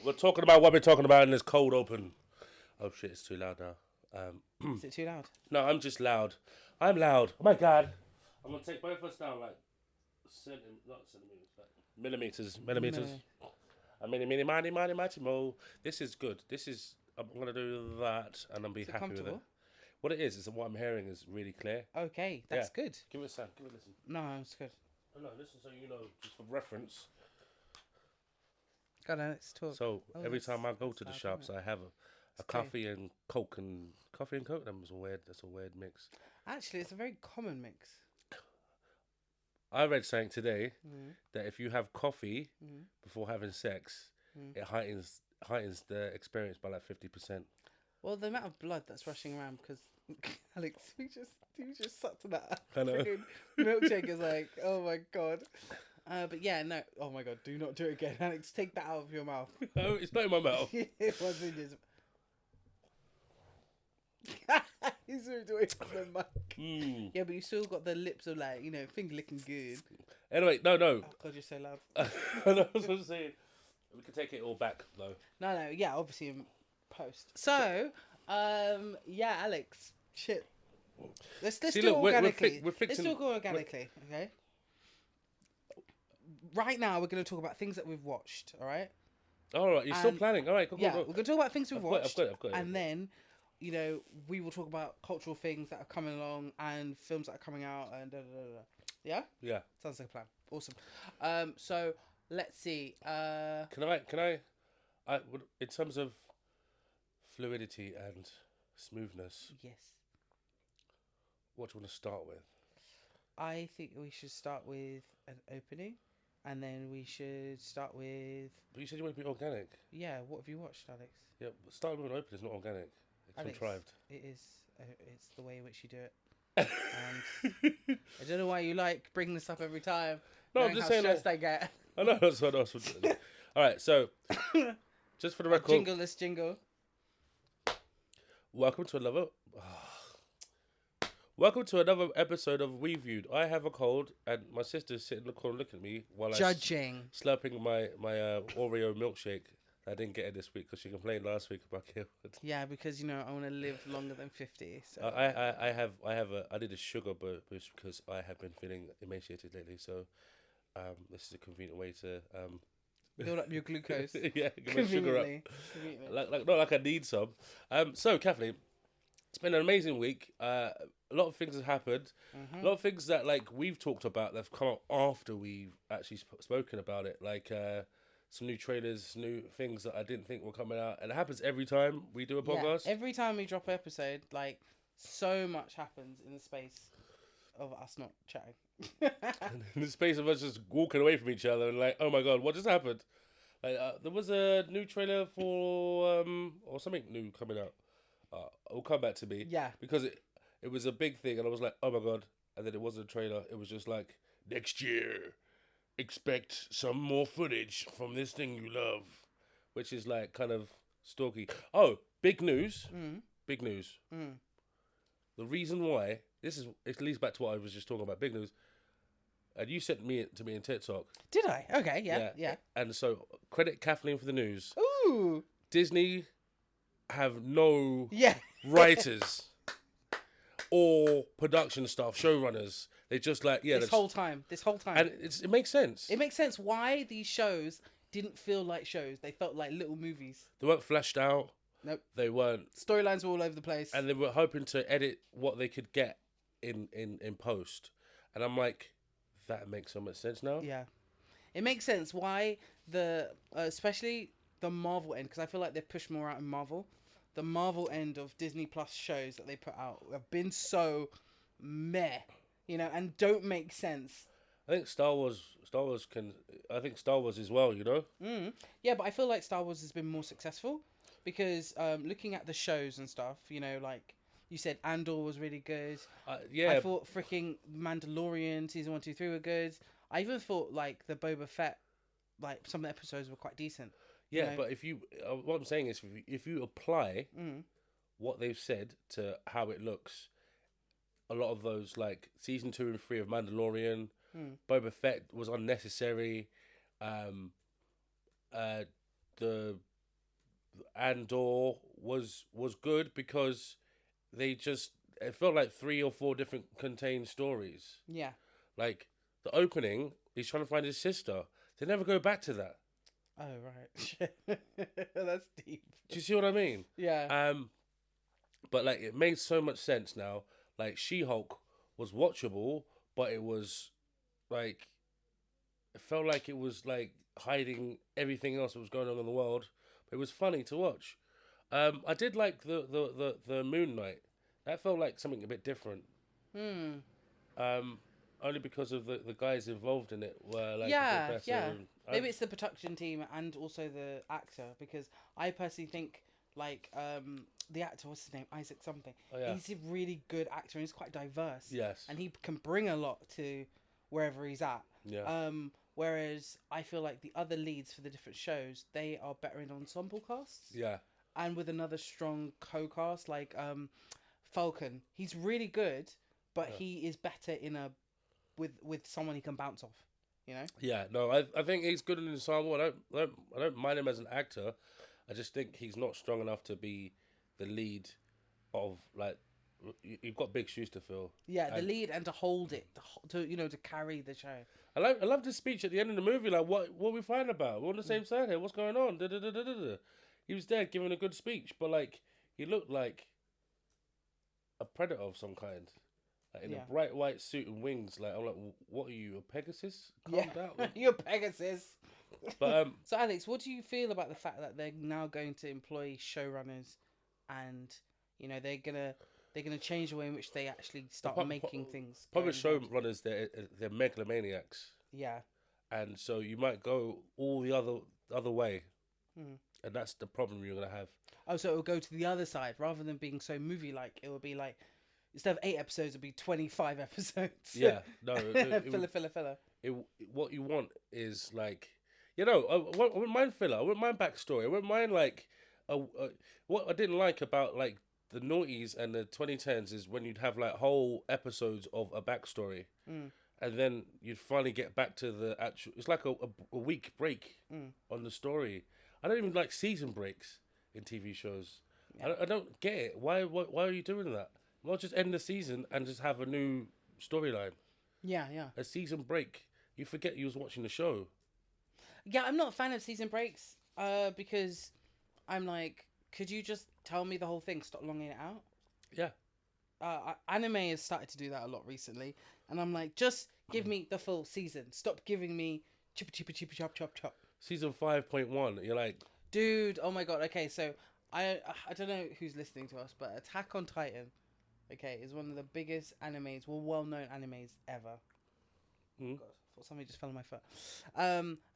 we're talking about what we're talking about in this cold open. Oh shit, it's too loud now. Is it too loud? No, I'm just loud. I'm loud. Oh my god. I'm gonna take both of us down like not centimeters, but millimeters. Mini, mo. This is good. I'm gonna do that, and I'll be happy with it. What it is what I'm hearing is really clear. Okay, that's good. Give it a sound. Give it a listen. No, it's good. Oh, no, listen so you know, just for reference. Go on, let's talk. So every time I go to the shops, I have a coffee and Coke and coffee and Coke. That's a weird mix. Actually, it's a very common mix. I read something today that if you have coffee before having sex, it heightens the experience by like 50%. Well, the amount of blood that's rushing around because Alex, we just sucked to that. I know. Milkshake is like, oh my god. But yeah, no. Oh my god, do not do it again, Alex. Take that out of your mouth. Oh, it's not in my mouth. It was in his. He's moved away from the mic. Yeah, but you still got the lips of like, finger licking good. Anyway, no. Oh god, you're so loud. I know what I'm saying. We can take it all back though. No, yeah, obviously in post. So, yeah, Alex, shit. Let's do it organically. Let's do it organically, okay? Right now, we're going to talk about things that we've watched, all right? All right, you're still planning. All right, go. We're going to talk about things we've watched. I've got it. And then, we will talk about cultural things that are coming along and films that are coming out and da-da-da-da. Yeah? Yeah. Sounds like a plan. Awesome. So, let's see. Can I, in terms of fluidity and smoothness. Yes. What do you want to start with? I think we should start with an opening, and then we should start with. But you said you want to be organic. Yeah. What have you watched, Alex? Yeah, starting with an opening is not organic. It's Alex, contrived. It is. It's the way in which you do it. And I don't know why you like bringing this up every time. No, I'm just saying. Stressed I get. I know that's what I was. All right, so just for the record, Let's jingle. Welcome to another episode of Weview'd. I have a cold, and my sister's sitting in the corner looking at me while Judging. slurping my Oreo milkshake. I didn't get it this week because she complained last week about Killwood. Yeah, because I want to live longer than 50. So I did a sugar boost because I have been feeling emaciated lately. So this is a convenient way to build up your glucose. Yeah, get my sugar up. Not like I need some. So Kathleen, it's been an amazing week. A lot of things have happened. A lot of things that we've talked about that have come out after we've actually spoken about it. Some new trailers, new things that I didn't think were coming out. And it happens every time we do a podcast. Yeah, every time we drop an episode, so much happens in the space of us not chatting. In the space of us just walking away from each other and oh my god, what just happened? There was a new trailer for or something new coming out. It'll come back to me. Yeah. Because it was a big thing and I was like, oh my god. And then it wasn't a trailer. It was just next year, expect some more footage from this thing you love. Which is kind of stalky. Oh, big news. Big news. The reason why, it leads back to what I was just talking about, big news. And you sent me to me in TikTok. Did I? Okay, yeah. And so, credit Kathleen for the news. Ooh. Disney have no writers or production staff, showrunners. They just this whole time. And it makes sense. It makes sense why these shows didn't feel like shows. They felt like little movies. They weren't fleshed out. Nope. They weren't. Storylines were all over the place. And they were hoping to edit what they could get in post. And I'm like, that makes so much sense now. Yeah. It makes sense why especially the Marvel end, because I feel like they've pushed more out in Marvel. The Marvel end of Disney Plus shows that they put out have been so meh, and don't make sense. I think Star Wars as well, Yeah, but I feel like Star Wars has been more successful because looking at the shows and stuff, you said Andor was really good. Yeah. I thought freaking Mandalorian season 1, 2, 3 were good. I even thought the Boba Fett, some of the episodes were quite decent. Yeah, but if you, what I'm saying is, if you apply what they've said to how it looks, a lot of those season 2 and 3 of Mandalorian, Boba Fett was unnecessary. The Andor was good because it felt like 3 or 4 different contained stories. Yeah. Like the opening, he's trying to find his sister. They never go back to that. Oh right. That's deep. Do you see what I mean? Yeah. But like it made so much sense now. Like She-Hulk was watchable, but it was like it felt like it was like hiding everything else that was going on in the world. But it was funny to watch. I did like the Moon Knight. That felt like something a bit different. Only because of the guys involved in it were like a bit better. Yeah. Maybe it's the production team and also the actor, because I personally think like the actor, what's his name, Isaac something. Oh, yeah. He's a really good actor and he's quite diverse. Yes. And he can bring a lot to wherever he's at. Yeah. Whereas I feel like the other leads for the different shows, they are better in ensemble casts. Yeah. And with another strong co-cast like Falcon, he's really good, but he is better in a with someone he can bounce off. You know? Yeah, no, I think he's good in the ensemble. I don't mind him as an actor. I just think he's not strong enough to be the lead of like. You've got big shoes to fill. Yeah, the lead and to hold it, to carry the show. I love the speech at the end of the movie. Like, what are we fighting about? We're on the same side here. What's going on? Da, da, da, da, da, da. He was there giving a good speech, but like he looked like a predator of some kind. Like, in a bright white suit and wings. Like I'm like, what are you, a Pegasus? Calm down. You're Pegasus. But so Alex, what do you feel about the fact that they're now going to employ showrunners, and they're gonna change the way in which they actually start making things? Probably showrunners, they're megalomaniacs. Yeah. And so you might go all the other way, and that's the problem you're gonna have. Oh, so it will go to the other side rather than being so movie-like. It will be like instead of 8 episodes, it'll be 25 episodes. Yeah, no, filler. What you want is like, I wouldn't mind filler. I wouldn't mind backstory. I wouldn't mind like, what I didn't like about like the noughties and the 2010s is when you'd have like whole episodes of a backstory, and then you'd finally get back to the actual. It's like a week break on the story. I don't even like season breaks in TV shows. Yeah. I don't get it. Why are you doing that? Why not just end the season and just have a new storyline? Yeah. A season break. You forget you was watching the show. Yeah, I'm not a fan of season breaks. Because I'm like, could you just tell me the whole thing? Stop longing it out. Yeah. Anime has started to do that a lot recently, and I'm like, just give me the full season. Stop giving me chop chop. Season 5.1. You're like, dude. Oh my god. Okay, so I don't know who's listening to us, but Attack on Titan, okay, is one of the biggest animes, well-known animes ever. God, I thought somebody just fell on my foot.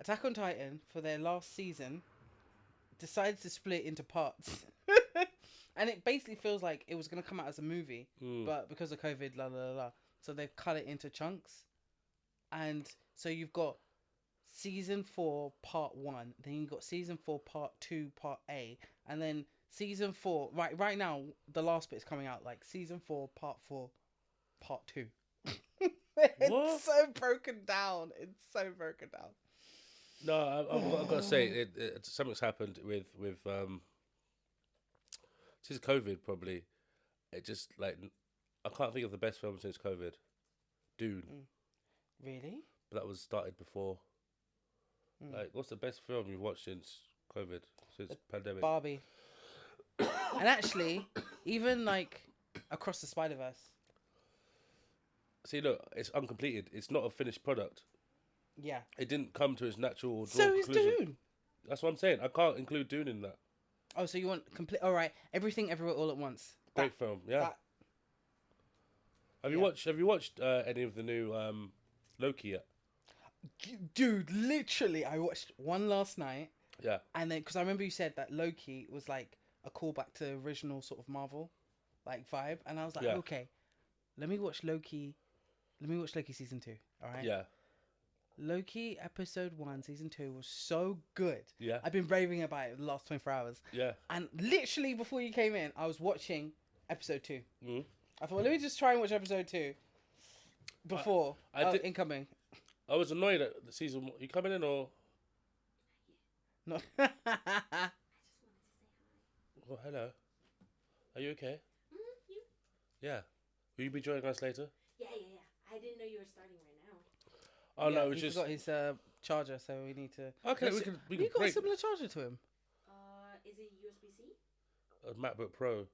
Attack on Titan, for their last season, decided to split into parts. And it basically feels like it was going to come out as a movie, but because of COVID, so they've cut it into chunks. And so you've got season 4 part 1, then you've got season 4 part 2 part A, and then season 4 right now the last bit is coming out, like season 4 part 4 part 2. It's so broken down. No, I've got to say something's happened with since COVID probably. It just like I can't think of the best film since COVID. Dune. Really? But that was started before. Like, what's the best film you've watched since COVID, since pandemic? Barbie. And actually, even like Across the Spider-Verse. See, look, it's uncompleted. It's not a finished product. Yeah. It didn't come to its natural So is conclusion. Dune. That's what I'm saying. I can't include Dune in that. Oh, so you want complete? All right, Everything Everywhere All at Once. Great film, yeah. Have you watched any of the new Loki yet? Dude, literally, I watched one last night. Yeah. And then, because I remember you said that Loki was like a callback to the original sort of Marvel, like vibe, and I was like, okay, let me watch Loki season 2. All right. Yeah. Loki episode 1 season 2 was so good. Yeah. I've been raving about it the last 24 hours. Yeah. And literally before you came in, I was watching episode 2. I thought, let me just try and watch episode 2 before incoming. I was annoyed at the season. You coming in or? No. Oh, hello. Are you okay? You? Yeah. Will you be joining us later? Yeah. I didn't know you were starting right now. Oh Yeah, no, it's he just forgot his charger, so we need to. okay. Let's- We You can got a break similar charger to him. Is it USB-C? a MacBook Pro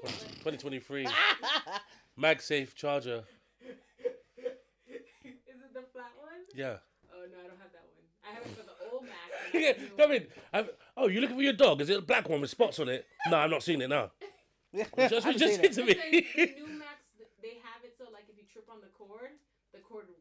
Yeah, but 2023 MagSafe charger. is it the flat one? Yeah. Oh no, I don't have that one. I have it for the old Mac. and Yeah. the new Come one. in. Oh, you looking for your dog? Is it a black one with spots on it? No, I'm not seeing it now. Just I haven't just seen said it. to The me. new Macs, they have it so like if you trip on the cord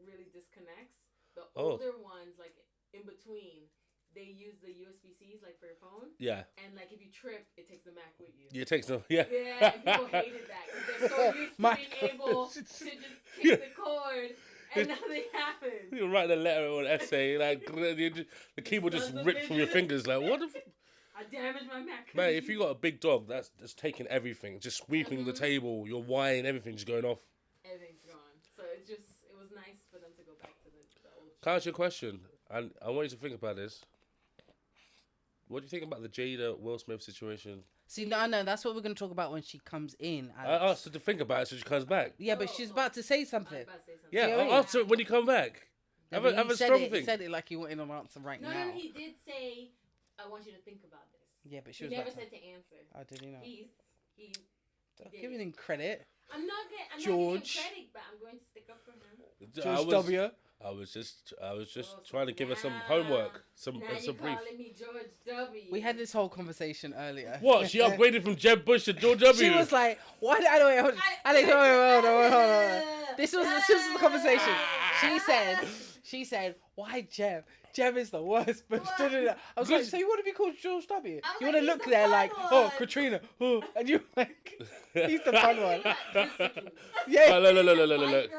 really disconnects. The Oh. older ones, like in between, they use the USB-Cs like for your phone. Yeah. And like if you trip, it takes the Mac with you. You take some. Yeah. Yeah, and people hated that because they're so used to Mac. being able to just take the cord and nothing happens. You write a letter or an essay, like the keyboard just Sons of ripped from your bitches. fingers. Like what the. I damaged my Mac. Man, if you got a big dog, that's taking everything, just sweeping the table, your wine, everything's going off. Everything's gone. So it was nice for them to go back to the old. Can I ask you a question? And I want you to think about this. What do you think about the Jada Will Smith situation? See, no, that's what we're going to talk about when she comes in. I asked her to think about it so she comes back. Yeah, but she's about to say I was something. about to say something. Yeah, See what I mean? I'll answer it when you come back. Yeah, Have but a he said strong it, thing. He said it like he wanted an answer right No, now. he did say, I want you to think about this. Yeah, but she He was never about said to answer. Oh, did he not? He did Giving it. him credit. I'm not giving George. him credit, but I'm going to stick up for him. George W. I was just Oh, trying to give her some now- homework, some Now you brief. calling me George W. We had this whole conversation earlier. What? She upgraded from Jeb Bush to George W. She was like, "Why did I know it? Hold on. This was the conversation. She said, "Why Jeb? Jeb is the worst." But I was like, "So you want to be called George W? I was You like, want to he's look the there fun like, one. oh, Katrina, oh," and you're like, "He's the fun one." Oh, Yeah. look.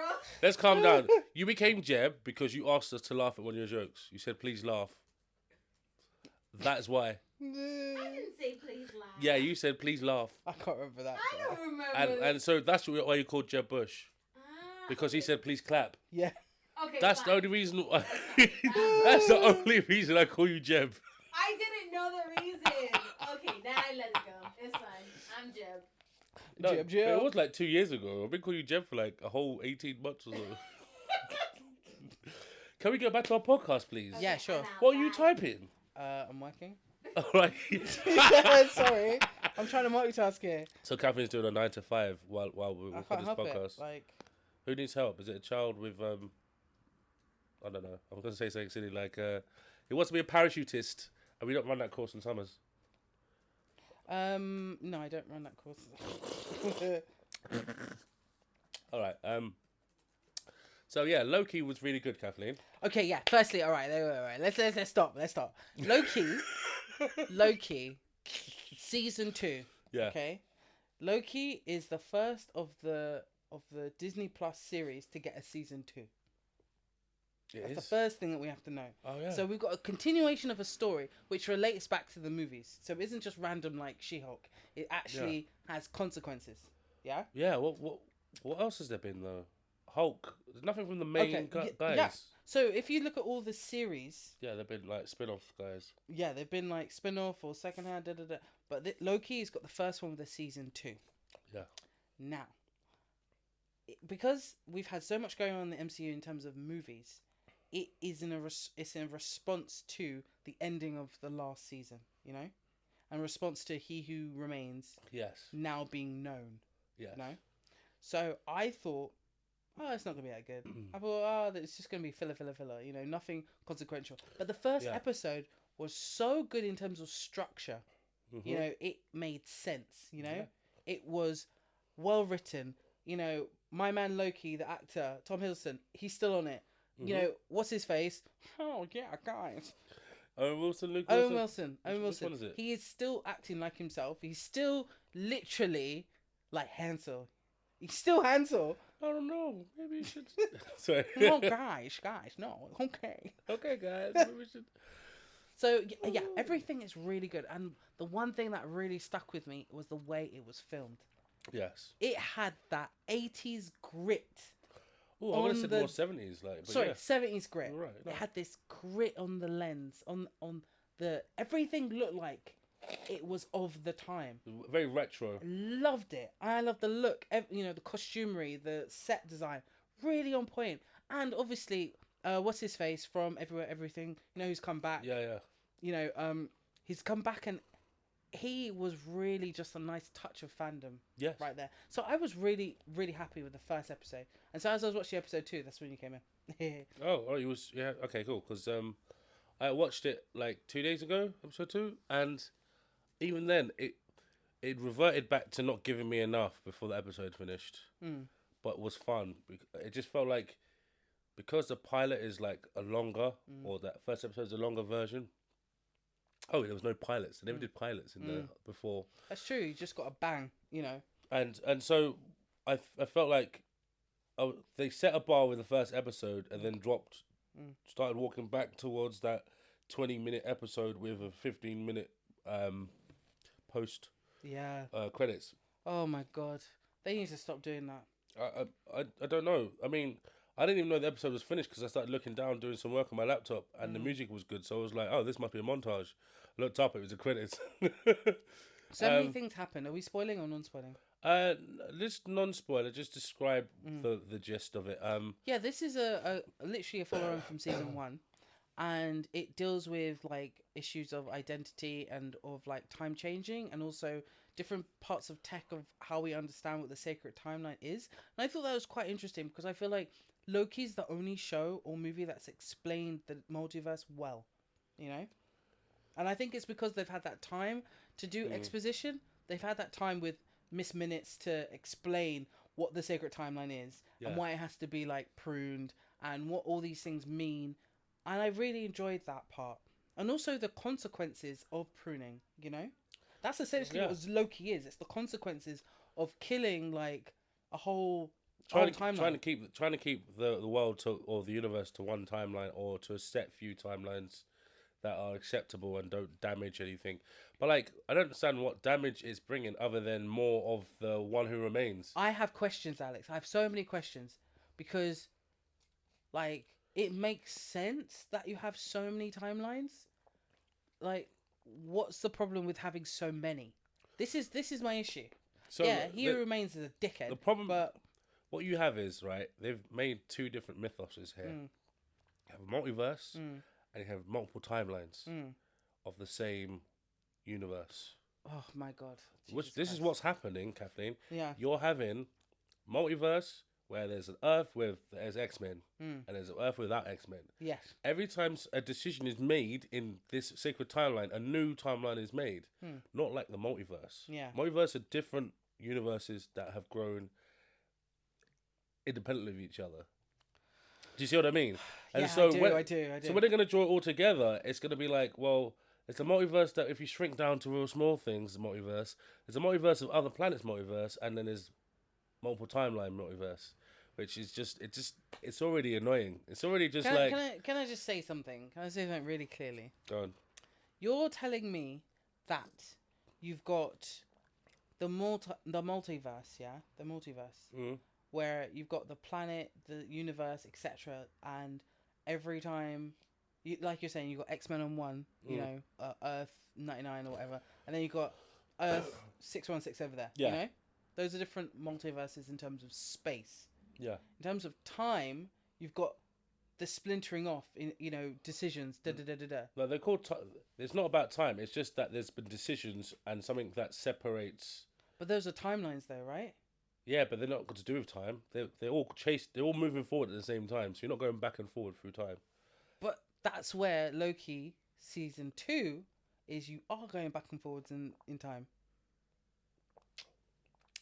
Let's calm down. You became Jeb because you asked us to laugh at one of your jokes. You said, please laugh. That's why. I didn't say please laugh. Yeah, you said, please laugh. I can't remember that. I don't remember. And so that's why you called Jeb Bush. Because he okay. said, please clap. Yeah. Okay, That's fine. the only reason. That's the only reason I call you Jeb. I didn't know the reason. Okay, now I let it go. It's fine. I'm Jeb. No, Jeb, Jeb. it was like 2 years ago. I've been calling you Jeb for like a whole 18 months or so. Can we get back to our podcast, please? Yeah, sure. What are you typing? I'm working. All right. Sorry, I'm trying to multitask here. So Catherine's doing a 9 to 5 while we I record can't this help podcast. it. Like, Who needs help? Is it a child with I don't know. I'm gonna say something silly like he wants to be a parachutist, and we don't run that course in summers. no, I don't run that course. All right. So yeah, Loki was really good, Kathleen. Okay, yeah. Firstly, all right. Let's stop. Loki, season 2. Yeah. Okay, Loki is the first of the Disney Plus series to get a season 2. That's the first thing that we have to know. Oh yeah. So we've got a continuation of a story which relates back to the movies. So it isn't just random like She-Hulk. It actually has consequences. Yeah. Yeah. What else has there been though? Hulk. There's nothing from the main guys. Yeah. So if you look at all the series, Yeah, they've been like spin-off guys. yeah, they've been like spin-off or second-hand, But Loki's got the first one with the season 2. Yeah. Now, because we've had so much going on in the MCU in terms of movies, it is it's in response to the ending of the last season, you know, and response to He Who Remains Yes. now being known. Yeah. No, so I thought, oh, it's not gonna be that good. I thought, oh, it's just gonna be filler, you know, nothing consequential. But the first episode was so good in terms of structure. Mm-hmm. You know, it made sense. You know, Yeah. it was well written. You know, my man Loki, the actor Tom Hiddleston, he's still on it. You know, what's his face? Oh yeah, guys. Owen Wilson, Luke Owen Wilson. Wilson. Which one is it? He is still acting like himself. He's still literally like Hansel. He's still Hansel. I don't know. Maybe you should. Sorry. No, guys, no. Okay. Okay, guys. Maybe we should. So yeah, everything is really good. And the one thing that really stuck with me was the way it was filmed. Yes. It had that 80s grit. Oh, I would have said more 70s, like. But Sorry, yeah. 70s grit. Right, no. It had this grit on the lens, on the everything looked like it was of the time. Very retro. Loved it. I love the look. You know, the costumery, the set design, really on point. And obviously, what's his face from Everywhere Everything? You know, who's come back. Yeah. You know, he's come back, and he was really just a nice touch of fandom. Yes. Right there. So I was really, really happy with the first episode. And so as I was watching episode 2, that's when you came in. Oh, you was okay, cool. Because I watched it like 2 days ago, episode 2, and even then it reverted back to not giving me enough before the episode finished. But was fun. It just felt like because the pilot is like a longer, or that first episode is a longer version. Oh, there was no pilots. They never did pilots in the before. That's true. You just got a bang, you know. And so I felt like they set a bar with the first episode and then started walking back towards that 20-minute episode with a 15-minute post credits. Oh my God. They need to stop doing that. I don't know. I mean, I didn't even know the episode was finished because I started looking down, doing some work on my laptop, and the music was good. So I was like, oh, this must be a montage. I looked up, it was the credits. So many things happen. Are we spoiling or non-spoiling? Just non-spoiler, just describe the gist of it. Yeah, this is literally a follow-on from season 1, and it deals with like issues of identity and of like time changing, and also different parts of tech of how we understand what the sacred timeline is. And I thought that was quite interesting because I feel like Loki's the only show or movie that's explained the multiverse well, you know? And I think it's because they've had that time to do exposition. They've had that time with Miss Minutes to explain what the sacred timeline is and why it has to be like pruned and what all these things mean. And I really enjoyed that part. And also the consequences of pruning, you know? That's essentially what Loki is. It's the consequences of killing like a whole timeline. Trying to keep the world or the universe to one timeline or to a set few timelines that are acceptable and don't damage anything. But like, I don't understand what damage it's bringing other than more of the one who remains. I have questions, Alex. I have so many questions because, like, it makes sense that you have so many timelines. Like, what's the problem with having so many? This is my issue. So he who remains is a dickhead. The problem, but what you have is right. They've made two different mythoses here. You have a multiverse. And you have multiple timelines of the same universe. Oh my God! This is what's happening, Kathleen. Yeah. You're having multiverse where there's an Earth there's X-Men and there's an Earth without X-Men. Yes. Every time a decision is made in this sacred timeline, a new timeline is made. Not like the multiverse. Yeah. Multiverse are different universes that have grown independently of each other. Do you see what I mean? And yeah, so I do. So when they're going to draw it all together, it's going to be like, well, it's a multiverse that if you shrink down to real small things, the multiverse. There's a multiverse of other planets multiverse, and then there's multiple timeline multiverse, which is it's already annoying. It's already just Can I just say something? Can I say something really clearly? Go on. You're telling me that you've got the multiverse, yeah? The multiverse. Where you've got the planet, the universe, etc. And every time, like you're saying, you've got X-Men on one, you know, Earth 99 or whatever. And then you've got Earth 616 over there, you know? Those are different multiverses in terms of space. Yeah. In terms of time, you've got the splintering off in, you know, decisions, No, they're called it's not about time. It's just that there's been decisions and something that separates. But those are timelines though, right? Yeah, but they're not got to do with time. They're all moving forward at the same time. So you're not going back and forward through time. But that's where Loki season 2 is. You are going back and forwards in time.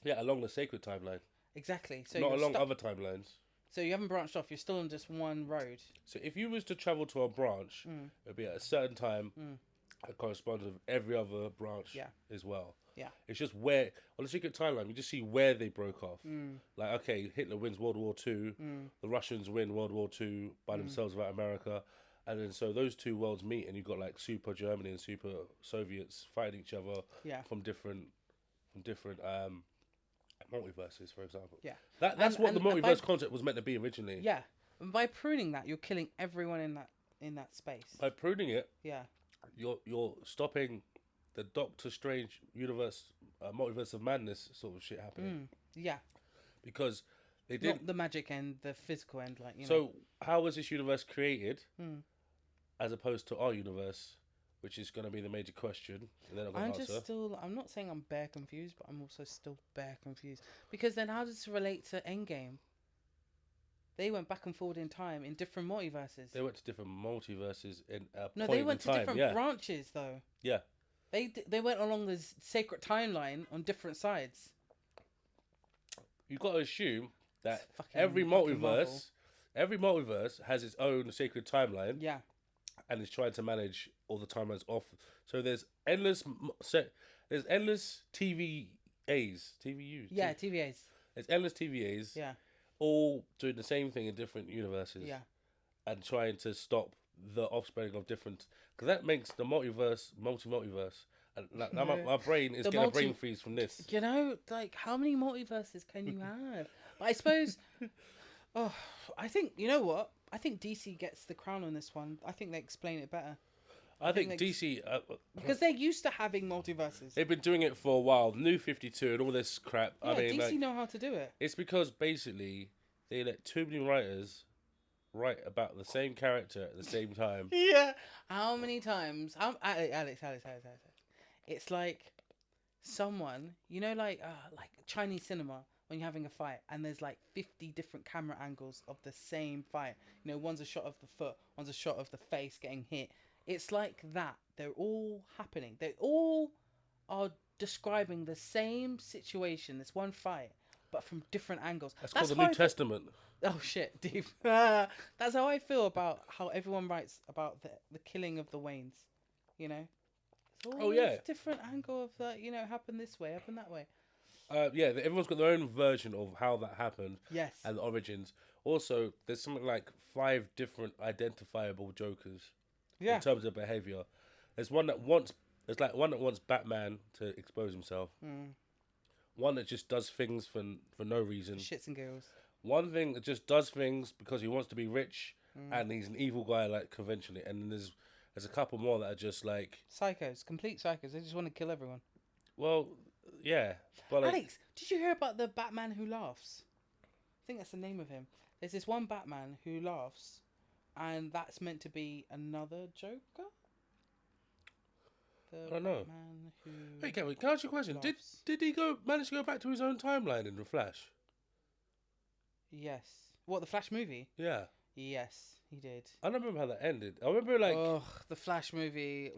Yeah, along the sacred timeline. Exactly. So not along other timelines. So you haven't branched off. You're still on just one road. So if you was to travel to a branch, it would be at a certain time that corresponds with every other branch as well. Yeah. It's just where, on the secret timeline, you just see where they broke off. Like, okay, Hitler wins World War II, the Russians win World War II by themselves without America, and then so those two worlds meet, and you've got like super Germany and super Soviets fighting each other from different multiverses, for example. Yeah. That's what the multiverse concept was meant to be originally. Yeah. And by pruning that, you're killing everyone in that space. By pruning it, yeah, you're stopping the Doctor Strange universe, multiverse of madness sort of shit happening. Yeah. Because they didn't. Not the magic end, the physical end, like, you know. So how was this universe created, as opposed to our universe, which is going to be the major question? And then I'm not saying I'm bare confused, but I'm also still bare confused. Because then how does this relate to Endgame? They went back and forward in time in different multiverses. They went to different multiverses in a No, point they went in to time, different branches, though. Yeah. They went along this sacred timeline on different sides. You've got to assume that Fucking every Marvel. multiverse has its own sacred timeline. Yeah. And is trying to manage all the timelines off. So there's endless TVAs. Yeah, TVAs. There's endless TVAs. Yeah. All doing the same thing in different universes. Yeah. And trying to stop the offspring of different... Because that makes the multiverse, multi-multiverse. And now my brain is getting a brain freeze from this. You know, like, how many multiverses can you have? But I suppose... I think, you know what? I think DC gets the crown on this one. I think they explain it better. I think DC... because they're used to having multiverses. They've been doing it for a while. New 52 and all this crap. Yeah, I mean, DC know how to do it. It's because basically they let too many writers write about the same character at the same time. Yeah. How many times? Alex. It's like someone, you know, like Chinese cinema, when you're having a fight and there's like 50 different camera angles of the same fight. You know, one's a shot of the foot, one's a shot of the face getting hit. It's like that. They're all happening. They all are describing the same situation, this one fight, but from different angles. That's called the New Testament. Oh shit, deep. That's how I feel about how everyone writes about the killing of the Waynes. You know? It's always different angle of that, you know, happened this way, happened that way. Yeah, everyone's got their own version of how that happened. Yes. And the origins. Also, there's something like 5 different identifiable Jokers. Yeah. In terms of behavior. There's one that wants Batman to expose himself. One that just does things for no reason. Shits and giggles. One thing that just does things because he wants to be rich and he's an evil guy, like, conventionally. And then there's a couple more that are just like... Psychos. Complete psychos. They just want to kill everyone. Well, yeah. But like, Alex, did you hear about the Batman who laughs? I think that's the name of him. There's this one Batman who laughs, and that's meant to be another Joker? I don't know. Batman who Hey, can I ask you a question? laughs. Did he manage to go back to his own timeline in The Flash? Yes. What, the Flash movie? Yeah. Yes, he did. I don't remember how that ended. I remember like... Oh, the Flash movie,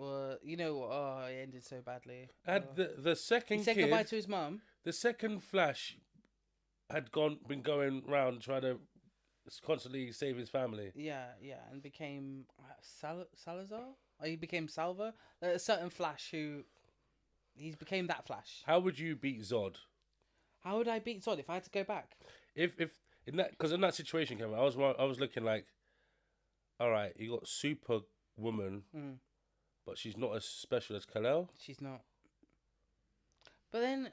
you know what? Oh, it ended so badly. And the second he said kid... goodbye to his mum. The second Flash had been going round trying to constantly save his family. Yeah, and became Salazar? Or he became Salva? A certain Flash who... He became that Flash. How would you beat Zod? How would I beat Zod if I had to go back? Because in that situation, Kevin, I was looking like, all right, you got Superwoman, but she's not as special as Kal-El. She's not. But then,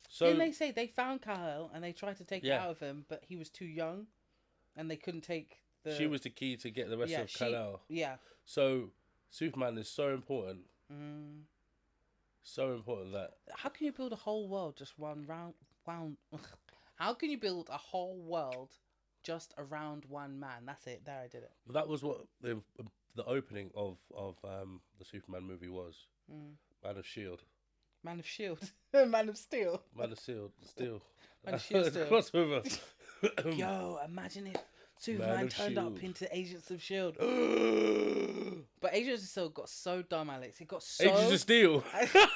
So didn't they say they found Kal-El and they tried to take it out of him, but he was too young, and they couldn't take the... She was the key to get the rest of Kal-El. Yeah. So Superman is so important. So important that... How can you build a whole world just How can you build a whole world just around one man? That's it. There, I did it. That was what the opening of the Superman movie was. Man of S.H.I.E.L.D. Man of S.H.I.E.L.D. Man of Steel. Man of Steel. Man of S.H.I.E.L.D. Steel. Crossover. Yo, imagine if Superman turned up into Agents of S.H.I.E.L.D. But Agents of S.H.I.E.L.D. got so dumb, Alex. It got so... Agents of Steel. Agents of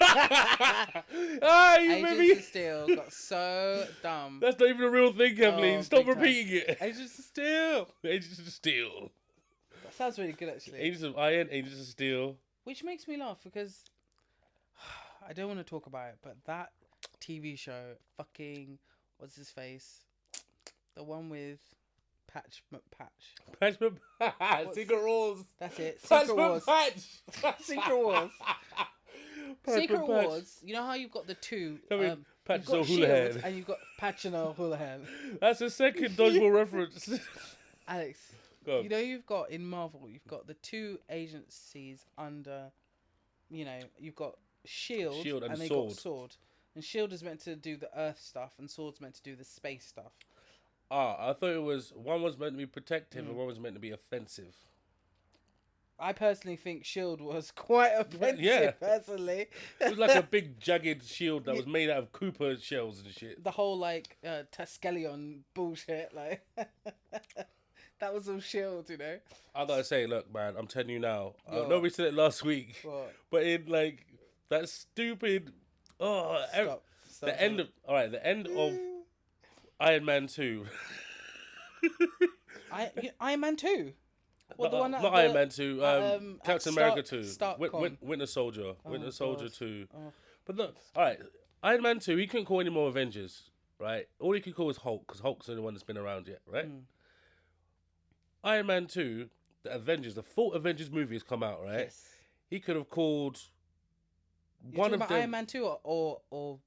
S.H.I.E.L.D. got so dumb. That's not even a real thing, Kathleen. Stop repeating it. Agents of Steel. Agents of Steel. That sounds really good, actually. Agents of Iron, Agents of Steel. Which makes me laugh because... I don't want to talk about it, but that TV show, fucking... What's his face? The one with... Patch McPatch. Secret Wars. That's it. Patch Secret Wars. McPatch. Secret Wars. Secret Wars. You know how you've got the two. Patch you've got O'Houlihan. Shield and you've got Patch and O'Houlihan. That's a second dodgeball reference. Alex, you know you've got in Marvel, you've got the two agencies under. You know, you've got Shield, Shield and they Sword. got Sword. And Shield is meant to do the Earth stuff, and Sword's meant to do the space stuff. I thought it was one was meant to be protective and one was meant to be offensive. I personally think Shield was quite offensive. Personally, it was like a big jagged shield that was made out of Cooper shells and shit. The whole like Taskelion bullshit, like that was all Shield, you know. I gotta say, look, man, I'm telling you now. I know we said it last week, but in like that stupid. Stop, the end of the end of Iron Man 2. Iron Man 2. What, the one not Iron Man 2. Captain America 2. Winter Soldier. Winter Soldier 2. Oh. But look, all right, Iron Man 2. He couldn't call any more Avengers, right? All he could call is Hulk, because Hulk's the only one that's been around yet, right? Iron Man 2, the Avengers, the full Avengers movie has come out, right? Yes. He could have called one of them. Iron Man 2 or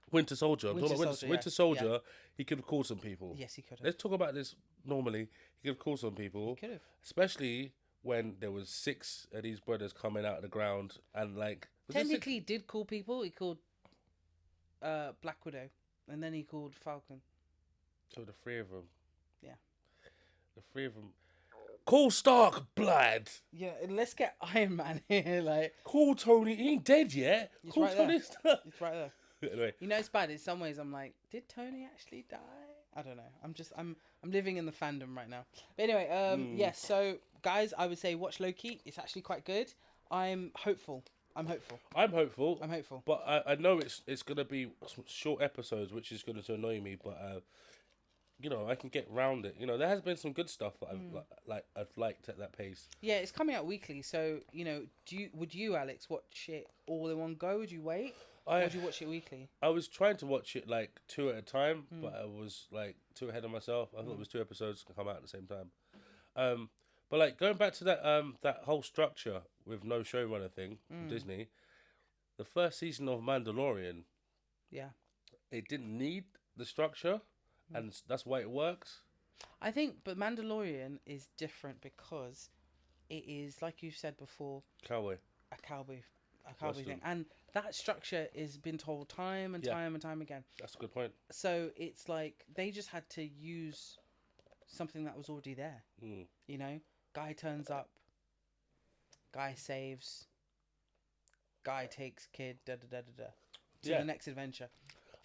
Winter Soldier. Winter Soldier. Yeah. He could have called some people. Yes, he could have. Let's talk about this normally. He could have called some people. He could have. Especially when there was 6 of these brothers coming out of the ground and like... Technically, he did call people. He called Black Widow. And then he called Falcon. So the 3 of them. Yeah. The 3 of them. Call Stark, blood. Yeah, and let's get Iron Man here. Like, call Tony. He ain't dead yet. He's call right Tony there. Stark. He's right there. Anyway. You know, it's bad. In some ways, I'm like, did Tony actually die? I don't know. I'm living in the fandom right now. But anyway, yes. So, guys, I would say watch Loki. It's actually quite good. I'm hopeful. I'm hopeful. But I know it's gonna be short episodes, which is gonna annoy me. But you know, I can get round it. You know, there has been some good stuff that I've liked at that pace. Yeah, it's coming out weekly. So you know, would you, Alex, watch it all in one go? Would you wait? Or would you watch it weekly? I was trying to watch it like 2 at a time, but I was like too ahead of myself. I thought it was 2 episodes to come out at the same time. But like going back to that whole structure with no showrunner thing from Disney, the first season of Mandalorian, it didn't need the structure, and that's why it works. I think, but Mandalorian is different because it is, like you said before, a cowboy thing, and that structure has been told time and time and time again. That's a good point. So it's like they just had to use something that was already there. You know, guy turns up, guy saves, guy takes kid, to the next adventure.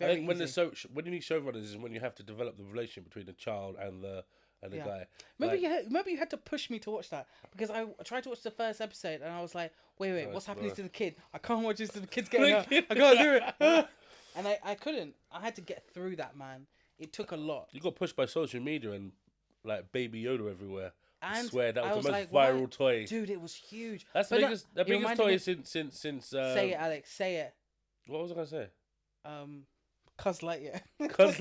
I think when you need showrunners is when you have to develop the relation between the child and the guy. Remember you had to push me to watch that because I tried to watch the first episode and I was like, wait, what's happening to the kid? I can't watch this to the kid's getting out. I can't do it. And I couldn't. I had to get through that, man. It took a lot. You got pushed by social media and like Baby Yoda everywhere. And I swear that was the most viral toy. Dude, it was huge. That's the biggest toy since. Say it, Alex. Say it. What was I gonna say? Cuz Lightyear. Cuz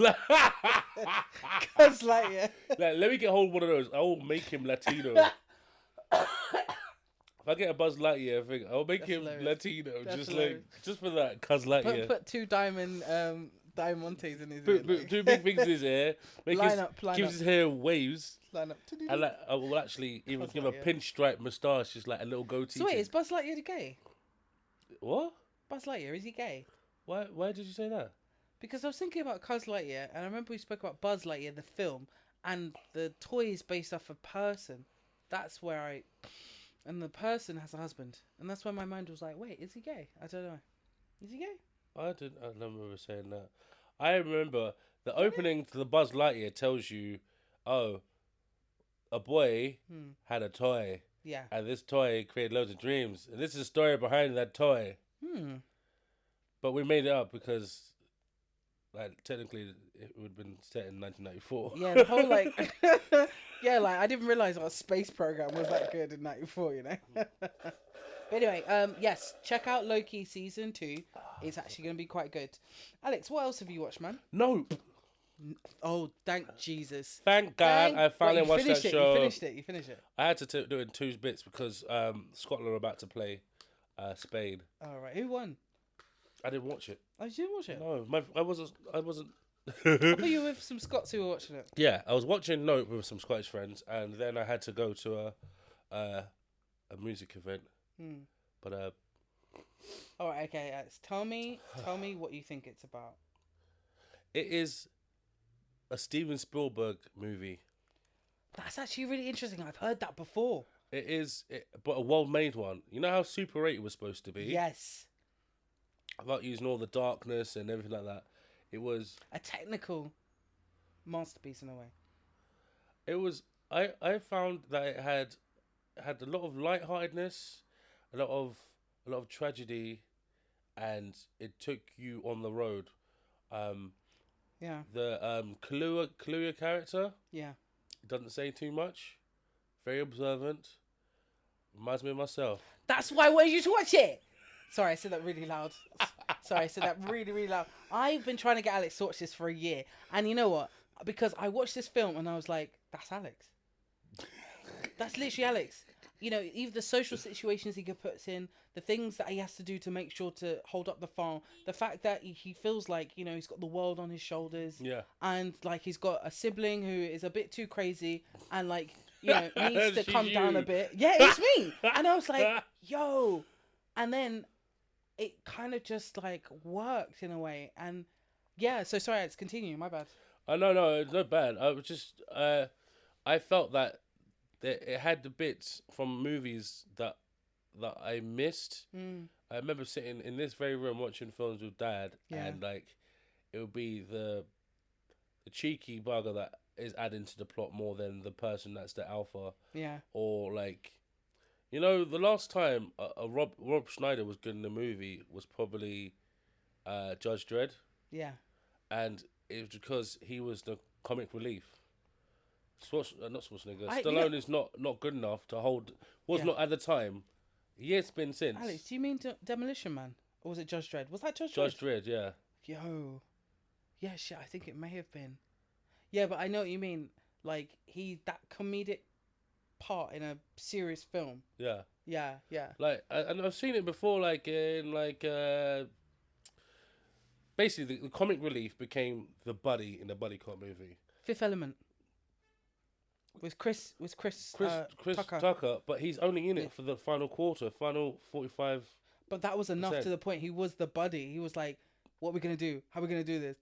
Lightyear. Like, let me get hold of one of those. I will make him Latino. If I get a Buzz Lightyear thing, I'll make him Latino. Just for that, Cuz Lightyear. Put 2 diamonds in his ear. 2 big things in his hair. Gives his hair waves. Line up. And like, I will actually even give a pinstripe moustache, just like a little goatee. So wait, is Buzz Lightyear gay? What? Buzz Lightyear, is he gay? Why did you say that? Because I was thinking about Cuz Lightyear, and I remember we spoke about Buzz Lightyear, the film, and the toy is based off a person. That's where and the person has a husband, and that's where my mind was like, wait, is he gay? I don't know. Is he gay? I don't remember saying that. I remember the opening to the Buzz Lightyear tells you, oh, a boy had a toy. Yeah. And this toy created loads of dreams. And this is the story behind that toy. But we made it up because, like, technically it would have been set in 1994. Yeah, the whole, like... yeah, like, I didn't realise our space program was that good in 94, you know? But anyway, yes, check out Loki Season 2. It's actually going to be quite good. Alex, what else have you watched, man? Nope. Oh, thank Jesus. Thank God I finally watched that show. You finished it. I had to do it in 2 bits because Scotland are about to play Spain. All right. Who won? I didn't watch it. Oh, you didn't watch it? No, I wasn't. I thought you were with some Scots who were watching it. Yeah, I was watching Nope with some Scottish friends, and then I had to go to a music event. But All right, okay, Alex. Tell me what you think it's about. It is a Steven Spielberg movie. That's actually really interesting. I've heard that before. It is, but a well-made one. You know how Super 8 was supposed to be? Yes. About using all the darkness and everything like that. It was a technical masterpiece in a way. It was. I found that it had a lot of lightheartedness, a lot of tragedy, and it took you on the road. Yeah. The Kaluuya character. Yeah. Doesn't say too much. Very observant. Reminds me of myself. That's why I wanted you to watch it. Sorry, I said that really loud. Sorry, I said that really, really loud. I've been trying to get Alex to watch this for a year. And you know what? Because I watched this film and I was like, that's Alex. That's literally Alex. You know, even the social situations he puts in, the things that he has to do to make sure to hold up the farm, the fact that he feels like, you know, he's got the world on his shoulders. Yeah. And, like, he's got a sibling who is a bit too crazy and, like, you know, needs to come down a bit. Yeah, it's me. And I was like, yo. And then it kind of just, like, worked in a way. And, yeah, so sorry, let's continue. My bad. No, it's not bad. I was just, I felt that it had the bits from movies that I missed. I remember sitting in this very room watching films with Dad, and like it would be the cheeky bugger that is adding to the plot more than the person that's the alpha. Yeah. Or like, you know, the last time a Rob Schneider was good in the movie was probably Judge Dredd. Yeah. And it was because he was the comic relief. Not Schwarzenegger. Stallone is not good enough to hold. Not at the time. It's been since. Alex, do you mean Demolition Man, or was it Judge Dredd? Was that Judge Dredd? Judge Dredd, yeah. Yo, yeah, shit. I think it may have been. Yeah, but I know what you mean. Like that comedic part in a serious film. Yeah. Yeah. Like, and I've seen it before. Like in basically the comic relief became the buddy in a buddy cop movie. Fifth Element. With Chris Tucker, but he's only in it for the final quarter, final 45. But that was enough to the point. He was the buddy. He was like, "What are we gonna do? How are we gonna do this?"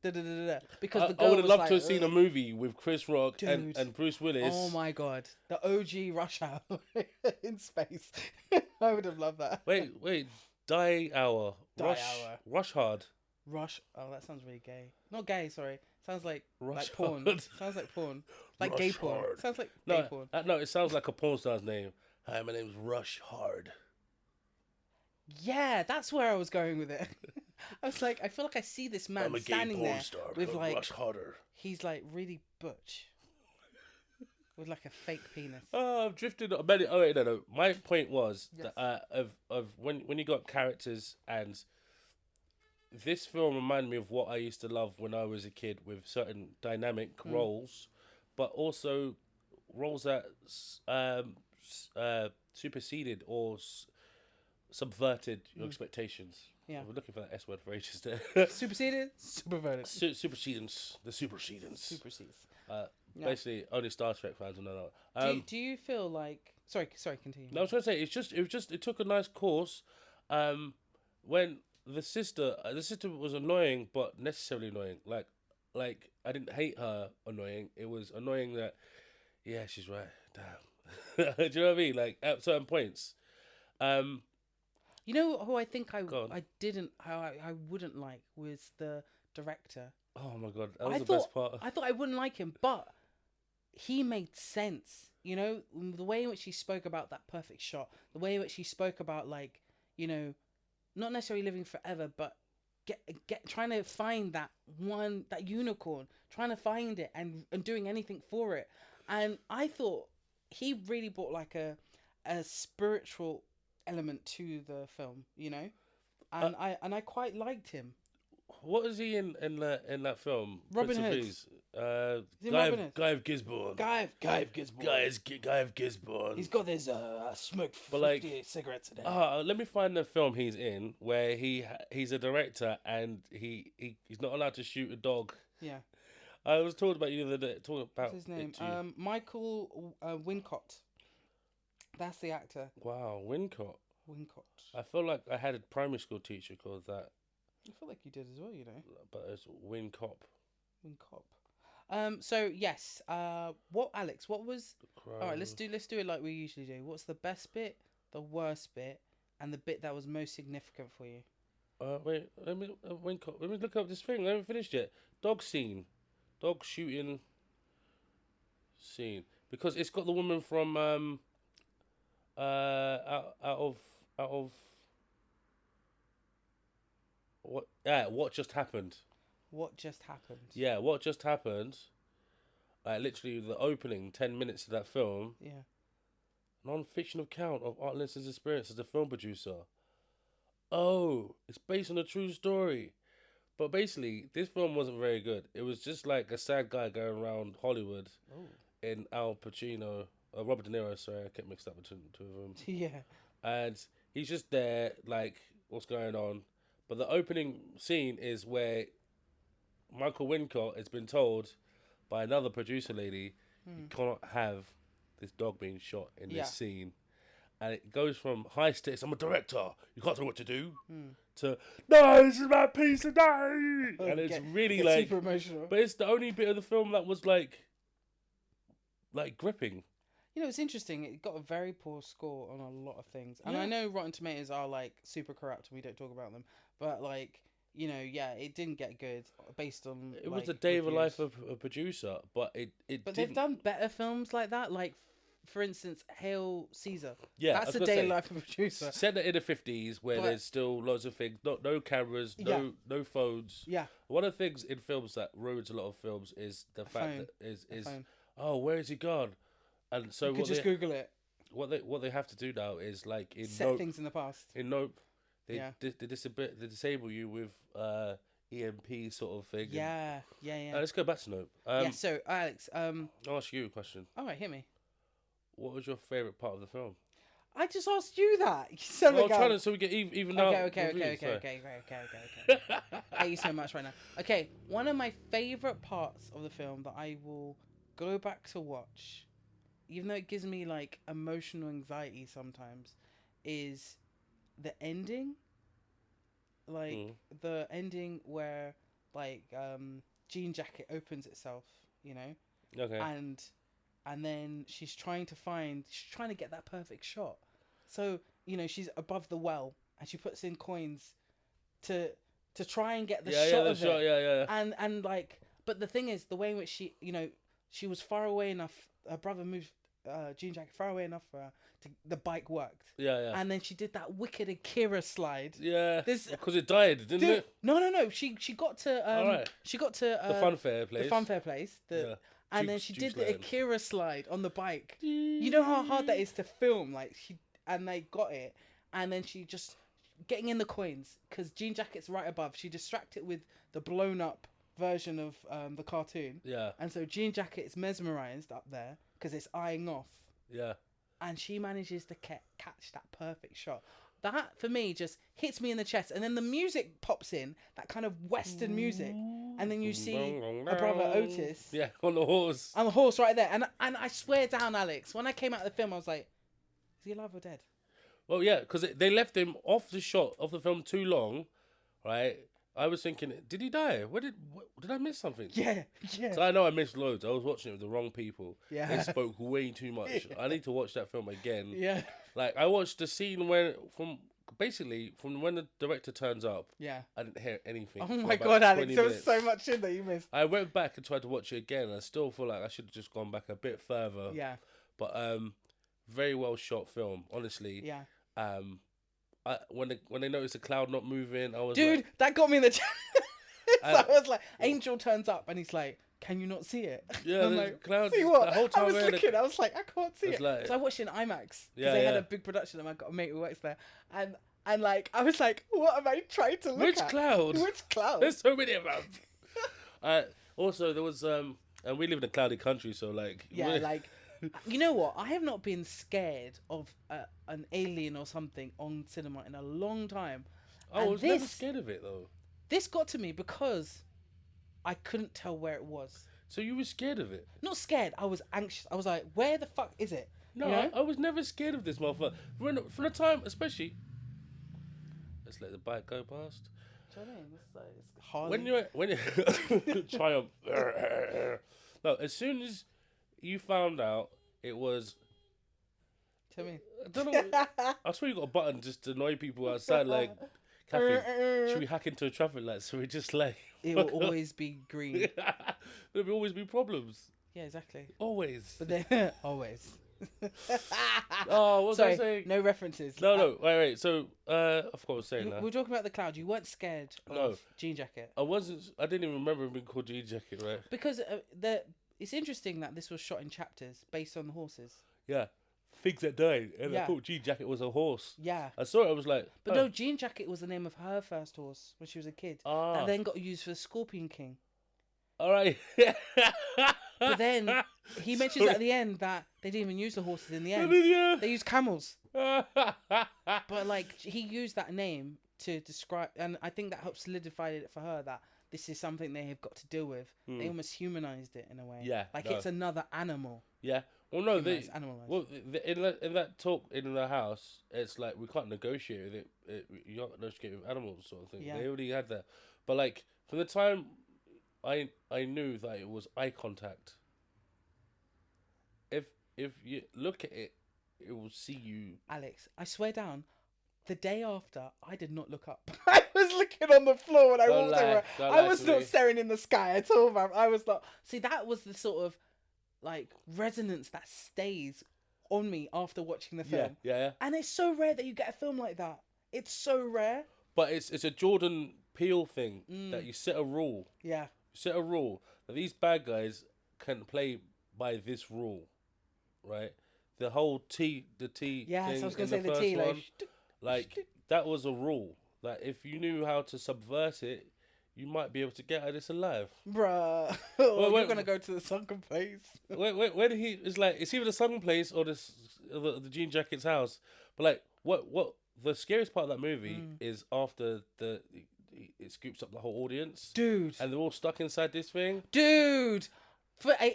Because the girl I would have loved like, to have seen a movie with Chris Rock and Bruce Willis. Oh my god, the OG Rush Hour in space. I would have loved that. Wait, Die Hour. Rush Hard. Rush. Oh, that sounds really gay. Not gay. Sorry. Sounds like Rush porn. Hard. Sounds like porn. Like Rush gay porn. Hard. Sounds like gay porn. No, it sounds like a porn star's name. Hi, my name's Rush Hard. Yeah, that's where I was going with it. I was like, I feel like I see this man I'm a standing gay porn there star, with like Rush Harder. He's like really butch. With like a fake penis. Oh, I've drifted. Oh wait, no. My point was that of when you got characters, and this film reminded me of what I used to love when I was a kid, with certain dynamic roles, but also roles that superseded or subverted your expectations. Yeah, we're looking for that S word for ages there. Superseded, subverted. Supersedence. The supersedence. Supersedes. Basically, only Star Trek fans will know that. Do you feel like? Sorry, continue. No, I was trying to say it took a nice course. When the sister was annoying, but necessarily annoying. Like I didn't hate her annoying. It was annoying that, yeah, she's right. Damn. Do you know what I mean? Like at certain points. You know who I think I wouldn't like was the director. Oh my god, that was the best part. I thought I wouldn't like him, but he made sense. You know, the way in which he spoke about that perfect shot, the way in which he spoke about, like, you know, not necessarily living forever, but get trying to find that unicorn, trying to find it and doing anything for it. And I thought he really brought like a spiritual element to the film, you know, and I quite liked him. What is he in that film? Robin Hood. Guy of Gisborne. Guy of Gisborne. He's got this smoked 50 cigarettes a day. Let me find the film he's in where he's a director and he's not allowed to shoot a dog. Yeah. I was talking about you the other day. What's his name? Michael Wincott. That's the actor. Wow, Wincott. Wincott. I feel like I had a primary school teacher called that, I feel like you did as well, you know. but it's Wincott. Wincott. So yes. What Alex? What was? All right. Let's do it like we usually do. What's the best bit, the worst bit, and the bit that was most significant for you? Wait. Let me Wincott. Let me look up this thing. I haven't finished yet. Dog scene. Dog shooting scene, because it's got the woman from out of what? Yeah, what just happened? What just happened? Yeah, what just happened? Literally the opening 10 minutes of that film. Yeah. Non-fiction account of Art Linson's experience as a film producer. Oh, it's based on a true story. But basically, this film wasn't very good. It was just like a sad guy going around Hollywood in Al Pacino, Robert De Niro, sorry, I kept mixed up between the two of them. Yeah. And he's just there, like, what's going on? But the opening scene is where Michael Wincott has been told by another producer lady, you cannot have this dog being shot in this scene. And it goes from high stakes, I'm a director, you can't tell me what to do, to, no, this is my piece of day. And it's really like, super emotional. but it's the only bit of the film that was like gripping. You know, it's interesting. It got a very poor score on a lot of things. And I know Rotten Tomatoes are like super corrupt and we don't talk about them. But like, you know, yeah, it didn't get good based on. It was the day of a life of a producer, but it But didn't. they've done better films like that. Like, for instance, Hail Caesar. Yeah, that's a day of life of a producer. Set it in the 50s where there's still loads of things, no cameras, no phones. Yeah. One of the things in films that ruins a lot of films is the fact that is oh, where is he gone? And so you could just Google it. What they have to do now is like in set things in the past. In Nope, they disable you with EMP sort of thing. Yeah. Let's go back to Nope. So Alex, I'll ask you a question. All right, hit me. What was your favourite part of the film? I just asked you that. You sound like trying to so we get even out. Okay. Hate you so much right now. Okay, one of my favourite parts of the film that I will go back to watch, even though it gives me like emotional anxiety sometimes, is the ending. Like the ending where like Jean Jacket opens itself, you know. Okay. And then she's trying to get that perfect shot. So, you know, she's above the well and she puts in coins to try and get the shot of it. Yeah. And like, but the thing is, the way in which she, you know, she was far away enough, her brother moved Jean Jacket far away enough for her to, the bike worked. Yeah. And then she did that wicked Akira slide. Yeah. Because it died, didn't it? No. She got to she got to the funfair place. The funfair place. And then she did the Akira slide on the bike. You know how hard that is to film. Like and they got it, and then she just getting in the coins because Jean Jacket's right above. She distracted with the blown up version of the cartoon. Yeah. And so Jean Jacket is mesmerized up there because it's eyeing off. Yeah. And she manages to catch that perfect shot. That, for me, just hits me in the chest. And then the music pops in, that kind of Western music. And then you see her brother Otis. Yeah, on the horse. On the horse right there. And I swear down, Alex, when I came out of the film, I was like, is he alive or dead? Well, yeah, because they left him off the shot of the film too long, right? I was thinking, did he die? Did I miss something? Yeah. So I know I missed loads. I was watching it with the wrong people. Yeah. They spoke way too much. I need to watch that film again. Yeah. Like, I watched the scene from when the director turns up. Yeah. I didn't hear anything. Oh my God, Alex, there was so much in there you missed. I went back and tried to watch it again, and I still feel like I should have just gone back a bit further. Yeah. But very well shot film, honestly. Yeah. When they noticed the cloud not moving, I was dude, that got me in the chat. So I was like, Angel turns up and he's like, can you not see it? Yeah, I'm the like, clouds. see what? The whole time I was looking, I was like, I can't see it. Like, so I watched it in IMAX because yeah, they had a big production and I got a mate who works there. And like, I was like, what am I trying to look Which at? cloud? Which cloud? There's so many of them. Also, there was and we live in a cloudy country, so like like, you know what? I have not been scared of an alien or something on cinema in a long time. I was never scared of it though. This got to me because I couldn't tell where it was. So you were scared of it? Not scared. I was anxious. I was like, where the fuck is it? No, You know? I was never scared of this motherfucker. From the time, especially, let's let the bike go past. Do you know what I mean? It's like, it's Harley. When you triumph. No, as soon as you found out it was, Tell me. I don't know. I swear you got a button just to annoy people outside. Like, Kathy, should we hack into a traffic light? So we just like. It will always be green. There'll always be problems. Yeah, exactly. Always. But then always. Oh, what was I Sorry, saying? no references. No. Wait. So, of course, saying We that. were talking about the cloud. You weren't scared of Jean Jacket I didn't even remember him being called Jean Jacket, right? because it's interesting that this was shot in chapters based on the horses. Yeah. Things that died. And I Yeah. thought Jean Jacket was a horse. Yeah. I saw it, I was like. But no, Jean Jacket was the name of her first horse when she was a kid. Ah. That then got used for the Scorpion King. All right. But then he mentions at the end that they didn't even use the horses in the end. Yeah. They used camels. But like he used that name to describe, and I think that helped solidify it for her that this is something they have got to deal with. They almost humanized it in a way. Yeah, like no. it's another animal. Yeah. Well, no, Humanized, animalized. well, in that talk in the house, it's like we can't negotiate with it. You can't negotiate with animals, sort of thing. Yeah. They already had that, but like from the time I knew that it was eye contact. If you look at it, it will see you. Alex, I swear down, the day after, I did not look up. I was looking on the floor when I Don't walked lie. over. Don't I lie was to not me. staring in the sky at all, man. I was not. See, that was the sort of like resonance that stays on me after watching the film. Yeah. And it's so rare that you get a film like that. It's so rare. But it's a Jordan Peele thing that you set a rule. Yeah. You set a rule that these bad guys can play by this rule, right? The whole T Yeah, thing so I was going in to say the first T. one, like that was a rule. That if you knew how to subvert it, you might be able to get out of this alive. Bruh. Wait. You're going to go to the sunken place. When he is like, it's either the sunken place or the Jean Jacket's house. But like, what the scariest part of that movie is after it scoops up the whole audience, Dude. and they're all stuck inside this thing. Dude.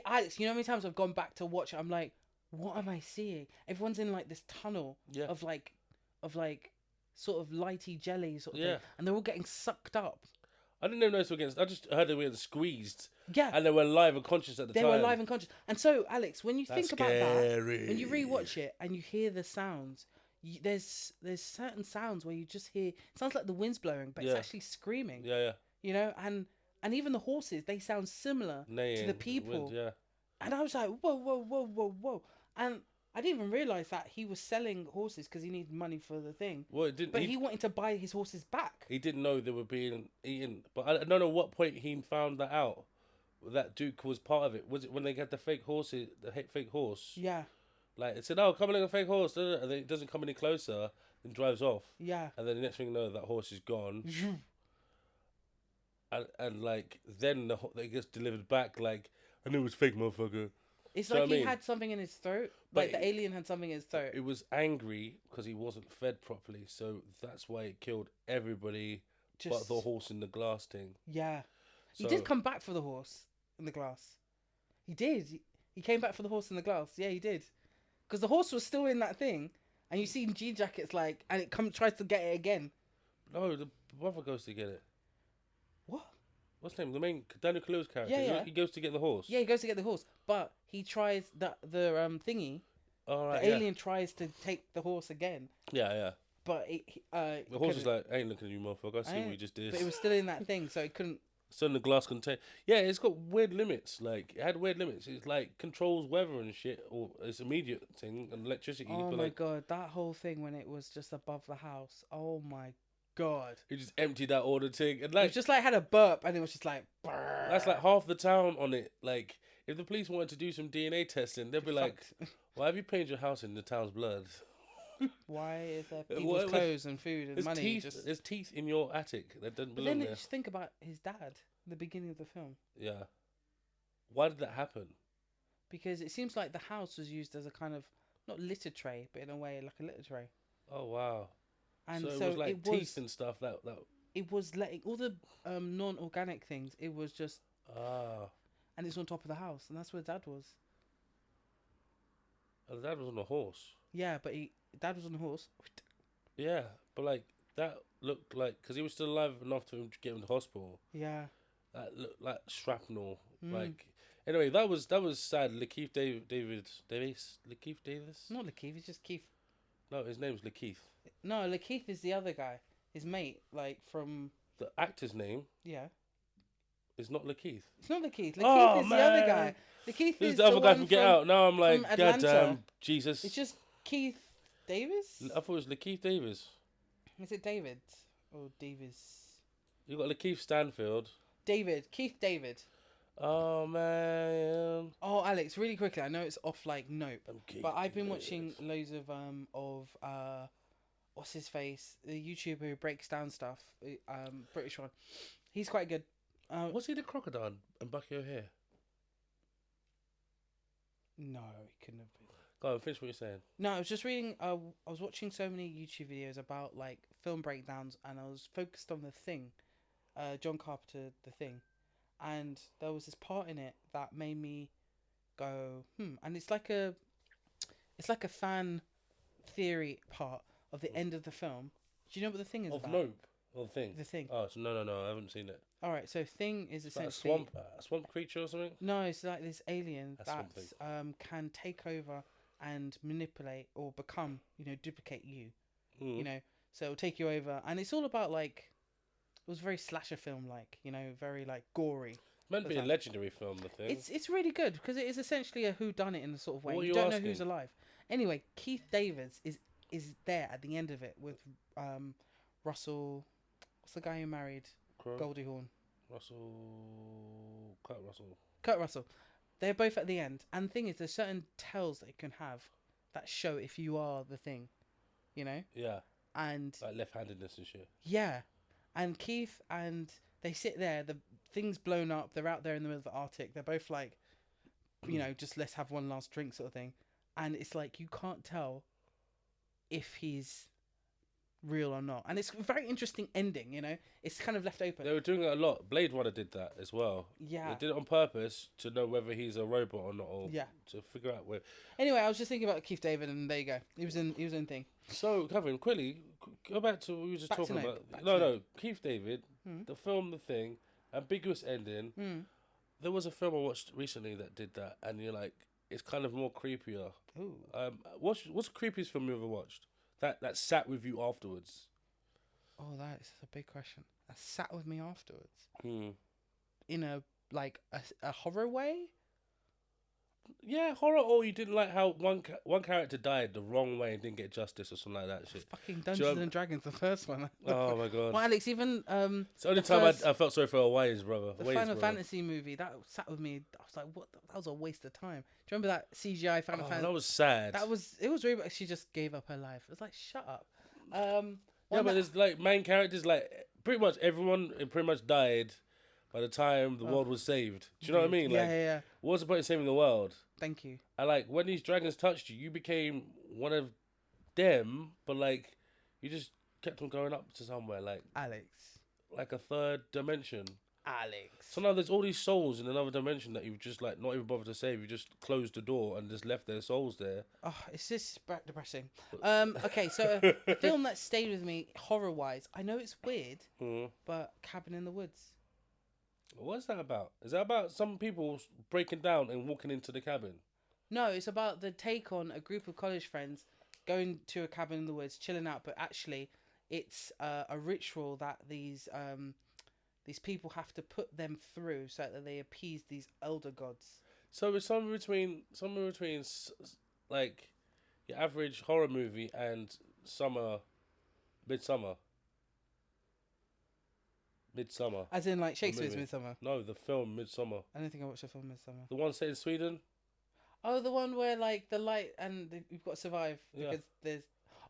Alex, you know how many times I've gone back to watch it? I'm like, what am I seeing? Everyone's in like this tunnel of like sort of lighty jelly sort of thing, and they're all getting sucked up. I didn't even know this were against. I just heard they were getting squeezed. Yeah, and they were live and conscious at the time. They were live and conscious. And so, Alex, when you That's think about scary. that, when you rewatch it and you hear the sounds, there's certain sounds where you just hear. It sounds like the wind's blowing, but it's actually screaming. Yeah. You know, and even the horses, they sound similar to the people. Wind, And I was like, whoa. And I didn't even realise that he was selling horses because he needed money for the thing. Well, it didn't. But he wanted to buy his horses back. He didn't know they were being eaten. But I don't know what point he found that out. That Duke was part of it. Was it when they got the fake horse? Yeah. Like it said, "Oh, come in a fake horse," and then it doesn't come any closer and drives off. Yeah. And then the next thing you know, that horse is gone. and like then it gets delivered back. Like I knew it was fake, motherfucker. It's like he had something in his throat. Like the alien had something in his throat. It was angry because he wasn't fed properly, so that's why it killed everybody but the horse in the glass thing. Yeah. So, he did come back for the horse in the glass. He did. He came back for the horse in the glass. Yeah, he did. Because the horse was still in that thing, and you see Jean Jacket's like, and it tries to get it again. No, the brother goes to get it. What? What's his name? The main Daniel Kaluuya's character. Yeah. He goes to get the horse. Yeah, he goes to get the horse, but he tries the thingy. Oh, right, the alien tries to take the horse again. Yeah. But the horse is like, I ain't looking at you, motherfucker. I see what you just did. But it was still in that thing, so it couldn't. Still in the glass container. Yeah, it's got weird limits. Like it had weird limits. It's like controls weather and shit, or it's immediate thing and electricity. Oh but my like, god, that whole thing when it was just above the house. Oh my god. He just emptied out all the thing and It like was just like had a burp and it was just like. Brrr. that's like half the town on it. Like if the police wanted to do some DNA testing, they'd be like, "Why have you painted your house in the town's blood? Why is there people's clothes and food and There's money? teeth. There's teeth in your attic that doesn't But belong then there." just think about his dad at the beginning of the film. Yeah. Why did that happen? Because it seems like the house was used as a kind of, not litter tray, but in a way like a litter tray. Oh wow. And so it was like teeth and stuff that it was letting all the non-organic things. It was just ah. and it's on top of the house, and that's where Dad was. And the dad was on a horse. Yeah, but dad was on the horse. Yeah, but like that looked like because he was still alive enough to get him to hospital. Yeah. That looked like shrapnel. Mm. Like anyway, that was sad. Lakeith Davis. Not Lakeith. It's just Keith. No, his name's Lakeith. No, Lakeith is the other guy. His mate, like from. The actor's name Yeah. is not Lakeith. It's not Lakeith. Lakeith Oh, is the other man. guy. Lakeith Who's is the other guy one from Get Out? Now I'm like, Atlanta. goddamn, Jesus. It's just Keith Davis. I thought it was Lakeith Davis. Is it David or Davis? You got Lakeith Stanfield. Keith David. Oh man. Oh, Alex, really quickly. I know it's off like nope, Keith but I've been David. watching loads of what's his face, the YouTuber who breaks down stuff, British one. He's quite good. Was he the crocodile and Bucky O'Hare? No, he couldn't have been. Go on, finish what you're saying. No, I was just reading. I was watching so many YouTube videos about like film breakdowns, and I was focused on The Thing, John Carpenter, The Thing, and there was this part in it that made me go, and it's like a fan theory part of the end of the film. Do you know what The Thing is about? Nope. Or The Thing. The Thing. Oh no, I haven't seen it. All right, so Thing is It's like essentially a swamp creature or something. no, it's like this alien That's that something. can take over and manipulate or become, duplicate you. Mm. So it'll take you over, and it's all about like, it was very slasher film like, very like gory. It's meant to be a legendary film, The Thing. It's really good because it is essentially a whodunit in a sort of way. What are You you don't know asking? who's alive. Anyway, Keith Davis is there at the end of it with Russell. What's the guy who married Goldie Hawn? Kurt Russell. They're both at the end, and the thing is, there's certain tells that you can have that show if you are the Thing, Yeah. And Like left-handedness and shit. yeah, and Keith and they sit there. The thing's blown up. They're out there in the middle of the Arctic. They're both like, just let's have one last drink sort of thing. And it's like you can't tell if he's real or not. And it's a very interesting ending, It's kind of left open. They were doing it a lot. Blade Runner did that as well. Yeah. They did it on purpose to know whether he's a robot or not, or Yeah. to figure out where. Anyway, I was just thinking about Keith David, and there you go. He was in Thing. So, Catherine, quickly, go back to what we were just Back to talking Nope. about. Back to No, Keith David, the film, The Thing, ambiguous ending. There was a film I watched recently that did that, and you're like, it's kind of more creepier. Ooh. What's the creepiest film you ever watched? That sat with you afterwards. Oh, that's a big question. That sat with me afterwards. Hmm. In a horror way? Yeah, horror, or you didn't like how one character died the wrong way and didn't get justice or something like that shit. Fucking Dungeons and Dragons, the first one. Oh my god. Well, Alex, even It's the only time I felt sorry for Hawaii's brother. the Final Fantasy movie that sat with me. I was like, what? That was a waste of time. Do you remember that CGI Final Fantasy? That was sad. It was really. She just gave up her life. It was like, shut up. Yeah, but there's like main characters, like pretty much everyone pretty much died by the time the world was saved. Do you know what I mean? Like, Yeah. what's the point of saving the world? Thank you. And like when these dragons touched you, you became one of them, but like you just kept on going up to somewhere, like Alex. a third dimension. Alex. So now there's all these souls in another dimension that you've just like not even bothered to save. You just closed the door and just left their souls there. Oh, it's just depressing. Okay, so a film that stayed with me horror-wise. I know it's weird, but Cabin in the Woods. What's that about? Is that about some people breaking down and walking into the cabin? No, it's about the take on a group of college friends going to a cabin in the woods, chilling out. But actually, it's a ritual that these people have to put them through so that they appease these elder gods. So it's somewhere between like your average horror movie and Midsummer. As in, like, Shakespeare's movie. Midsummer. No, the film Midsummer. I don't think I watched the film Midsummer. The one set in Sweden? Oh, the one where, like, the light and you've got to survive Yeah. because there's...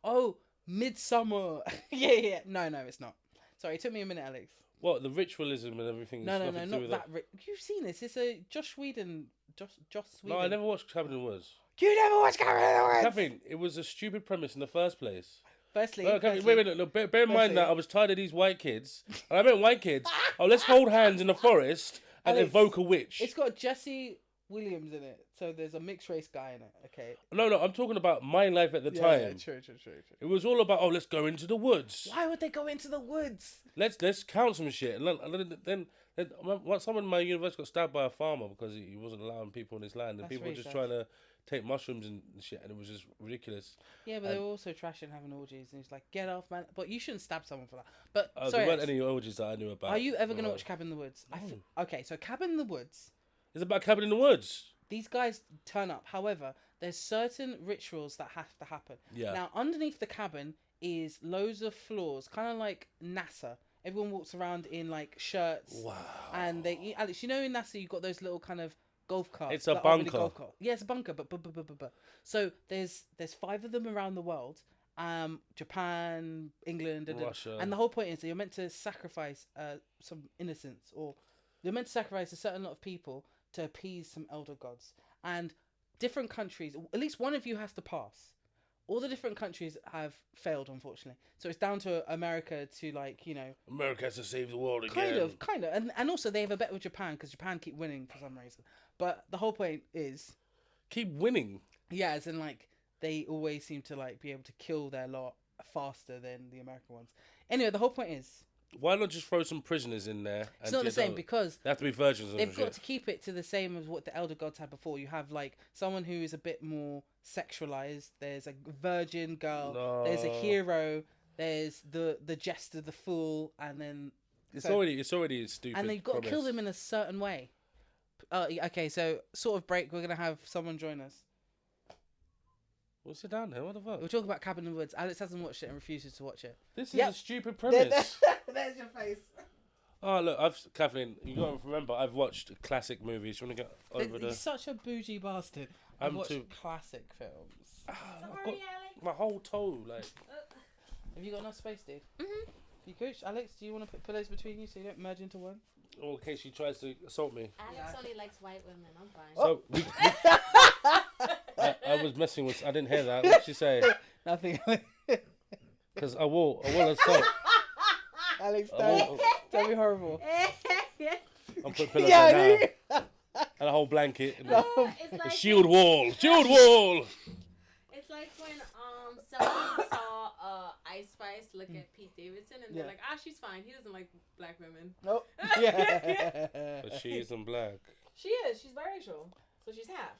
Oh, Midsummer. yeah. No, it's not. Sorry, it took me a minute, Alex. What, the ritualism and everything? No, nothing to do not with that. You've seen this. It's a Joss Whedon. No, I never watched Cabin in the Woods. You never watched Cabin in the Woods? Catherine, it was a stupid premise in the first place. Firstly, Wait, bear in mind that I was tired of these white kids. And I meant white kids. Oh, let's hold hands in the forest and Alex, evoke a witch. It's got Jesse Williams in it, so there's a mixed race guy in it. Okay. No, I'm talking about my life at the Yeah, time. yeah, true. It was all about, let's go into the woods. Why would they go into the woods? Let's count some shit. And then someone in my university got stabbed by a farmer because he wasn't allowing people on his land, and That's people were just racist. trying to take mushrooms and shit, and it was just ridiculous. Yeah, but they were also trashing having orgies, and he's like, "Get off, man!" But you shouldn't stab someone for that. But There sorry, weren't any orgies that I knew about. are you ever gonna watch Cabin in the Woods? Okay, so Cabin in the Woods. It's about cabin in the woods. These guys turn up. However, there's certain rituals that have to happen. Yeah. Now, underneath the cabin is loads of floors, kind of like NASA. Everyone walks around in like shirts. Wow. And Alex, you know, in NASA, you've got those little kind of golf carts. It's a that aren't really bunker. golf cart. Yeah, it's a bunker. But. So there's 5 of them around the world. Japan, England, Russia. and the whole point is that you're meant to sacrifice some innocence, or you're meant to sacrifice a certain lot of people to appease some elder gods. And different countries, at least one of you has to pass. All the different countries have failed, unfortunately. So it's down to America to, like, you know... America has to save the world again. Kind of. And also they have a bet with Japan, because Japan keep winning for some reason. But the whole point is... Keep winning. Yeah, as in, like, they always seem to, like, be able to kill their lot faster than the American ones. Anyway, the whole point is... Why not just throw some prisoners in there? It's not the same, because they have to be virgins. they've got to keep it to the same as what the elder gods had before. You have, like, someone who is a bit more sexualized. There's a virgin girl. No. There's a hero. There's the jester, the fool, and then It's already a stupid. and they've got to kill premise. them in a certain way. Okay, so sort of break. We're gonna have someone join us. Well, sit down there. What the fuck? We're talking about Cabin in the Woods. Alex hasn't watched it and refuses to watch it. This is Yep. a stupid premise. There's your face. Oh look, Kathleen, you got to remember, I've watched classic movies. You want to get over He's such a bougie bastard. I've watched classic films. I've Sorry, got Alex. my whole toe, like. Have you got enough space, dude? Mhm. You coach, Alex. Do you want to put pillows between you so you don't merge into one? In case she tries to assault me. Alex only likes white women. I'm fine. So I was messing with. I didn't hear that. What did she say? Nothing. Because I will assault. Alex, I will, don't be horrible. I'll put pillows on now. And a whole blanket. And It's a like shield wall. Shield wall. It's like when someone saw Ice Spice look at Pete Davidson and they're like, she's fine. He doesn't like black women. Nope. Yeah. But she isn't black. She is. She's biracial, so she's half.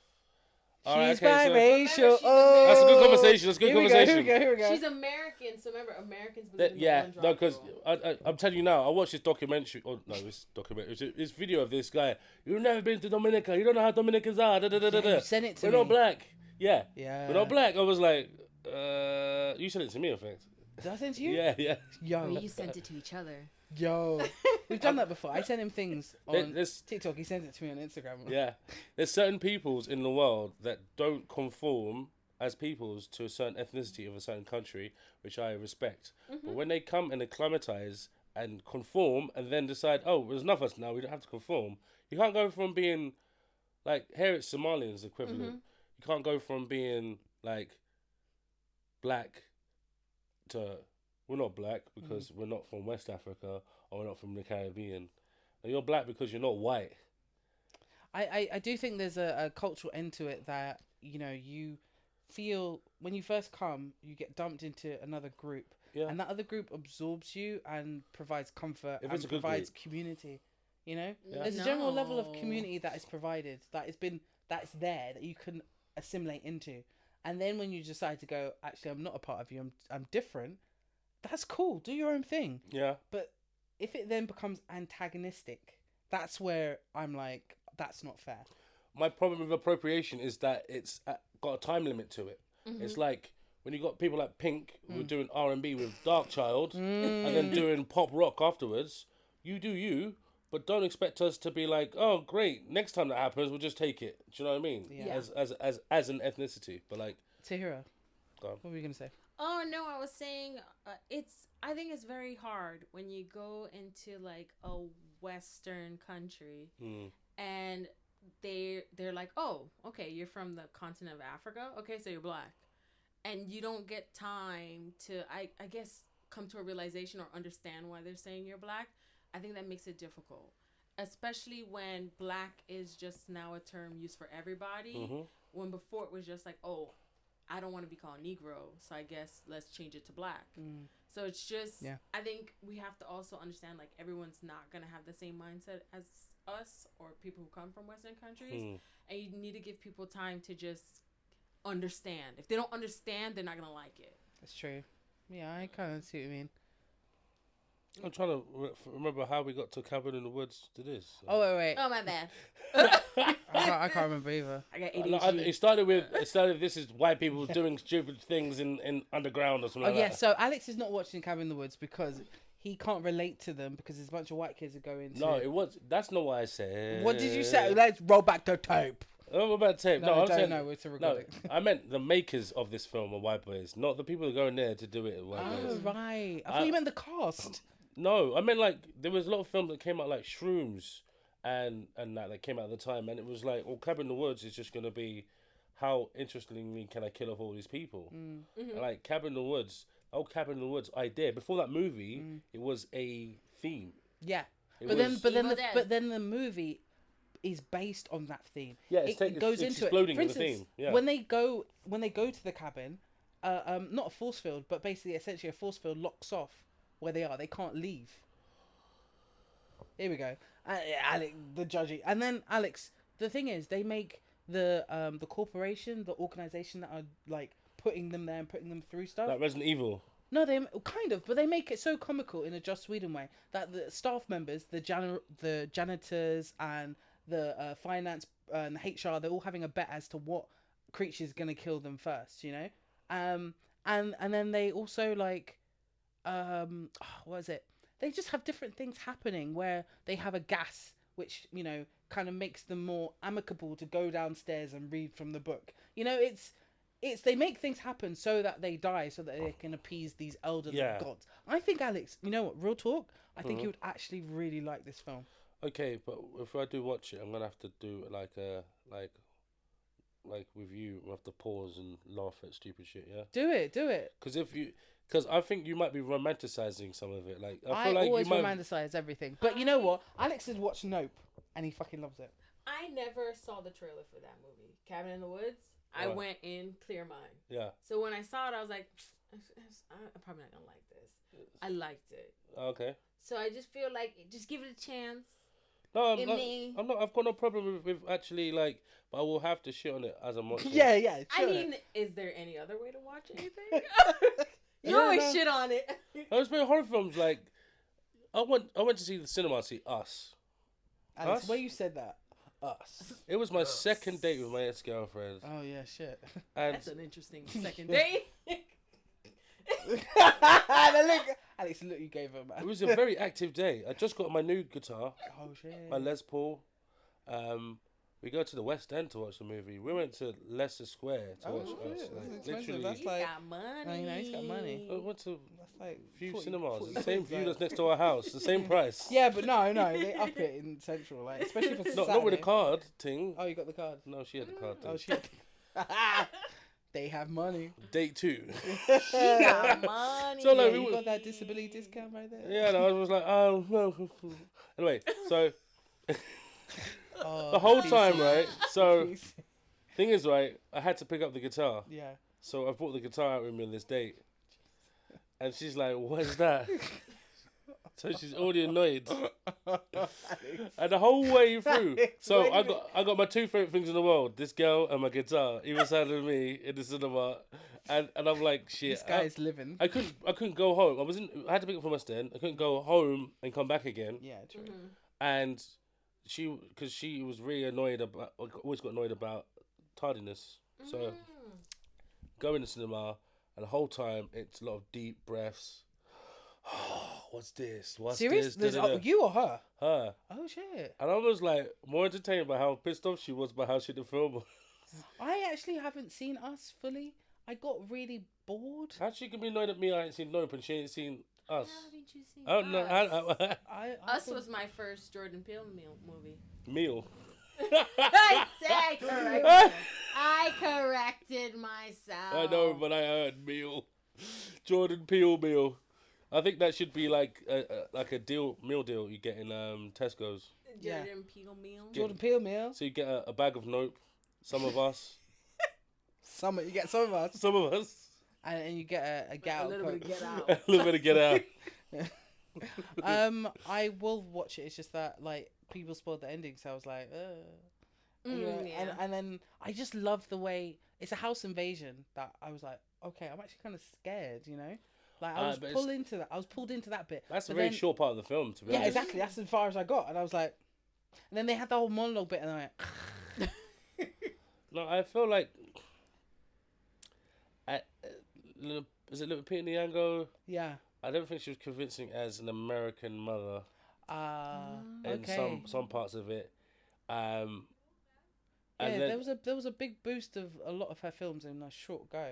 She's Remember, biracial. she's Oh, That's a good conversation. That's a good here we conversation. go. Here we go. She's American, so remember, Americans believe in the Yeah, one no, drop because rule. I'm telling you now, I watched this documentary. Oh no, this video of this guy. You've never been to Dominica. You don't know how Dominicans are. Da, da, da, da, da. You sent it to We're me. not black. Yeah. Yeah. We're not black. I was like, you sent it to me, in fact. Did I send to you? Yeah. Yo. you sent it to each other. Yo. We've done that before. I sent him things on There's- TikTok. He sent it to me on Instagram. Yeah. There's certain peoples in the world that don't conform as peoples to a certain ethnicity of a certain country, which I respect. But when they come and acclimatize and conform and then decide, oh, there's enough of us now, we don't have to conform. You can't go from being, like, here it's Somalians equivalent. You can't go from being, like, black to, we're not black because we're not from West Africa or we're not from the Caribbean. And you're black because you're not white. I do think there's a cultural end to it that, you know, you feel when you first come, you get dumped into another group. Yeah. And that other group absorbs you and provides comfort If and it's a good provides group. community. You know? Yeah. There's a general level of No. community that is provided, that's there, that you can assimilate into. And then when you decide to go, actually, I'm not a part of you, I'm different, that's cool. Do your own thing. Yeah. But if it then becomes antagonistic, that's where I'm like, that's not fair. My problem with appropriation is that it's got a time limit to it. It's like when you got people like Pink who are doing R&B with Dark Child and then doing pop rock afterwards. You do you, but don't expect us to be like, oh great, next time that happens we'll just take it. Do you know what I mean? Yeah. As an ethnicity, but like. Tahira, Go on. what were you gonna say? Oh no, I was saying I think it's very hard when you go into like a Western country and they're like, oh, okay, you're from the continent of Africa, okay, so you're black, and you don't get time to I guess come to a realization or understand why they're saying you're black. I think that makes it difficult. especially when black is just now a term used for everybody. When before it was just like, oh, I don't want to be called Negro, so I guess let's change it to black. So it's just, I think we have to also understand, like, everyone's not going to have the same mindset as us or people who come from Western countries. And you need to give people time to just understand. If they don't understand, they're not going to like it. That's true. Yeah, I kind of see what you mean. I'm trying to remember how we got to Cabin in the Woods to this. Oh, wait. Oh, my bad. I can't remember either. I got ADHD. It started this is white people doing stupid things in underground or something like that. So Alex is not watching Cabin in the Woods because he can't relate to them because there's a bunch of white kids that go into... No, that's not what I said. What did you say? Let's roll back the tape. Oh, what about tape? No, I'm saying... No, it's a recording. No, I meant the makers of this film are white boys, not the people that go in there to do it. White boys. Oh, right. I thought you meant the cast. No, I meant like there was a lot of films that came out like Shrooms and that came out at the time, and it was like, well, Cabin in the Woods is just gonna be how interestingly can I kill off all these people? And like Cabin in the Woods, Cabin in the Woods idea before that movie, it was a theme. Yeah, It but was- then the movie is based on that theme. Yeah, it goes it's into exploding it. For with the instance, theme. Yeah. when they go to the cabin, not a force field, but basically essentially a force field locks off where they are. They can't leave. Here we go. Alex, the judging, and then Alex. The thing is, they make the corporation, the organization that are like putting them there and putting them through stuff. Like Resident Evil. No, they kind of, but they make it so comical in a Joss Whedon way that the staff members, the janitors and the finance and HR, they're all having a bet as to what creature is gonna kill them first, you know, and then they also like, what is it? They just have different things happening where they have a gas which, you know, kind of makes them more amicable to go downstairs and read from the book. You know, it's they make things happen so that they die, so that they can appease these elderly gods. I think, Alex, you know what? Real talk. I think you would actually really like this film. Okay, but if I do watch it, I'm gonna have to do like with you, we have to pause and laugh at stupid shit. Yeah. Do it. Because I think you might be romanticizing some of it. Like I feel I like always you might... romanticize everything, but you know what? Alex has watched Nope, and he fucking loves it. I never saw the trailer for that movie, Cabin in the Woods. I went in clear mind. Yeah. So when I saw it, I was like, I'm probably not gonna like this. I liked it. Okay. So I just feel like just give it a chance. No, I'm not. I've got no problem with actually like, but I will have to shit on it as I'm watching. Yeah. I mean, is there any other way to watch anything? You always shit on it. I was playing horror films. Like, I went to see the cinema to see Us. Alex, Us? where you said that? Us. It was my second date with my ex-girlfriend. Oh yeah, shit. And That's an interesting second date. Alex, look you gave her, man. it was a very active day. I just got my new guitar, Oh shit. my Les Paul. We go to the West End to watch the movie. We went to Leicester Square to watch Us. shit, Like, that's expensive. literally, That's He's like- got money. you know, he's got money. I went to That's like View 40 Cinemas. 40 The same quid, view like. that's next to our house. The same price. Yeah, but no, they up it in Central, like especially for Not with a Saturday. card thing. Oh, you got the card. No, she had the card thing. Oh shit. They have money. Date 2. He got money. So, like, Yeah, we you were- got that disability discount right there. Yeah, and I was like, oh no. Anyway, so Oh, the whole PC. time, right? So PC. thing is, right, I had to pick up the guitar. Yeah. So I brought the guitar out with me on this date. And she's like, what is that? So she's already annoyed. And the whole way through. So Wait a I got my two favourite things in the world, this girl and my guitar. He was side of me in the cinema. And I'm like, shit. This guy is living. I couldn't go home. I had to pick up from my stand. I couldn't go home and come back again. Yeah, true. And because she was really annoyed about, always got annoyed about tardiness. So go in the cinema, and the whole time it's a lot of deep breaths. What's this? What's Serious? this? Da-da-da. You or her? Her. Oh shit. And I was like more entertained by how pissed off she was by how shit the film was. I actually haven't seen Us fully. I got really bored. How she can be annoyed at me? I ain't seen Nope, and she ain't seen Us. How did you see I don't know. Us? I Us think- was my first Jordan Peele movie. Meal. I corrected myself. I know, but I heard Meal. Jordan Peele meal. I think that should be like a meal deal you get in Tesco's. Yeah. Jordan Peele meal. Jordan Peele meal. So you get a bag of Nope. Some of us. You get some of us, Some of us. and you get a get A out. little bit of Get Out. A little bit of Get Out. I will watch it. It's just that like people spoiled the ending, so I was like, you know, Yeah. and then I just love the way it's a house invasion. That I was like, okay, I'm actually kind of scared, you know. Like I was but pulled into that. I was pulled into that bit. That's a But very then- short part of the film, to be Yeah, honest. exactly. That's as far as I got, and I was like, and then they had the whole monologue bit, and I went, No, I feel like. Is it Lupita Nyong'o? yeah, I don't think she was convincing as an American mother in okay. some parts of it. And Yeah, then, there was a big boost of a lot of her films in a short go.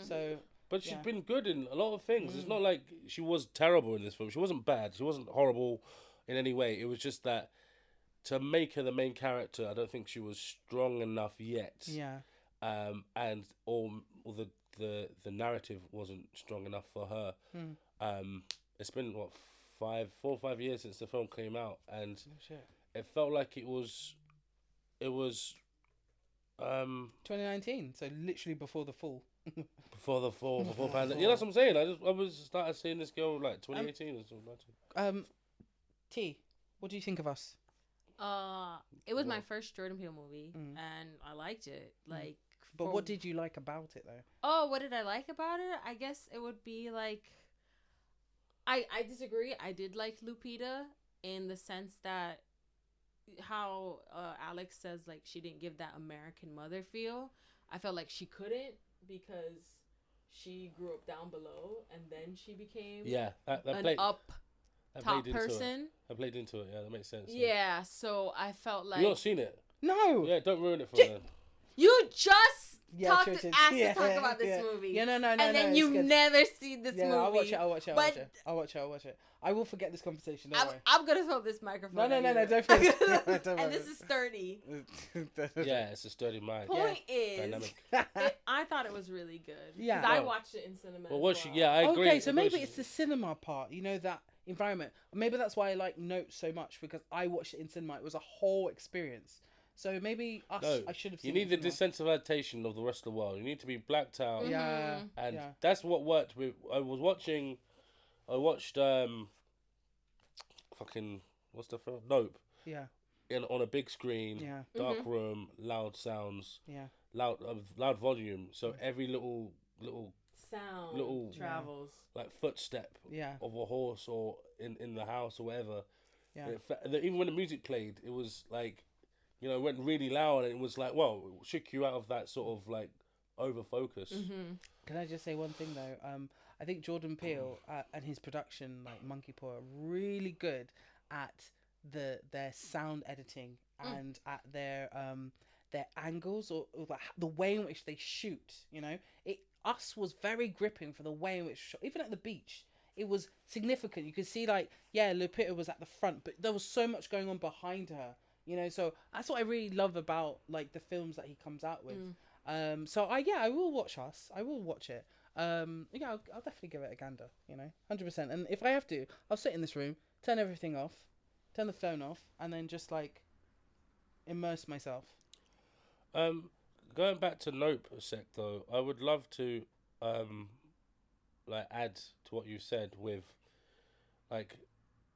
So but she's yeah. been good in a lot of things. It's not like she was terrible in this film. She wasn't bad. She wasn't horrible in any way. It was just that to make her the main character, I don't think she was strong enough yet. yeah, And or the narrative wasn't strong enough for her. It's been 4 or 5 years since the film came out, and shit. it felt like it was 2019, so literally before the fall. before the fall, before pandemic. Yeah, that's what I'm saying. I was started seeing this girl like 2018 or something. T, what do you think of us? It was my first Jordan Peele movie, and I liked it. Like, But what did you like about it though? Oh, what did I like about it? I guess it would be like, I disagree. I did like Lupita in the sense that how Alex says like she didn't give that American mother feel. I felt like she couldn't because she grew up down below and then she became that an played, up that top played into person. I played into it. Yeah, that makes sense. Yeah, so I felt like You not seen it? No. Yeah, don't ruin it for them. you just Yeah, talked true, to true. asked Yeah, to talk about this yeah. movie. Yeah, no, and then it's you've good. never seen this Yeah, movie. I'll watch it. But I'll watch it. I will forget this conversation. Don't worry. I'm gonna throw this microphone. No, at you. don't forget. Don't And worry. this is sturdy. Yeah, it's a sturdy mind. Point is, Dynamic. I thought it was really good. Yeah. 'Cause I Oh. watched it in cinema. Well, as what she? well. Yeah, I agree. Okay, so But maybe she- it's the cinema part, you know, that environment. Maybe that's why I like Note so much, because I watched it in cinema. It was a whole experience. So maybe us, No, I should have seen you need it the in cinema. desensitization of the rest of the world. You need to be blacked out. Yeah. And yeah. that's what worked with. I watched fucking what's the film? Nope. Yeah. On a big screen, Yeah. dark room, loud sounds, Yeah. loud volume. So every little Sound Little- travels. like footstep Yeah. of a horse or in the house or whatever. Yeah. Even when the music played, it was like, you know, it went really loud and it was like, well, it shook you out of that sort of like over focus. Can I just say one thing though? I think Jordan Peele and his production, like Monkey Paw, are really good at their sound editing and at their angles or the way in which they shoot. You know, Us was very gripping for the way in which, even at the beach, it was significant. You could see like, yeah, Lupita was at the front, but there was so much going on behind her. You know, so that's what I really love about like the films that he comes out with. So I will watch Us. I will watch it. Yeah, I'll definitely give it a gander. You know, 100%. And if I have to, I'll sit in this room, turn everything off, turn the phone off, and then just like immerse myself. Going back to Nope a sec though, I would love to like add to what you said with, like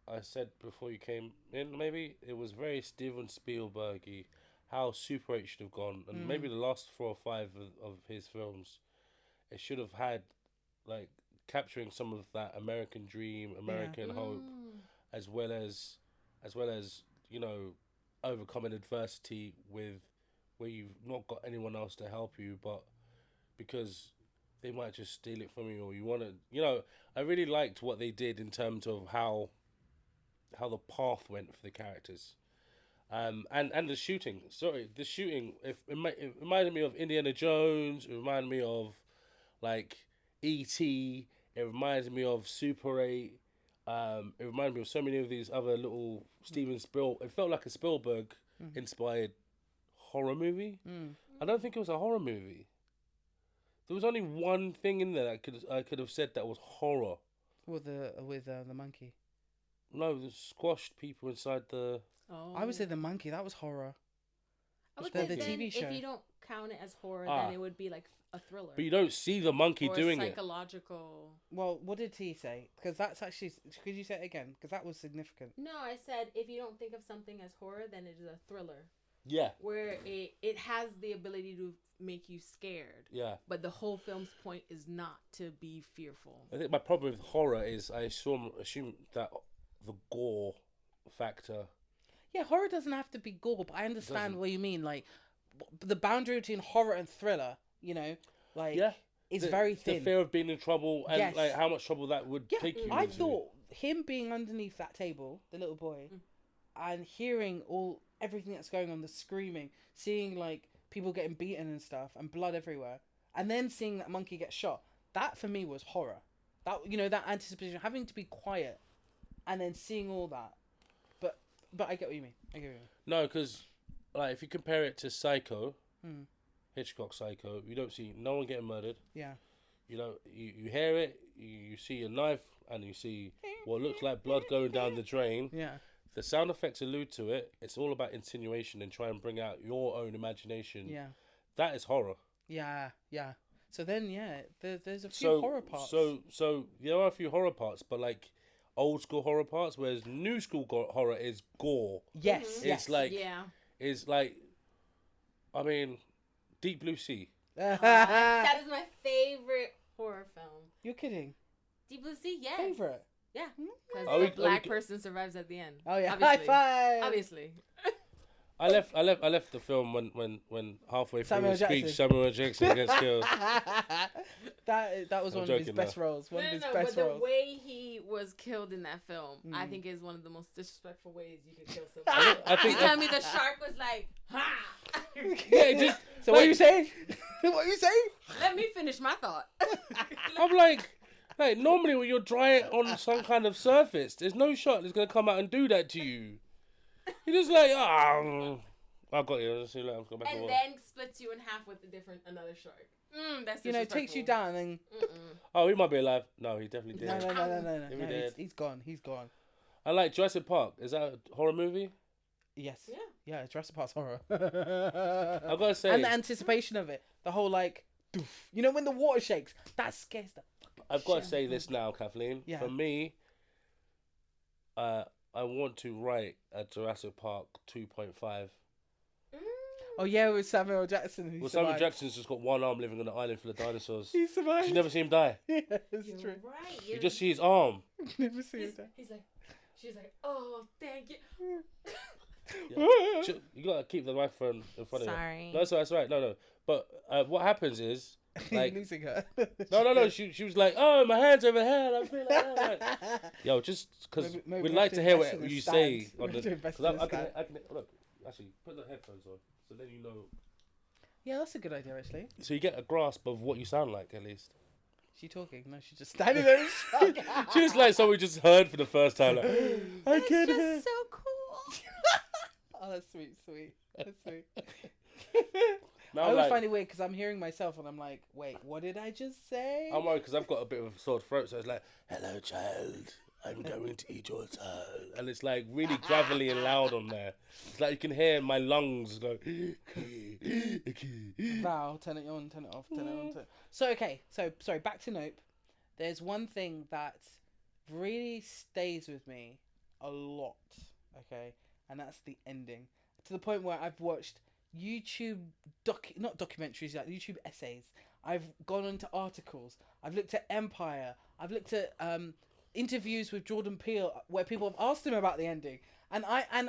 I said before you came in, maybe it was very Steven Spielberg-y, how Super 8 should have gone, and maybe the last 4 or 5 of his films, it should have had like capturing some of that American dream, American hope, as well as you know, overcoming adversity with where you've not got anyone else to help you, but because they might just steal it from you, or you want to, you know. I really liked what they did in terms of how the path went for the characters, and the shooting. Sorry, the shooting. It reminded me of Indiana Jones. It reminded me of like E.T. It reminded me of Super 8. It reminded me of so many of these other little Steven Spielberg. It felt like a Spielberg inspired horror movie. I don't think it was a horror movie. There was only one thing in there that I could have said that was horror. With the monkey. No, the squashed people inside the. Oh. I would say the monkey. That was horror. I would the say then TV show. if you don't count it as horror, Ah. then it would be like a thriller. But you don't see the monkey or doing it. psychological. Well, what did he say? Because that's actually. Could you say it again? Because that was significant. No, I said if you don't think of something as horror, then it is a thriller. Yeah. Where it has the ability to make you scared. Yeah. But the whole film's point is not to be fearful. I think my problem with horror is I assume that the gore factor. Yeah, horror doesn't have to be gore, but I understand what you mean. Like, the boundary between horror and thriller, you know, like, is very thin. The fear of being in trouble and Yes. like how much trouble that would take you. I into. thought him being underneath that table, the little boy, and hearing everything that's going on, the screaming, seeing like people getting beaten and stuff, and blood everywhere, and then seeing that monkey get shot. That for me was horror. That, you know, that anticipation, having to be quiet, and then seeing all that. But I get what you mean. No, because like if you compare it to Psycho, Hitchcock Psycho, you don't see no one getting murdered. Yeah. You know, you hear it, you see a knife, and you see what looks like blood going down the drain. Yeah. The sound effects allude to it. It's all about insinuation and try and bring out your own imagination. Yeah. That is horror. Yeah. So then, there's a few horror parts. So there are a few horror parts, but like old school horror parts, whereas new school horror is gore. Yes. It's like, I mean, Deep Blue Sea. That is my favorite horror film. You're kidding. Deep Blue Sea, yes. Favorite. Yeah. Because Are we- the black are we- person survives at the end. Oh yeah. Obviously. High five. Obviously. I left the film when halfway through Samuel the speech Jackson. Samuel Jackson gets killed. that was I'm one of his joking best now. roles. One of his but best the roles. way he was killed in that film, I think is one of the most disrespectful ways you could kill someone. I think You tell me the shark was like, ha! yeah, it just So what are you saying? What are you saying? Let me finish my thought. I'm like normally when you're dry on some kind of surface, there's no shark that's gonna come out and do that to you. You're just like, I got you. Let's see, let's go back And to then splits you in half with another shark. That's You know, takes you disrespectful. down and Oh, he might be alive. No, he definitely did. no. Maybe dead. He's gone. He's gone. I like Jurassic Park. Is that a horror movie? Yes. Yeah. Yeah, Jurassic Park's horror. I've got to say, And the anticipation of it, the whole like, doof. You know, when the water shakes, that scares the. I've got to say this now, Kathleen. Yeah. For me, I want to write a Jurassic Park 2.5. Oh yeah, with Samuel Jackson. Well, Samuel Jackson's just got one arm living on an island full of dinosaurs. He survived. You never see him die. Yeah, it's You're true. right. You just see his arm. Never see him die. He's like, she's like, oh, thank you. Yeah. You gotta keep the microphone in front of you. Sorry. No, that's right. No. But what happens is, like, losing her. no. She was like, oh, my hands over here. I feel like that. Yo, just because Maybe we'd we like have to to hear invest what in a you stand. say We on have the. to invest 'Cause in a I can stand. look. Actually, put the headphones on so then you know. Yeah, that's a good idea actually. So you get a grasp of what you sound like at least. She talking? No, she's just standing there in shock. Just like someone just heard for the first time. Like, I It's can just hear. so cool. Oh, that's sweet. That's sweet. Now I I'm always like, find it weird because I'm hearing myself and I'm like, wait, what did I just say? I'm worried because I've got a bit of a sore throat, so it's like, hello, child. I'm going to eat your child. And it's like really gravelly and loud on there. It's like you can hear my lungs go. Val, turn it on, turn it off, turn it on. So, okay, sorry, back to Nope. There's one thing that really stays with me a lot, okay? And that's the ending. To the point where I've watched YouTube, not documentaries, like YouTube essays. I've gone into articles. I've looked at Empire. I've looked at interviews with Jordan Peele where people have asked him about the ending. And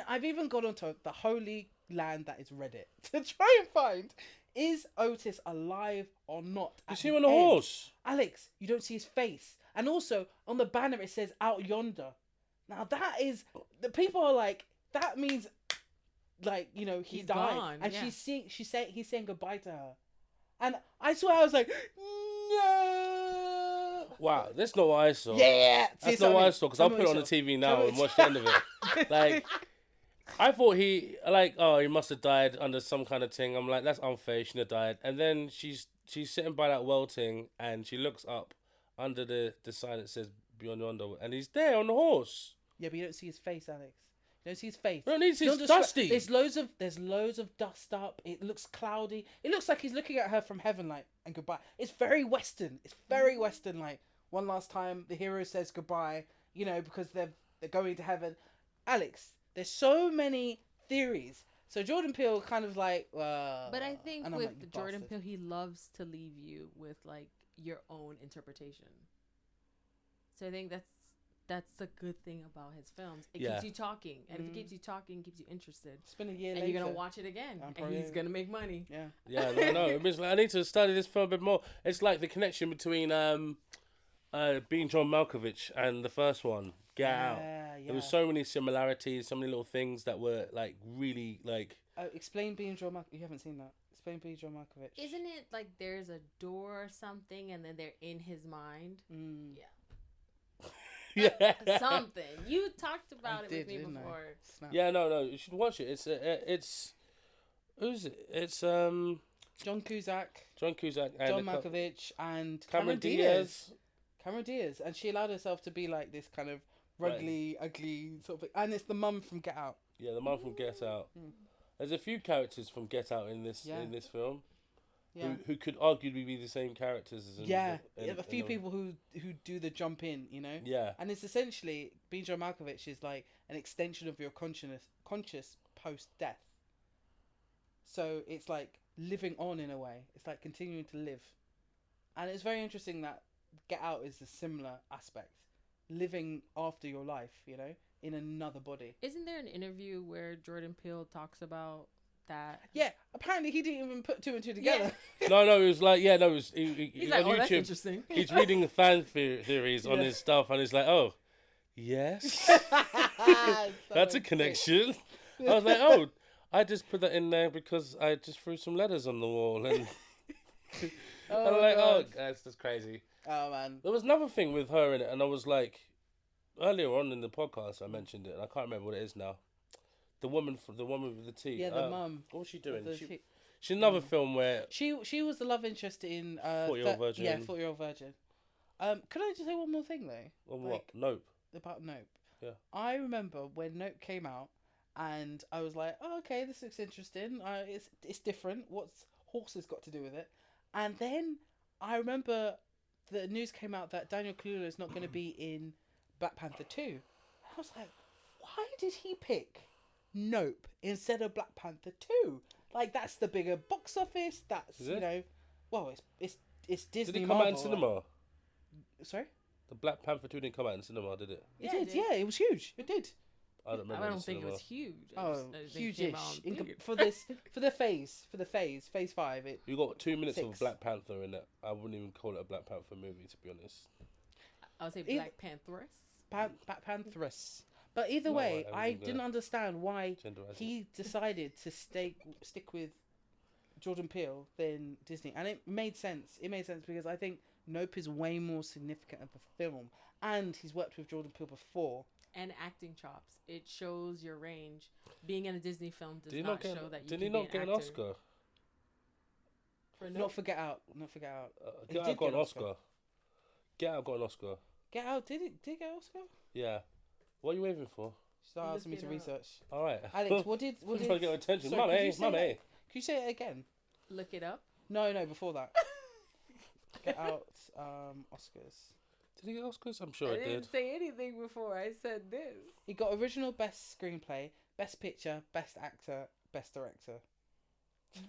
I've even gone onto the holy land that is Reddit to try and find, is Otis alive or not? You see him on the horse. Alex, you don't see his face. And also on the banner it says out yonder. Now that is, the people are like, that means like, you know, he He's died. gone, And yeah. he's saying goodbye to her. And I swear I was like, no. Wow, that's not what I saw. Yeah. That's not what I saw because I'll put it on the TV now and watch the end of it. Like, I thought he must have died under some kind of thing. I'm like, that's unfair. He shouldn't have died. And then she's sitting by that well thing and she looks up under the sign that says beyond yonder, and he's there on the horse. Yeah, but you don't see his face, Alex. You don't see his face. No, it's Don't dusty. There's loads of dust up. It looks cloudy. It looks like he's looking at her from heaven, like, and goodbye. It's very Western. It's very Western. Like, one last time, the hero says goodbye. You know, because they're going to heaven. Alex, there's so many theories. So Jordan Peele kind of like. But I think with like, Jordan Peele, he loves to leave you with like your own interpretation. So I think that's the good thing about his films. It keeps you talking, and if it keeps you talking, it keeps you interested. It's been a year and later. you're gonna watch it again, and he's gonna make money. Yeah. Yeah, no. It means like, I need to study this film a bit more. It's like the connection between being John Malkovich and the first one, Get Out. Yeah. There was so many similarities, so many little things that were like really like. Explain being John Malkovich. You haven't seen that. Explain being John Malkovich. Isn't it like there's a door or something, and then they're in his mind? Yeah. Yeah. Something. You talked about it with me didn't I? before. Snap. Yeah, no, you should watch it. It's who's it? It's John Cusack, and John Malkovich, and Cameron Diaz. Cameron Diaz, and she allowed herself to be like this kind of ruggly, ugly sort of. And it's the mum from Get Out. Yeah, the mum from Get Out. There's a few characters from Get Out in this film. Yeah. Who could arguably be the same characters as a few people who do the jump in, you know. Yeah. And it's essentially being John Malkovich is like an extension of your conscious post death. So it's like living on in a way. It's like continuing to live, and it's very interesting that Get Out is a similar aspect, living after your life, you know, in another body. Isn't there an interview where Jordan Peele talks about that? Yeah, apparently he didn't even put two and two together. Yeah. No, it was like he's like, on oh, that's YouTube. interesting. He's reading the fan theories on his stuff, and he's like, oh, yes, that's a connection. I was like, oh, I just put that in there because I just threw some letters on the wall, and I'm like, oh, that's just crazy. Oh man, There was another thing with her in it, and I was like, earlier on in the podcast, I mentioned it, and I can't remember what it is now. The woman with the tea. Yeah, the mum. What was she doing? The She's another film where she was the love interest in 40-Year-Old Virgin. Yeah, 40-Year-Old Virgin. Could I just say one more thing though? on what? Nope. About Nope. Yeah. I remember when Nope came out, and I was like, oh, okay, this looks interesting. It's different. What's horses got to do with it? And then I remember the news came out that Daniel Kaluuya is not going to be in Black Panther 2. I was like, why did he pick Nope instead of Black Panther 2? Like, that's the bigger box office. That's, you know, well, it's Disney. Did it come Marvel, out in cinema? Like, sorry? The Black Panther 2 didn't come out in cinema, did it? It did, yeah, it was huge. It did. I don't remember. I don't think it was huge. Huge-ish. For the phase 5. You got 2 minutes 6. of Black Panther in it. I wouldn't even call it a Black Panther movie, to be honest. I would say Black Pantheress. Black Pantheress. But either way, I didn't understand why he decided to stick with Jordan Peele than Disney, and it made sense. It made sense because I think Nope is way more significant of a film, and he's worked with Jordan Peele before. And acting chops. It shows your range. Being in a Disney film does Did not he show not that you Did can he not be get an actor. Oscar? For Not for Get Out. Get Out got an Oscar. Get Out got an Oscar. Get Out did it get an Oscar? Yeah. What are you waving for? Start asking me to research. All right. Alex, what did I'm trying to get your attention. Sorry, Mummy. Can you say it again? Look it up. No, before that. Get Out Oscars. Did he get Oscars? I'm sure I it didn't did. say anything before I said this. He got original best screenplay, best picture, best actor, best director.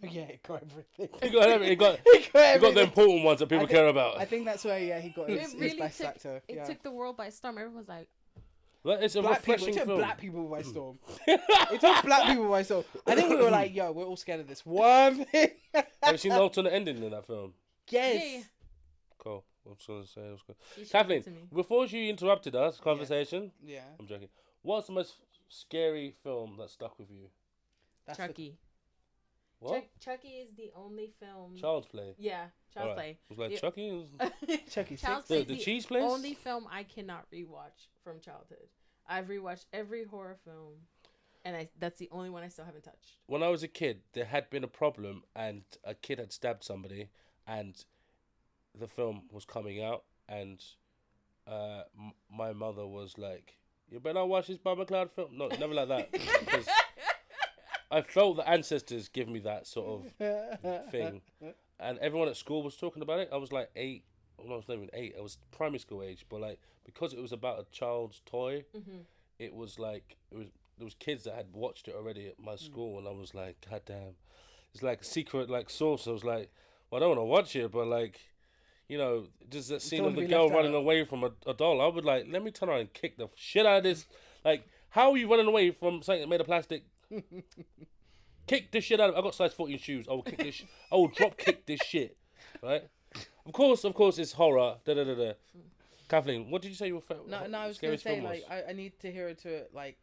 Yeah, he got everything. He got everything. He got the important ones that people care about. I think that's where he got his best actor. It took the world by storm. Everyone's like, Well, it's a refreshing It took film. black people by storm. It took black people by storm. I think we were like, yo, we're all scared of this one thing. Have you seen the alternate ending in that film? Yes. Yeah. Cool. I'm just going to say it was good. You showed Kathleen, it to me. before you interrupted us, conversation, Yeah. I'm joking. What's the most scary film that stuck with you? That's Chucky. What? Chucky is the only film. Child's Play. Yeah, Child's Alright. Play. It was like Yeah. Chucky. Chucky Child's 6. Play The is cheese place? only film I cannot rewatch from childhood. I've rewatched every horror film, and that's the only one I still haven't touched. When I was a kid, there had been a problem, and a kid had stabbed somebody, and the film was coming out, and my mother was like, "You better not watch this Bob McLeod film." No, never like that. Because I felt the ancestors give me that sort of thing, and everyone at school was talking about it. I was like 8. Well, I was not even 8. I was primary school age, but like because it was about a child's toy, it was like there was kids that had watched it already at my school, and I was like, God damn, it's like a secret like source. I was like, well, I don't want to watch it, but like, you know, just that scene of the girl running away from a doll. I would like, let me turn around and kick the shit out of this. Like, how are you running away from something that made of plastic? Kick this shit out of. I got size 14 shoes. I will kick this. I will drop kick this shit. Right. Of course, it's horror. Kathleen, what did you say you were? No, I was gonna say like I need to hear it to like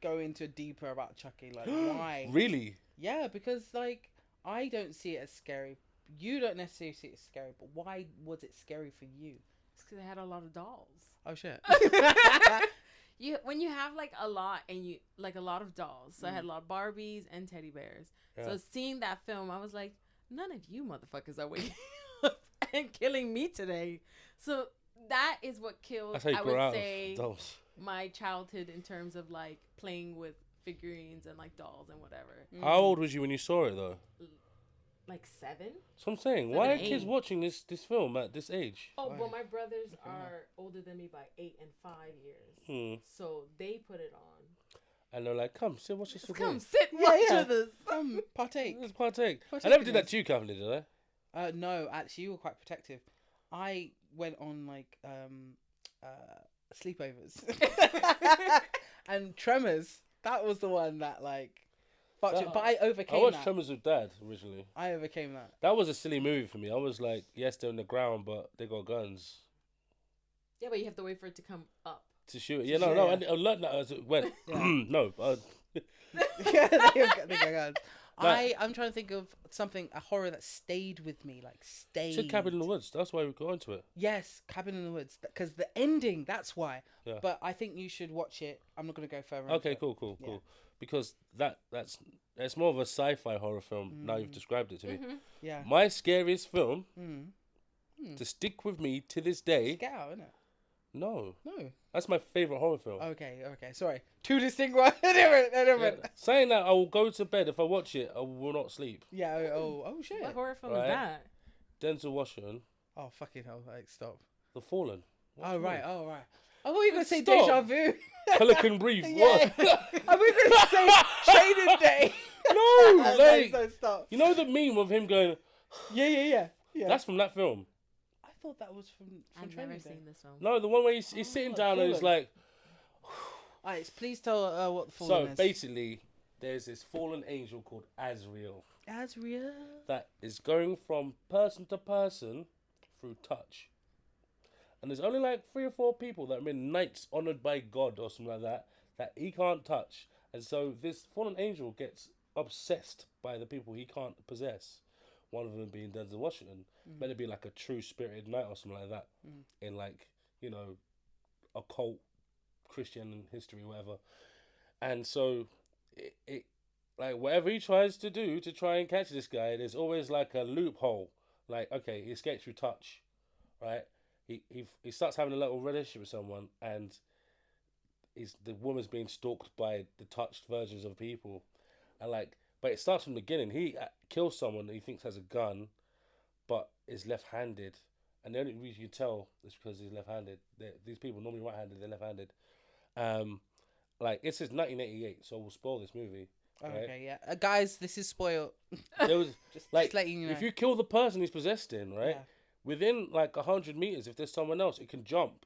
go into deeper about Chucky. Like why? Really? Yeah, because like I don't see it as scary. You don't necessarily see it as scary, but why was it scary for you? It's because I had a lot of dolls. Oh shit. When you have like a lot and you like a lot of dolls. So I had a lot of Barbies and teddy bears. Yeah. So seeing that film, I was like, none of you motherfuckers are waking up and killing me today. So that is what killed, I would say, my childhood in terms of like playing with figurines and like dolls and whatever. How old was you when you saw it though? Like 7. So I'm saying, 7, why are kids watching this film at this age? Oh, well, my brothers are older than me by 8 and 5 years. So they put it on. And they're like, come, sit, watch this. Come, sit, watch this. Partake. Let's partake. I never did that to you, Kathleen, did I? No, actually, you were quite protective. I went on, like, sleepovers. And Tremors, that was the one that, like... But I overcame that. I watched Tremors with Dad originally. I overcame that. That was a silly movie for me. I was like, yes, they're on the ground, but they got guns. Yeah, but you have to wait for it to come up. To shoot it. Yeah, no. I learned that as it went. No. Yeah, they got guns. I'm trying to think of a horror that stayed with me, like stayed. It's Cabin in the Woods. That's why we got into it. Yes, Cabin in the Woods. Because the ending, that's why. Yeah. But I think you should watch it. I'm not going to go further. Okay, cool. Because that's more of a sci-fi horror film. Now you've described it to me. Yeah. My scariest film to stick with me to this day. Get Out, isn't it? No. No. That's my favourite horror film. Okay. Sorry. Two distinct ones. Different. Yeah. Saying that, I will go to bed. If I watch it, I will not sleep. Yeah. Oh shit. What horror film is that? Denzel Washington. Oh, fucking hell. Like, stop. The Fallen. Oh, right. I thought you were going to say Deja Vu. Pelican Brief. What? I was going to say Shaded Day. No, like, so stop. You know the meme of him going... Yeah. That's from that film. I thought that was from I've never seen this film. No, the one where he's sitting down and he's like... Alright, please tell what the Fallen is. So, basically, there's this fallen angel called Azrael. That is going from person to person through touch. And there's only like 3 or 4 people that have been knights honoured by God or something like that he can't touch. And so this fallen angel gets obsessed by the people he can't possess. One of them being Denzel Washington. Meant to be like a true spirited knight or something like that. In like, you know, occult Christian history or whatever. And so it like whatever he tries to do to try and catch this guy, there's always like a loophole. Like, okay, he escapes through touch, right? He starts having a little relationship with someone, and the woman's being stalked by the touched versions of people, and like, but it starts from the beginning. He kills someone that he thinks has a gun, but is left-handed, and the only reason you tell is because he's left-handed. These people normally right-handed, they're left-handed. Like it says 1988, so we'll spoil this movie. Right? Okay, yeah, guys, this is spoiled. There was just letting you know. If you kill the person he's possessed in, right? Yeah. Within like 100 meters, if there's someone else, it can jump.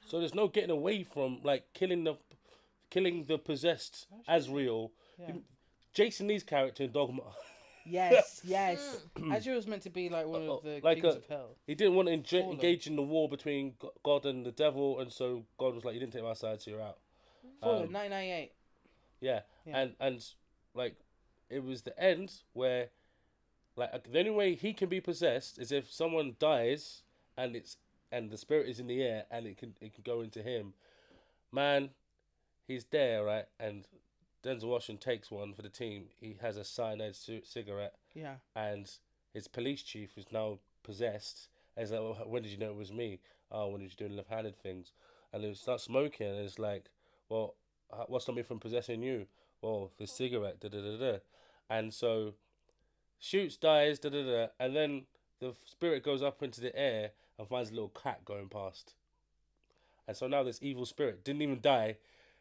So there's no getting away from like killing the possessed Azrael. Yeah. Jason Lee's character in Dogma. Yes. Azrael was meant to be like one of the kings of hell. He didn't want to engage in the war between God and the devil, and so God was like, "You didn't take my side, so you're out." Fallen, 1998. Yeah, and like it was the end where. Like the only way he can be possessed is if someone dies and the spirit is in the air and it can go into him. Man, he's there, right? And Denzel Washington takes one for the team. He has a cyanide cigarette. Yeah. And his police chief is now possessed, And it's like, well, when did you know it was me? Oh, when did you do left-handed things? And then start smoking, and it's like, well, what's stopping me from possessing you? Well, the cigarette, da da da da. And so, shoots, dies, da da da, and then the spirit goes up into the air and finds a little cat going past. And so now this evil spirit didn't even die.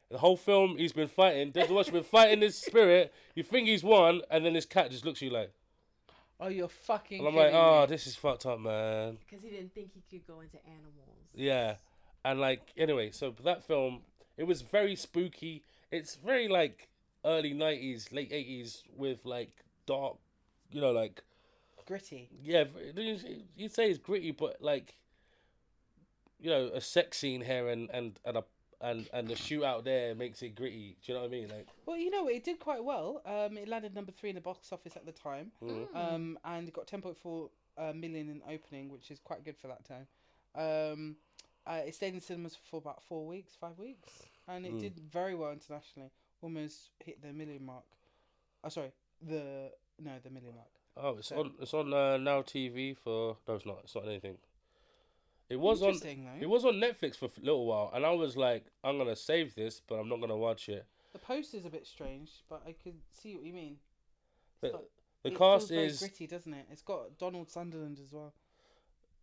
The whole film he's been fighting. Denzel Washington been fighting this spirit. You think he's won, and then this cat just looks at you like. Oh, you're fucking. And I'm like, oh, me. this is fucked up, man. Because he didn't think he could go into animals. Yeah, and like anyway, so that film, it was very spooky. It's very like early 90s, late 80s with like dark, like Gritty. yeah. You'd say it's gritty, but like a sex scene here and the shootout there makes it gritty. Do you know what I mean? Like, Well, it did quite well. It landed number 3 in the box office at the time. And it got 10.4 million in opening, which is quite good for that time. It stayed in cinemas for about 5 weeks, and it did very well internationally. Almost hit the million mark. Oh, sorry, the million mark. oh, it's on Now TV for no, it's not. It's not anything. It was on. Though. It was on Netflix for a little while, and I was like, I'm gonna save this, but I'm not gonna watch it. The poster's a bit strange, but I could see what you mean. The It cast feels very is. gritty, doesn't it? It's got Donald Sunderland as well.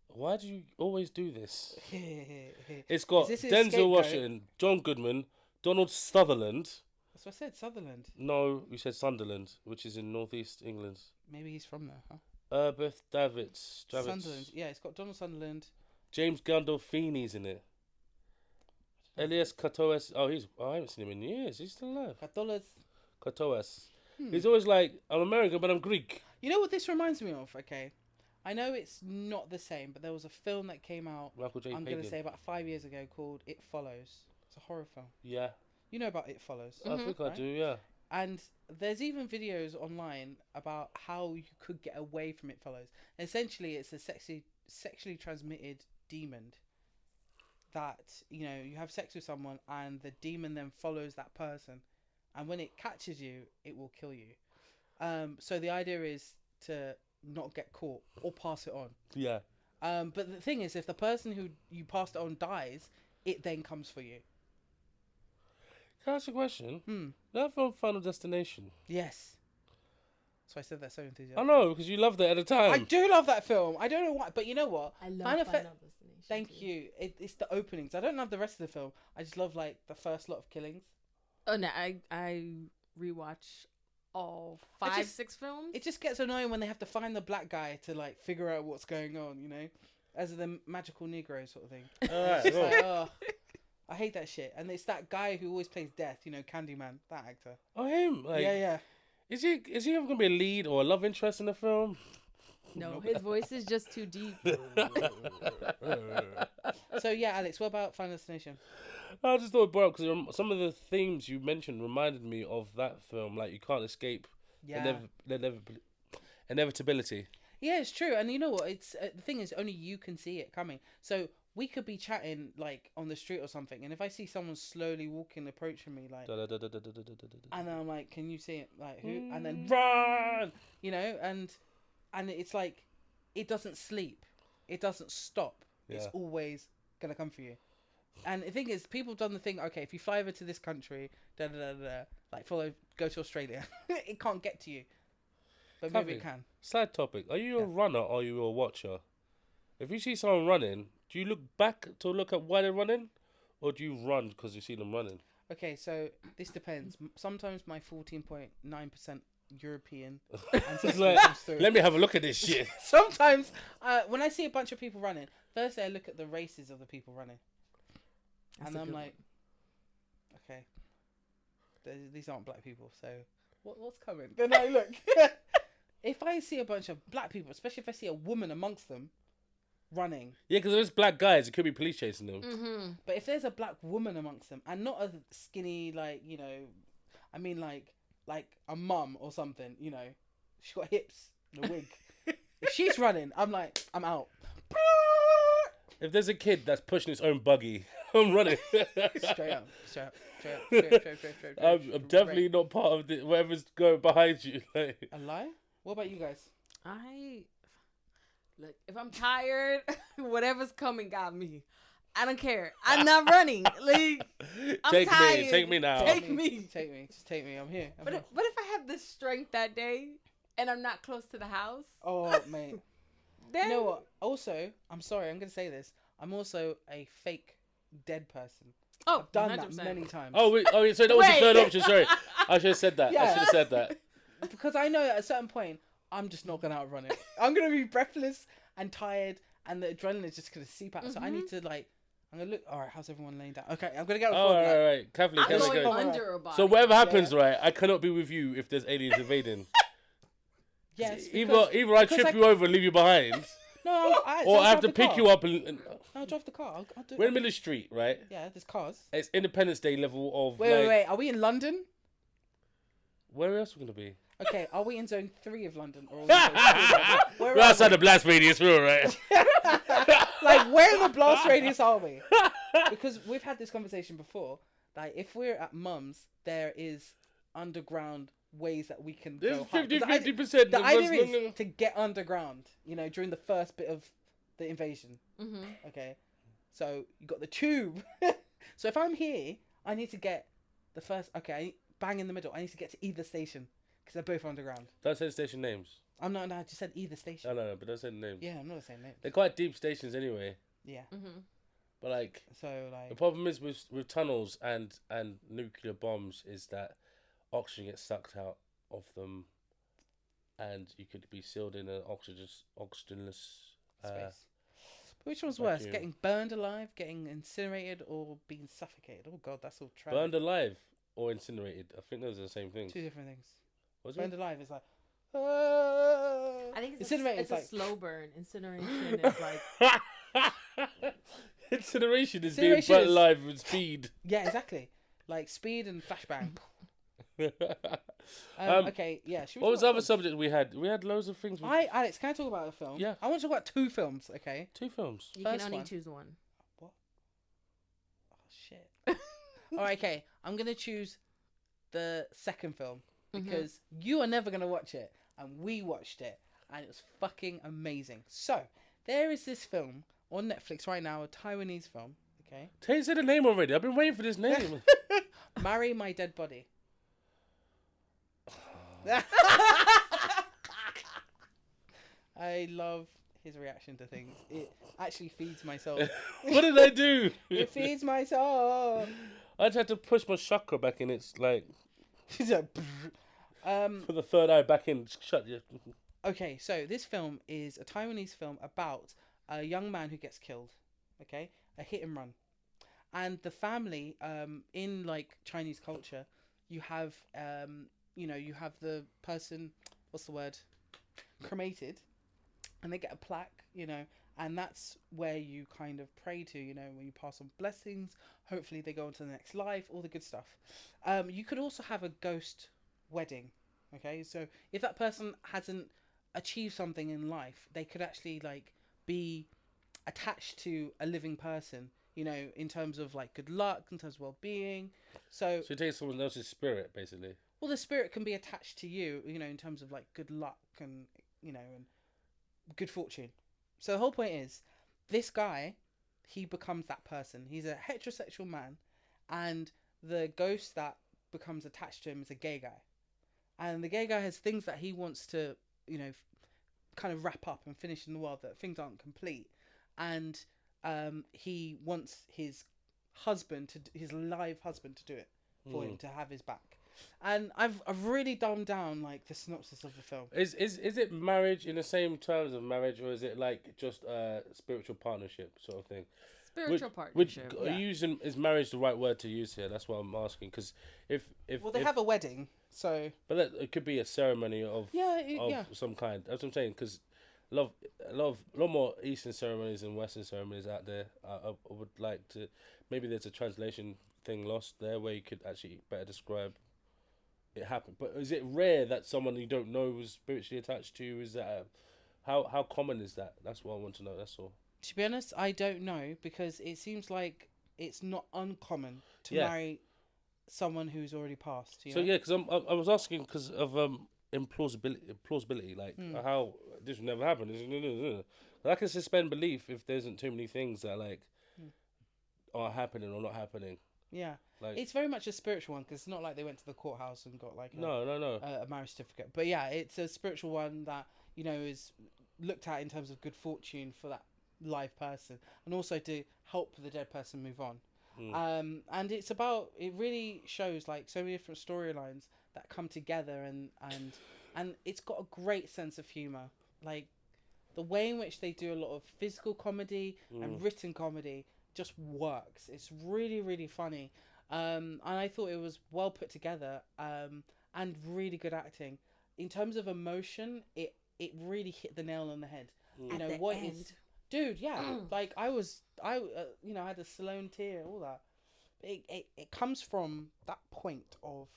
Why do you always do this? It's It's got Denzel Washington, John Goodman, Donald Sutherland. That's what I said, Sutherland. No, you said Sunderland, which is in northeast England. Maybe he's from there, huh? Beth Davids. Sunderland. Yeah, it's got Donald Sunderland. James Gandolfini's in it. Elias Katoes. I haven't seen him in years. He's still alive. Katoes. He's always like, I'm American, but I'm Greek. You know what this reminds me of? Okay, I know it's not the same, but there was a film that came out. Michael J. I'm Pagan. going to say about 5 years ago called It Follows. It's a horror film. Yeah. You know about It Follows? I think I do, yeah. And there's even videos online about how you could get away from It Follows. Essentially, it's a sexually transmitted demon that, you have sex with someone and the demon then follows that person. And when it catches you, it will kill you. So the idea is to not get caught or pass it on. Yeah. But the thing is, if the person who you passed it on dies, it then comes for you. Can I ask you a question? That film Final Destination. Yes. So I said that so enthusiastic. I know, because you loved it at the time. I do love that film. I don't know why, but you know what? I love Final Destination. Thank you. It's the openings. I don't love the rest of the film. I just love like the first lot of killings. Oh no, I rewatch all 6 films. It just gets annoying when they have to find the black guy to like figure out what's going on, as the magical Negro sort of thing. Alright, like, I hate that shit. And it's that guy who always plays Death, Candyman, that actor. Oh, him? Like, yeah. Is he ever gonna be a lead or a love interest in the film? No, his voice is just too deep. So yeah, Alex, what about Final Destination? I just thought it brought up because some of the themes you mentioned reminded me of that film. Like, you can't escape inevitability. Yeah, it's true. And you know what? It's the thing is, only you can see it coming. So we could be chatting like on the street or something, and if I see someone slowly walking, approaching me, like, and I'm like, "Can you see it? Like who?" And then run, and it's like, it doesn't sleep, it doesn't stop. Yeah. It's always gonna come for you. And the thing is, people have done the thing. Okay, if you fly over to this country, like go to Australia, it can't get to you. But maybe it can. Side topic: are you a runner or are you a watcher? If you see someone running, do you look back to look at why they're running, or do you run because you see them running? Okay, so this depends. Sometimes my 14.9% European ancestry comes through. Let me have a look at this shit. Sometimes, when I see a bunch of people running, firstly I look at the races of the people running. And I'm like, okay, these aren't black people, so what's coming? Then I look. If I see a bunch of black people, especially if I see a woman amongst them running. Yeah, because there's black guys, it could be police chasing them. Mm-hmm. But if there's a black woman amongst them, and not a skinny, like, I mean like a mum or something, she's got hips and a wig. If she's running, I'm like, I'm out. If there's a kid that's pushing his own buggy, I'm running. Straight up. I'm definitely not part of whatever's going behind you. A lie? What about you guys? look, if I'm tired, whatever's coming got me. I don't care. I'm not running. Like, I'm tired. Take me now. Take me. Take me. Just take me. I'm here. But if I have the strength that day and I'm not close to the house, oh, mate. then You know what? Also, I'm sorry. I'm gonna say this. I'm also a fake dead person. I've done 100%. that many times. Oh, so that was the Wait. third option. Sorry, I should have said that. I Yeah. should have said that. Because I know at a certain point, I'm just not gonna outrun it. I'm gonna be breathless and tired, and the adrenaline is just gonna seep out. So I need to I'm gonna look. All right, how's everyone laying down? Okay, I'm gonna get on the Oh, phone. right, like, right. Carefully, I'm carefully, going carefully. under a body. So whatever happens, right, I cannot be with you if there's aliens invading. Yes. Either I trip you over and leave you behind, No, or I have to pick you up and No, I'll drive the car. I'll do we're in the middle of the street, right? Yeah, there's cars. It's Independence Day level of Wait. Are we in London? Where else are we gonna be? Okay, are we in zone 3 of London? Or are we in zone 2 of London? Where We're are outside we? the blast radius, we're all right. Like, where in the blast radius are we? Because we've had this conversation before. Like, if we're at Mum's, there is underground ways that we can There's go hide. 50%. The idea is to get underground, during the first bit of the invasion. Mm-hmm. Okay, so you got the tube. So if I'm here, I need to get the first. Okay, bang in the middle. I need to get to either station because they're both underground. Don't say the station names. I'm not. No, I just said either station. No, but don't say the names. Yeah, I'm not saying name. They're quite deep stations anyway. Yeah. Mm-hmm. But like, So the like, problem is with tunnels and nuclear bombs is that oxygen gets sucked out of them, and you could be sealed in an oxygenless space. Which one's worse, vacuum. getting burned alive, getting incinerated, or being suffocated? Oh god, that's all tragic. burned alive or incinerated. I think those are the same things. Two different things. Was Burned it? alive is like. I think incinerated it's a is like. slow burn. Incineration is like Incineration is Incineration being burnt is- alive with speed. Yeah, exactly. Like speed and flashbang. Um, Okay, yeah. should we What talk was the about other films? subject we had? We had loads of things. Alex, can I talk about a film? Yeah. I want to talk about 2 films, okay? 2 films. you First can only one. choose one. Oh, shit. Alright, okay. I'm going to choose the second film because you are never going to watch it. And we watched it. And it was fucking amazing. So, there is this film on Netflix right now, a Taiwanese film, okay? Tay said the name already. I've been waiting for this name. Marry My Dead Body. I love his reaction to things. It actually feeds my soul. What did I do? It feeds my soul. I just had to push my chakra back in. It's like He's like, put the third eye back in. Shut you. okay, so this film is a Taiwanese film about a young man who gets killed. Okay, a hit and run, and the family. In like Chinese culture, you have you have the person. What's the word? Cremated, and they get a plaque. And that's where you kind of pray to. When you pass on blessings. Hopefully, they go on to the next life. All the good stuff. You could also have a ghost wedding. Okay, so if that person hasn't achieved something in life, they could actually like be attached to a living person, in terms of like good luck, in terms of well-being. So So you take someone else's spirit, basically. well, the spirit can be attached to you, in terms of like good luck and and good fortune. So the whole point is, this guy, he becomes that person. He's a heterosexual man, and the ghost that becomes attached to him is a gay guy. And the gay guy has things that he wants to, kind of wrap up and finish in the world, that things aren't complete. And he wants his live husband to do it for him, to have his back. And I've really dumbed down like the synopsis of the film. Is it marriage in the same terms of marriage, or is it like just a spiritual partnership sort of thing? Spiritual Which partnership. are you using? Is marriage the right word to use here? That's what I'm asking. Because if Well, they have a wedding, so but it could be a ceremony of some kind. That's what I'm saying. Because a lot more Eastern ceremonies and Western ceremonies out there. I would like to. Maybe there's a translation thing lost there where you could actually better describe it happened. But is it rare that someone you don't know was spiritually attached to you? Is that how common is that? That's what I want to know. That's all. to be honest, I don't know, because it seems like it's not uncommon to marry someone who's already passed. So yeah, because I was asking because of implausibility, like how this would never happen. I can suspend belief if there isn't too many things that like are happening or not happening. Yeah, Like, it's very much a spiritual one because it's not like they went to the courthouse and got like no. a marriage certificate. But yeah, it's a spiritual one that is looked at in terms of good fortune for that live person, and also to help the dead person move on. And it really shows like so many different storylines that come together, and it's got a great sense of humor. Like the way in which they do a lot of physical comedy and written comedy just works. It's really, really funny. And I thought it was well put together, and really good acting. In terms of emotion, it really hit the nail on the head. At the end. Dude, yeah. Like I had a Sloan tear, all that. But it comes from that point of,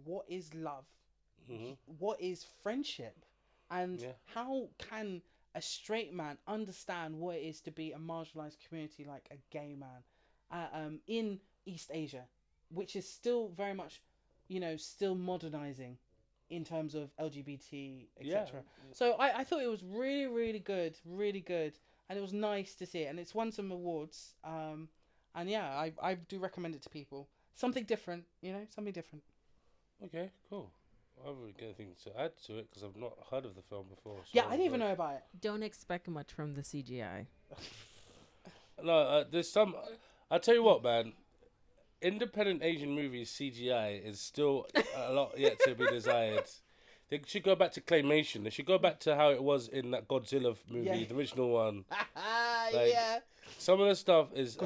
what is love? What is friendship? And how can a straight man understand what it is to be a marginalized community like a gay man in East Asia, which is still very much, still modernizing in terms of LGBT, etc. Yeah. So I thought it was really, really good, and it was nice to see it. And it's won some awards. And yeah, I do recommend it to people. Something different, something different. Okay, cool. I haven't got anything to add to it because I've not heard of the film before. So yeah, I didn't even know about it. Don't expect much from the CGI. No, there's some. I'll tell you what, man. Independent Asian movies CGI is still a lot yet to be desired. They should go back to claymation. They should go back to how it was in that Godzilla movie, the original one. Yeah. Some of the stuff is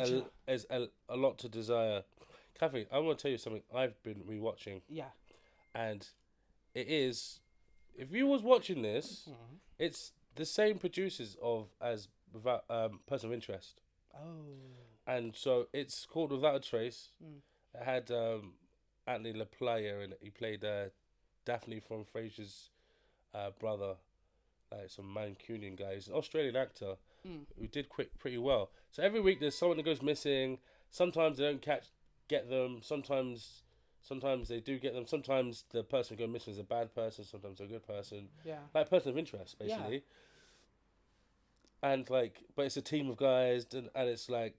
a lot to desire. Kathy, I want to tell you something I've been rewatching. Yeah. And it is, if you was watching this, it's the same producers as Without Person of Interest. Oh. And so it's called Without a Trace. It had Anthony LaPlaya in it. He played Daphne from Frasier's brother, like some Mancunian guy. He's an Australian actor who did pretty well. So every week there's someone that goes missing. Sometimes they don't get them. Sometimes they do get them. Sometimes the person going missing is a bad person. Sometimes they're a good person. Yeah. Like person of interest, basically. Yeah. And like, but it's a team of guys, and it's like,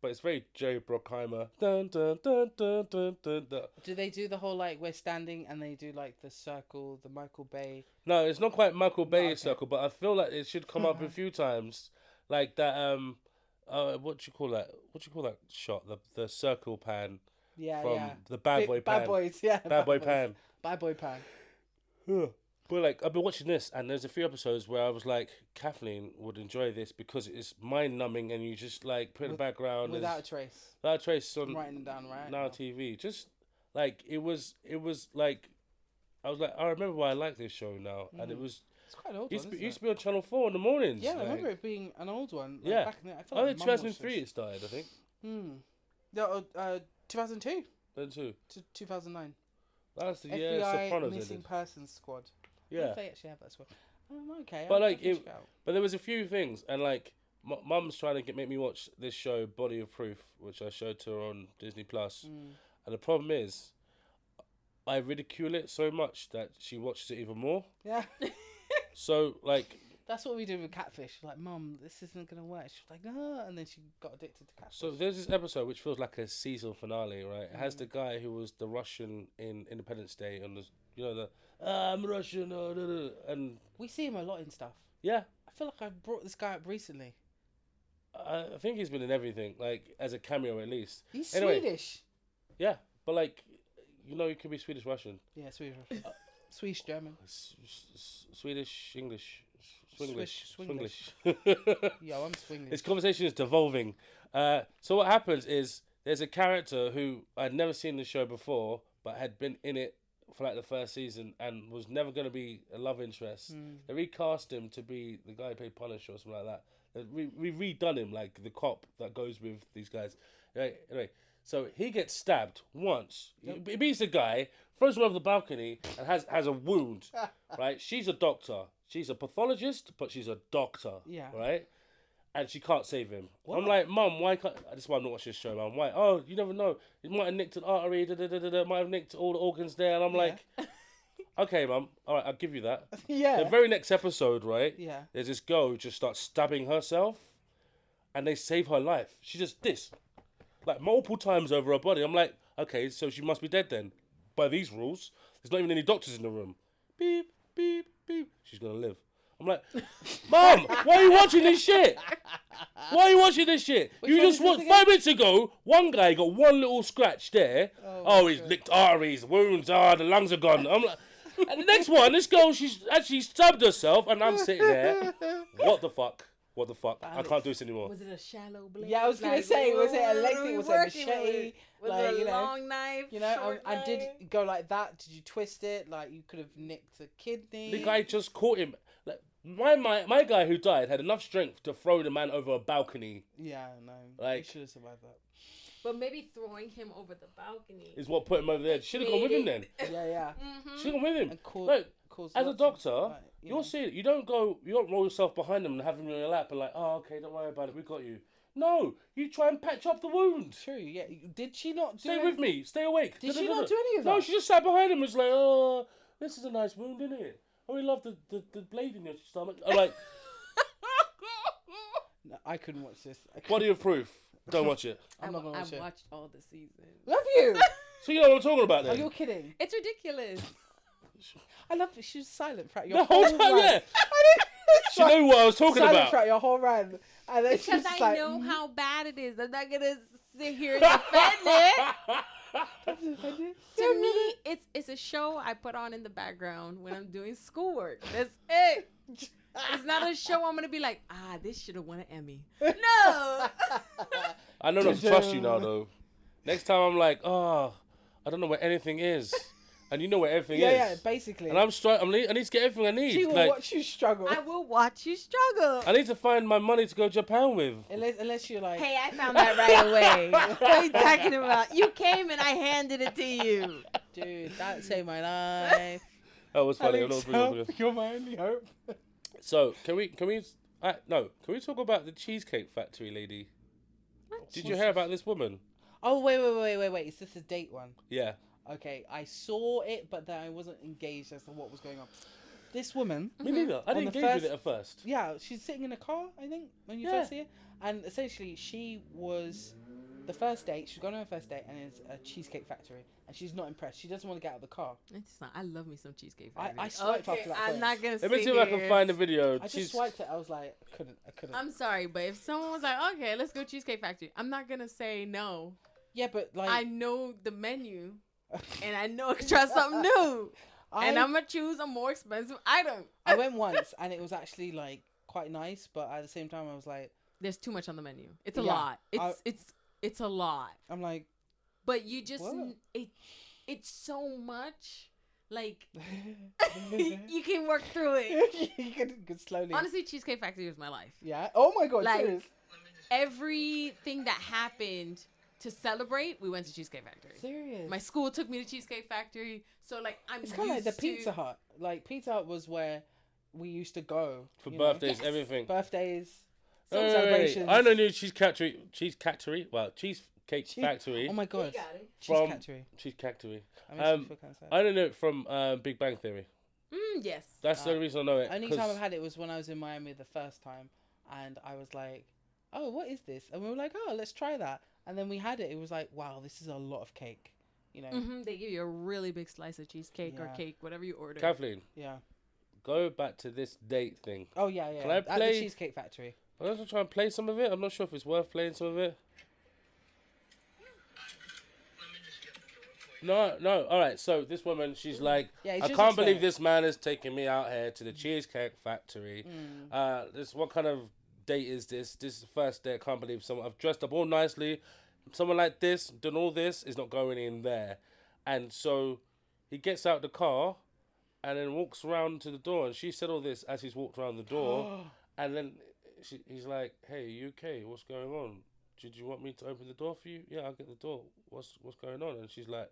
but it's very Jerry Bruckheimer. Dun, dun, dun, dun, dun, dun, dun. Do they do the whole like we're standing and they do like the circle, the Michael Bay? No, it's not quite Michael Bay circle, but I feel like it should come up a few times. Like that. What do you call that? What do you call that shot? The circle pan. Yeah, from yeah. The Bad Boy Pan. Bad Boys, yeah. Bad Boy Pan. Bad Boy Pan. But like, I've been watching this, and there's a few episodes where I was like, Kathleen would enjoy this because it's mind numbing, and you just like put in the background. Without a trace. Without a trace on writing them down right now TV. Just like it was like, I was like, I remember why I like this show now, and it was. It's quite an old one. It used to be on Channel 4 in the mornings. Yeah, I remember it being an old one. Like, yeah. Back in the, I feel like 2003 it started, I think. 2002. Then too. To 2009. That's the FBI Sopranos Missing ended. Persons Squad. Yeah. If they actually have that squad. Okay. But like but there was a few things, and like Mum's trying to make me watch this show Body of Proof, which I showed to her on Disney Plus, and the problem is, I ridicule it so much that she watches it even more. Yeah. So like. That's what we do with Catfish. Like, Mum, this isn't gonna work. She's like, and then she got addicted to Catfish. So there's this episode which feels like a season finale, right? It has the guy who was the Russian in Independence Day on the I'm Russian, and we see him a lot in stuff. Yeah, I feel like I brought this guy up recently. I think he's been in everything, like as a cameo at least. He's Swedish. Yeah, but like, he could be Swedish Russian. Yeah, Swedish Russian. Swedish German. Swedish English. Swinglish. Yo, I'm Swinglish. This conversation is devolving. So what happens is there's a character who I'd never seen the show before, but had been in it for like the first season and was never going to be a love interest. They recast him to be the guy who played Punisher or something like that. We redone him like the cop that goes with these guys. Anyway, so he gets stabbed once. Yep. He beats the guy, throws him over the balcony, and has a wound. Right? She's a doctor. She's a pathologist, but she's a doctor. Yeah. Right? And she can't save him. What? I'm like, Mum, why can't... This is why I'm not watching this show, Mum. Why? Oh, you never know. It might have nicked an artery, might have nicked all the organs there. And I'm like... Okay, mum. All right, I'll give you that. Yeah. The very next episode, right? Yeah. There's this girl who just starts stabbing herself, and they save her life. She just like multiple times over her body. I'm like, okay, so she must be dead then. By these rules, there's not even any doctors in the room. Beep, beep, beep. She's gonna live. I'm like, Mum, why are you watching this shit? Why are you watching this shit? Which You one just is this watched again? 5 minutes ago. One guy got one little scratch there. Oh, he's licked arteries, wounds. The lungs are gone. I'm like, and the next one, this girl, she's actually stabbed herself, and I'm sitting there. What the fuck? What the fuck? I can't do this anymore. Was it a shallow blade? Yeah, I was gonna say, was it electric? Was it a machete? Was Like, it you a know, long knife? Short and did knife? it go like that? Did you twist it? Like you could have nicked a kidney. The guy just caught him. Like, my guy who died had enough strength to throw the man over a balcony. Yeah, no. Like- He should have survived that. But maybe throwing him over the balcony. Is what put him over there. Should have gone with him then. Yeah. Should have gone with him. And cause, Look, cause as a lots of, doctor, like, you know. you'll see it. You don't roll yourself behind them and have them in your lap and like, oh, okay, don't worry about it, we got you. No, you try and patch up the wound. True, yeah. Did she not do Stay with me, stay awake. Did she not do any of No, that? she just sat behind him and was like, oh, this is a nice wound, isn't it? Oh, we love the blade in your stomach. I'm like, No, I couldn't watch this. body of proof. Don't watch it. I'm not gonna watch I've it. watched all the seasons. Love you. So you know what I'm talking about Are then? you kidding? It's ridiculous. I love it. She was silent throughout The your whole whole time, run. yeah. She knew what I was talking Silent about. throughout your whole run. And then she Because was I like, know how bad it is. I'm not gonna sit here and defend it. To me, it's a show I put on in the background when I'm doing schoolwork. That's it. It's not a show I'm gonna be like, this should have won an Emmy. No. I know not to trust you now, though. Next time I'm like, I don't know where anything is. And you know where everything is. Yeah, basically. And I'm I need to get everything I need. She will Like, watch you struggle. I will watch you struggle. I need to find my money to go to Japan with. Unless you're like, Hey, I found that right away. What are you talking about? You came and I handed it to you. dude, that saved my life. That was funny. I'm Alex, not help, bringing you're my only hope. So can we talk about the Cheesecake Factory lady? Did you hear about this woman? Oh, wait. Is this a date one? Yeah. Okay, I saw it, but then I wasn't engaged as to what was going on. This woman, Me neither. I On didn't the engage with first- it at first. yeah, she's sitting in a car, I think, when you Yeah. first see her. And essentially, she was the first date. She's gone on her first date, and it's a Cheesecake Factory. And she's not impressed. She doesn't want to get out of the car. It's not. I love me some Cheesecake I Factory. swiped after that I'm first. not gonna. Let me see if I can find the video. I just swiped it. I was like, I couldn't. I'm sorry, but if someone was like, "Okay, let's go Cheesecake Factory," I'm not gonna say no. Yeah, but like, I know the menu, and I know I can try something new, and I'm gonna choose a more expensive item. I went once, and it was actually like quite nice, but at the same time, I was like, There's too much on the menu. It's a Yeah, lot. It's a lot. I'm like, But you just What? it's so much. Like you can work through it. you could slowly. Honestly, Cheesecake Factory was my life. Yeah. Oh my god. Like, serious. Everything that happened to celebrate, we went to Cheesecake Factory. Serious. My school took me to Cheesecake Factory, so like I'm. It's kind of like the used to- Pizza Hut. Like Pizza Hut was where we used to go For you birthdays, Yes. everything. birthdays, Wait, some wait, wait. celebrations. I know new Cheesecake Factory. Oh my god. got it. Cheese From- Factory. Cheesecake. I mean, feel kind of sad. I don't know it from Big Bang Theory. Yes. That's the only reason I know it. Only 'cause time I've had it was when I was in Miami the first time, and I was like, "Oh, what is this?" And we were like, "Oh, let's try that." And then we had it. It was like, "Wow, this is a lot of cake," you know? They give you a really big slice of cheesecake or Yeah. cake, whatever you order. Kathleen, Yeah. go back to this date thing. Oh yeah. Can I At the play- Cheesecake Factory. I'm going to try and play some of it. I'm not sure if it's worth playing some of it. No. All right. So this woman, she's like, Yeah, it's I just can't believe explain it. this man is taking me out here to the Cheesecake Factory. This what kind of date is this? This is the first day. I can't believe someone. I've dressed up all nicely. Someone like this, done all this, is not going in there. And so he gets out the car and then walks around to the door. And she said all this as he's walked around the door. And then he's like, "Hey, you okay? What's going on? Did you want me to open the door for you? Yeah, I'll get the door. What's going on?" And she's like,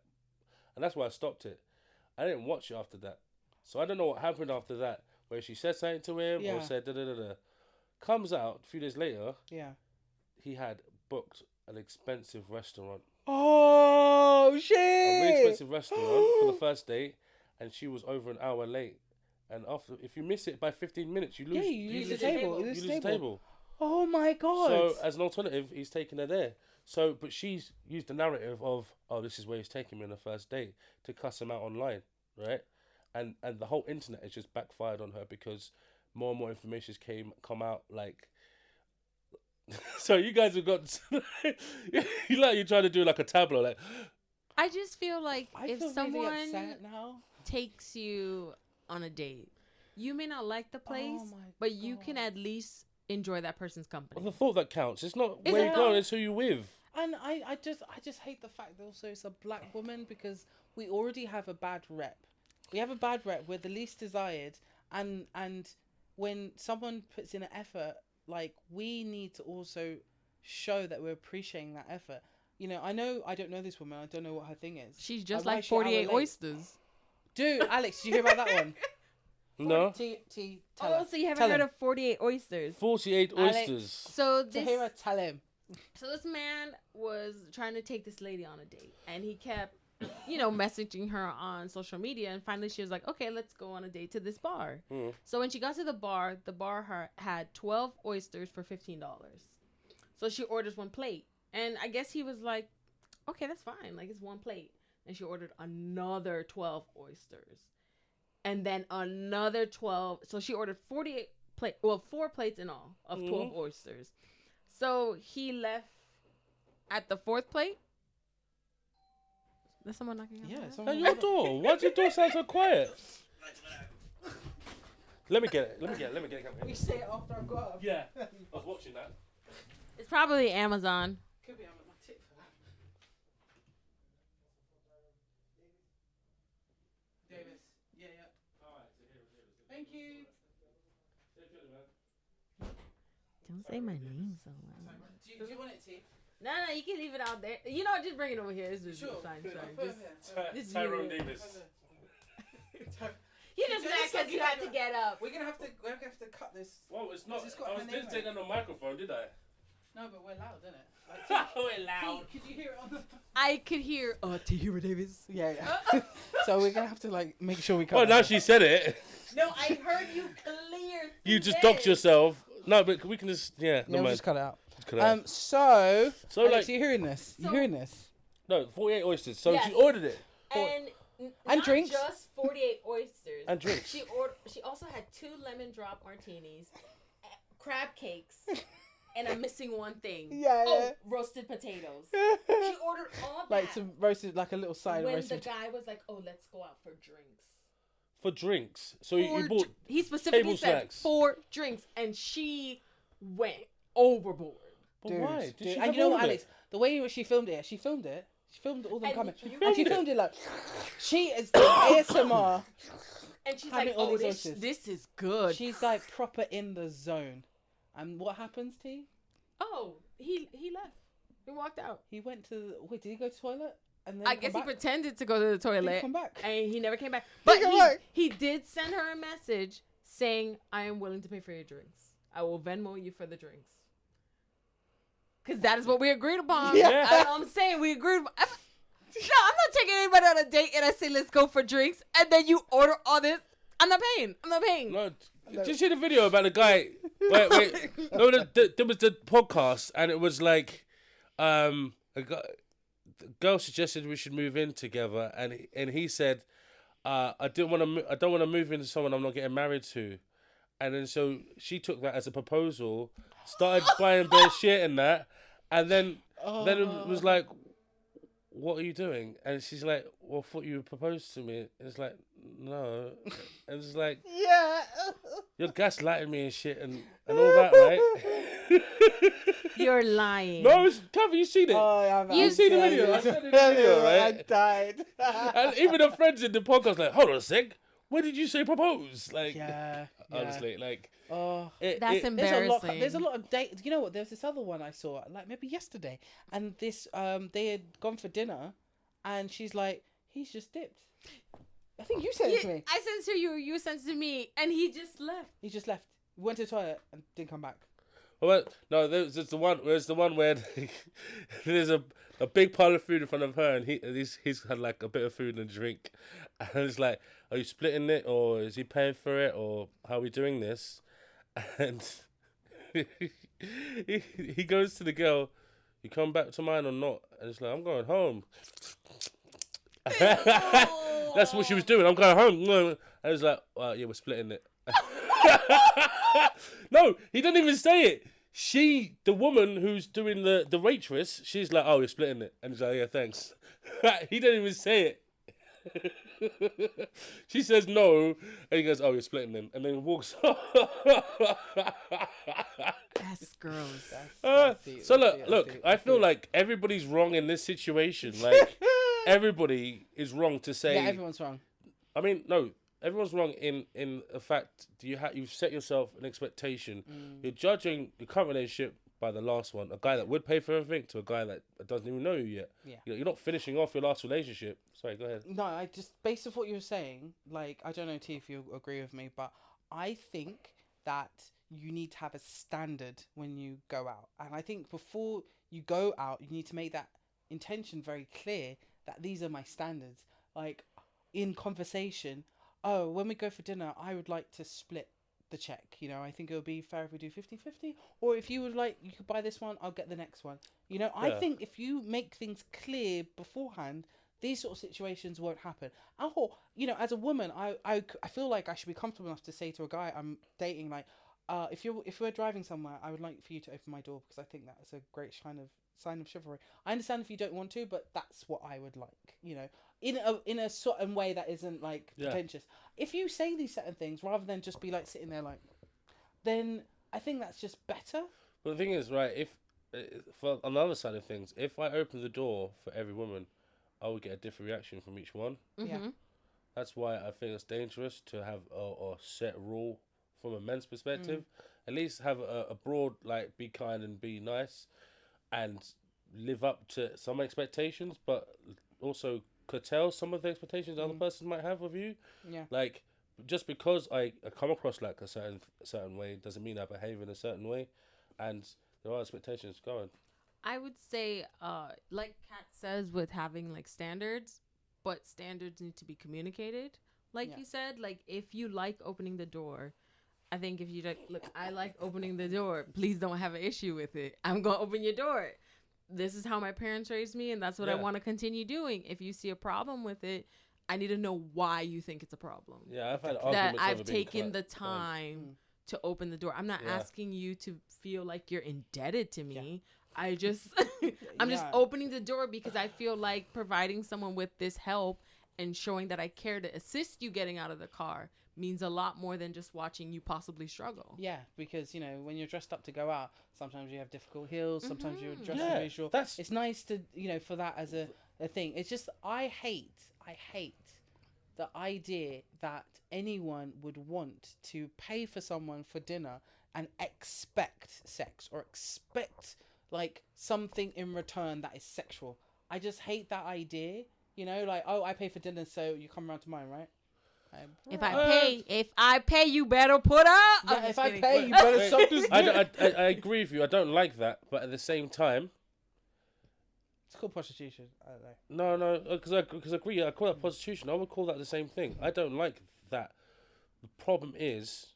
and that's why I stopped it. I didn't watch it after that. So I don't know what happened after that, where she said something to him Yeah. or said da-da-da-da. Comes out a few days later, Yeah. he had booked an expensive restaurant. Oh A really shit! expensive restaurant for the first date. and she was over an hour late. And after, if you miss it by 15 minutes, you lose. Yeah, you lose the table. You lose the table. Oh my god! So as an alternative, he's taking her there. So, but she's used the narrative of, oh, this is where he's taking me on the first date to cuss him out online, right? And the whole internet has just backfired on her because more and more information come out. Like, so you guys have got, you're trying to do like a tableau, like. I just feel like if feel someone really upset now. takes you on a date, you may not like the place, but you can at least enjoy that person's company. Well, the thought that counts. It's not Is where it you're going, not? it's who you're with. And I just hate the fact that also it's a black woman because we already have a bad rep. We have a bad rep. We're the least desired, and when someone puts in an effort, like we need to also show that we're appreciating that effort. You know, I don't know this woman. I don't know what her thing is. She's just Why like is she an hour 48 late? oysters. Dude, Alex, did you hear about that one? No. Tell her. So you haven't Tell heard him. of 48 oysters? 48 Alex. oysters. So Tahira, tell him. So this man was trying to take this lady on a date, and he kept, messaging her on social media, and finally she was like, okay, let's go on a date to this bar. So when she got to the bar had 12 oysters for $15. So she orders one plate, and I guess he was like, okay, that's fine, like it's one plate. And she ordered another 12 oysters, and then another 12. So she ordered 4 plates in all of 12 oysters. So he left at the 4th plate. There's someone knocking on the door? At your door. Why's your door sound so quiet? Let me get it. We say it after I got up. Yeah, I was watching that. It's probably Amazon. Could be on my tip for that. Davis. Yeah. Alright, so here. Thank you. Don't say my name so loud. Do you want it, T? No, you can leave it out there. Just bring it over here. It's just fine. This is Tyrone you. Davis. You just mad because you had to get up. We're gonna have to cut this. Well, it's not. It's got I her name didn't say on it. that on the microphone, did I? No, but we're loud, isn't it? Like, We're loud. Could you hear it on the? I could hear Tahira Davis. Yeah. So we're gonna have to make sure we cut. Well, now she said it. No, I heard you clear. You just docked yourself. No, but we can just Yeah, we'll just cut it out. Cut it out. So Alex, like you hearing this? You hearing this? No, 48 oysters. So Yes. she ordered it. And And not drinks. just 48 oysters. And drinks. She also had 2 lemon drop martinis, crab cakes, and I'm missing one thing. Yeah. Roasted potatoes. She ordered all that. Like some roasted, like a little side of when roasted. the guy was like, "Oh, let's go out for drinks." For drinks. So you bought He specifically table said snacks. 4 drinks, and she went overboard. But why? Did she and have you know all what, of Alex? it? The way she filmed it. She filmed all them And coming. you- And she filmed it like she is doing ASMR. And she's Having like, all "Oh, these this, oysters. this is good." She's like proper in the zone. And what happens, T? Oh, he left. He walked out. He went to. Wait, did he go to the toilet? And then I come guess he back? pretended to go to the Did he toilet, come back? and he never came back. But come back. he did send her a message saying, "I am willing to pay for your drinks. I will Venmo you for the drinks." Because that is what we agreed upon. Yeah. I'm saying we agreed. No, I'm not taking anybody on a date and I say, "Let's go for drinks," and then you order all this. I'm not paying. No, just see the video about the guy. Wait. No, there was the podcast, and it was like, the girl suggested we should move in together, and he said, I don't want to move into someone I'm not getting married to, and then so she took that as a proposal, started buying bare shit and that, and then it was like, what are you doing? And she's like, well, I thought you proposed to me. And it's like, no. And it's like, Yeah. you're gaslighting me and shit and all that, right? You're lying. No, it's Kathy, you seen it. You seen the video? I sent you the video, I right? died. And even the friends in the podcast like, hold on a sec. When did you say propose? Like, Yeah. honestly, like, Oh. That's embarrassing. There's a lot of date. You know what? There's this other one I saw, like maybe yesterday, and this they had gone for dinner, and she's like, he's just dipped. I think you said it to me. I sent it to you. You sent it to me, and he just left. He just left. Went to the toilet and didn't come back. well, no, there's the one. There's the one where there's a a big pile of food in front of her, and he's had like a bit of food and drink, and it's like, are you splitting it, or is he paying for it, or how are we doing this? And he goes to the girl, you come back to mine or not? And it's like, I'm going home. That's what she was doing. I'm going home. And it's like, yeah, we're splitting it. No, he didn't even say it. The woman who's doing the waitress, she's like, oh, we're splitting it. And he's like, yeah, thanks. He didn't even say it. She says no, and he goes, oh, you're splitting them. And then walks off. That's gross. So look, I feel like everybody's wrong in this situation. Like, everybody is wrong to say. Yeah, everyone's wrong. I mean, no, everyone's wrong in the fact you've set yourself an expectation. You're judging your current relationship by the last one. A guy that would pay for everything to a guy that doesn't even know you yet. Yeah. You're not finishing off your last relationship. Sorry, go ahead. No, I just, based off what you were saying, like, I don't know, T, if you agree with me, but I think that you need to have a standard when you go out. And I think before you go out, you need to make that intention very clear that these are my standards. Like, in conversation, oh, when we go for dinner, I would like to split the check. You know, I think it would be fair if we do 50-50. Or if you would like, you could buy this one, I'll get the next one. You know, I think if you make things clear beforehand, these sort of situations won't happen. Or, you know, as a woman, I feel like I should be comfortable enough to say to a guy I'm dating, like, if we're driving somewhere, I would like for you to open my door, because I think that's a great sign of chivalry. I understand if you don't want to, but that's what I would like, you know, in a certain way that isn't like pretentious. If you say these certain things rather than just be like sitting there like, then I think that's just better. But the thing is, right, if for on the other side of things, if I open the door for every woman, I would get a different reaction from each one. Yeah. That's why I think it's dangerous to have a set rule from a men's perspective. At least have a broad, like, be kind and be nice and live up to some expectations, but also curtail some of the expectations the other person might have of you. Yeah. Like, just because I come across like a certain way doesn't mean I behave in a certain way, and there are expectations going. I would say, like Kat says, with having like standards, but standards need to be communicated. Like you said, like if you like opening the door, I think if you like, look, I like opening the door. Please don't have an issue with it. I'm gonna open your door. This is how my parents raised me, and that's what I want to continue doing. If you see a problem with it, I need to know why you think it's a problem. Yeah, I've had that I've taken the time to open the door. I'm not asking you to feel like you're indebted to me. I just, I'm just opening the door because I feel like providing someone with this help and showing that I care to assist you getting out of the car means a lot more than just watching you possibly struggle. Yeah, because, you know, when you're dressed up to go out, sometimes you have difficult heels, sometimes you're dressed really short. It's nice to, you know, for that as a thing. It's just, I hate the idea that anyone would want to pay for someone for dinner and expect sex or expect like something in return that is sexual. I just hate that idea, you know, like, oh, I pay for dinner, so you come around to mine, right? If I pay, you better put up. Yeah, if I pay, you better suck this dick. I agree with you. I don't like that, but at the same time, it's called prostitution. I don't know. No, because I agree. I call that prostitution. I would call that the same thing. I don't like that. The problem is,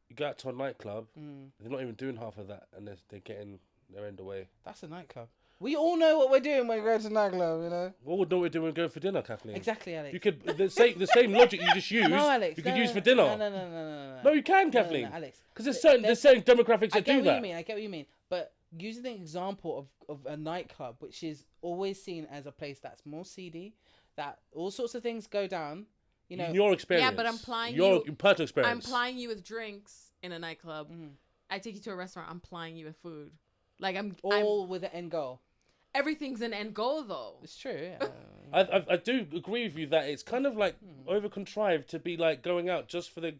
you go out to a nightclub, they're not even doing half of that, and they're getting their end away. That's a nightclub. We all know what we're doing when we go to a nightclub, you know. What would know what we're doing when we go for dinner, Kathleen? Exactly, Alex. You could the same logic you just used. No, Alex. You could use for dinner. No. No, you can, Kathleen. No, Alex. Because there's certain demographics that do that. I get what you mean. But using the example of a nightclub, which is always seen as a place that's more seedy, that all sorts of things go down. You know, your experience. Yeah, but I'm applying your personal experience. I'm plying you with drinks in a nightclub. I take you to a restaurant. I'm plying you with food. Like I'm with an end goal. Everything's an end goal, though. It's true. Yeah. I do agree with you that it's kind of like over contrived to be like going out just for the,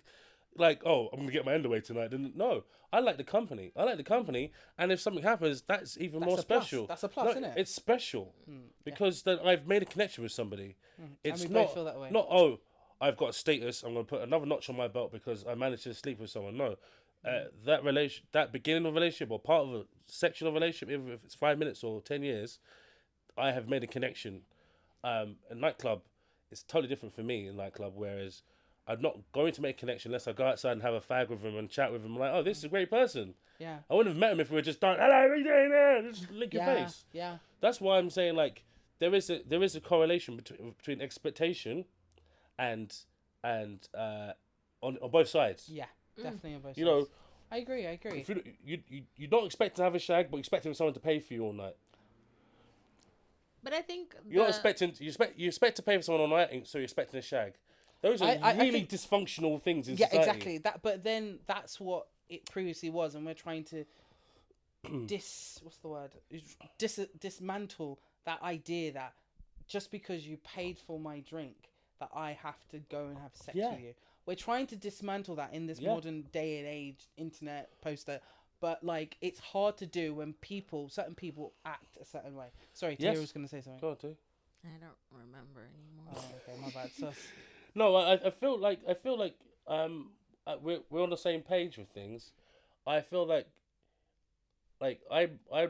like, oh, I'm gonna get my underwear tonight. No, I like the company. And if something happens, that's even more special. That's a plus, isn't it? It's special because then I've made a connection with somebody. It's and we not both feel that way. not oh, I've got a status. I'm gonna put another notch on my belt because I managed to sleep with someone. No, that beginning of a relationship or part of a section of a relationship, even if it's 5 minutes or 10 years, I have made a connection. A nightclub is totally different for me in nightclub, whereas I'm not going to make a connection unless I go outside and have a fag with him and chat with him. I'm like, oh, this is a great person. Yeah. I wouldn't have met him if we were just done, hello, how are you doing there? Just lick your face. Yeah. That's why I'm saying, like, there is a correlation between expectation and on both sides. Yeah, definitely on both sides. You know, I agree. if you don't expect to have a shag, but expecting someone to pay for you all night. But I think You're not expecting. You expect to pay for someone all night, so you're expecting a shag. Those are really dysfunctional things in society. Exactly. But then that's what it previously was, and we're trying to dismantle that idea that just because you paid for my drink, that I have to go and have sex with you. We're trying to dismantle that in this modern day and age, internet poster. But, like, it's hard to do when certain people act a certain way. Sorry, Taylor was going to say something. Go on, Tay. I don't remember anymore. Oh, okay, my bad. So, No, I feel like we're on the same page with things. I feel like I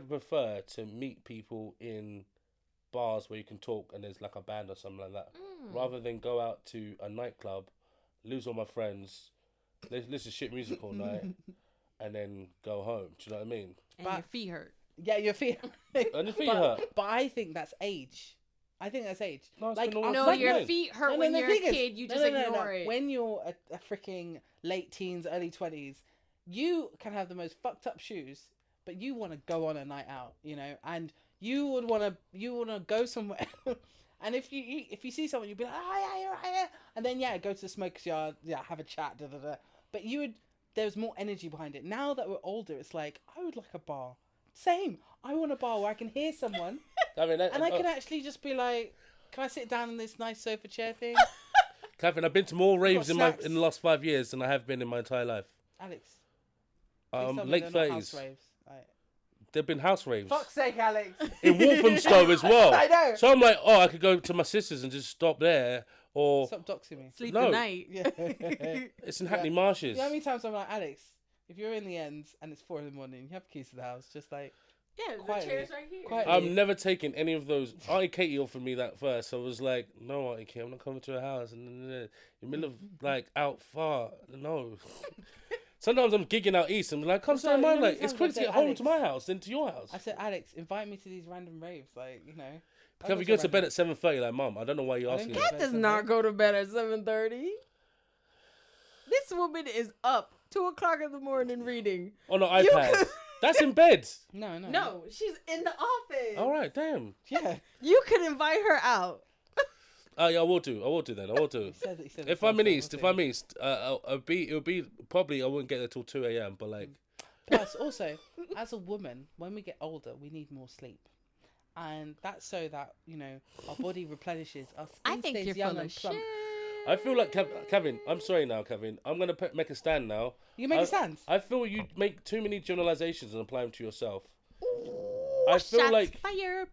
prefer to meet people in bars where you can talk and there's like a band or something like that, rather than go out to a nightclub, lose all my friends, listen to shit music all night, and then go home. Do you know what I mean? And your feet hurt. Yeah, your feet. And your feet hurt. But I think that's age. No, like, your feet hurt when you're a kid. You just ignore it. When you're a freaking late teens, early 20s, you can have the most fucked up shoes, but you want to go on a night out, you know, and you want to go somewhere. And if you see someone, you'd be like, yeah, and then go to the smoker's yard, have a chat, But there's more energy behind it. Now that we're older, it's like, I would like a bar. Same. I want a bar where I can hear someone. I can actually just be like, can I sit down in this nice sofa chair thing? Catherine, I've been to more raves in the last 5 years than I have been in my entire life. Alex. Late 30s. There've been house raves. Fuck's sake, Alex. In Walthamstow as well. I know. So I'm like, I could go to my sister's and just stop there. Or stop doxing me. Sleep the night. Yeah. It's in Hackney Marshes. You know how many times I'm like, Alex, if you're in the ends and it's 4 a.m, you have keys to the house, just like... Yeah, quietly, the chair's right here. Quietly. I'm never taking any of those. Auntie Katie offered me that first. I was like, no, Auntie Katie, I'm not coming to a house. And in the middle of, like, out far. No. Sometimes I'm gigging out east. I'm like, come to mine. Like, it's quicker to get home to my house than to your house. I said, Alex, invite me to these random raves. Like, you know. Can we go to bed at 7:30? Like, Mum, I don't know why you're asking. Cat does not go to bed at 7:30. This woman is up 2:00 in the morning reading. On an iPad. That's in bed. No, she's in the office. All right, damn. Yeah. You could invite her out. Yeah, I will do then. I will do. He said if I'm in East, it'll be probably I wouldn't get there till 2 a.m. But like. Plus, also, as a woman, when we get older, we need more sleep, and that's so that our body replenishes. Our skin I think stays you're young full and of plump. shit. I feel like Kevin. I'm sorry now, Kevin. I'm gonna make a stand now. You make a stand. I feel you make too many generalizations and apply them to yourself. Ooh, I feel shots like fired.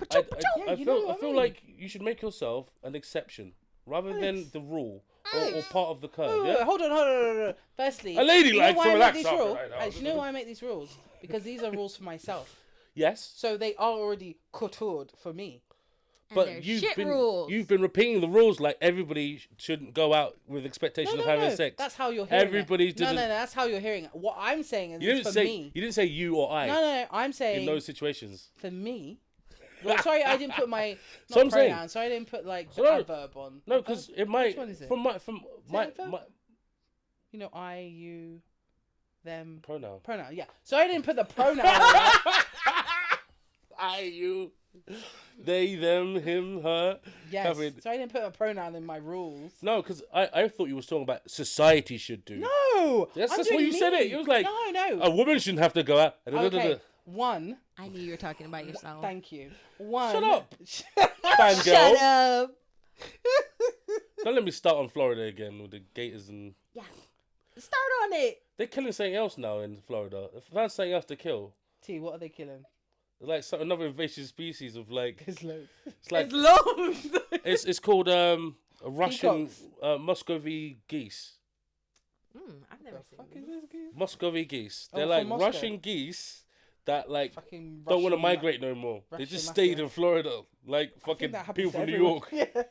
I feel like you should make yourself an exception rather than the rule or part of the curve. Wait, Yeah? hold on. Firstly, A lady likes to relax these after rules. right now. You know why I make these rules? Because these are rules for myself. Yes. So they are already coutured for me. But you've been repeating the rules like everybody shouldn't go out with expectation of having sex. That's how you're hearing Everybody it. No, that's how you're hearing it. What I'm saying is me. You didn't say you or I. No, I'm saying in those situations. For me. Well, sorry, I didn't put my so pronoun. Sorry, I didn't put like the adverb on. No, because it might. Which one is it? From my. I, you, them. Pronoun. Yeah. So I didn't put the pronoun. On. I, you. They, them, him, her. Yes. So I didn't put a pronoun in my rules. No, because I thought you were talking about society should do. No. That's what you said it. You was like, no. A woman shouldn't have to go out. Okay. One. I knew you were talking about yourself. Thank you. One. Shut up. Fangirl. Shut up. Don't let me start on Florida again with the gators and. Yeah. Start on it. They're killing something else now in Florida. They found something else to kill. T, what are they killing? Like another invasive species of like. It's loads. It's like. It's loads. It's called a Russian Muscovy geese. I've never seen Fuck these. is this geese? Muscovy geese. Oh, They're from like Moscow. Russian geese that like Fucking don't want to Russian migrate no more. They Russian just mafia. stayed in Florida, like I think fucking that happens people to from New everyone. York.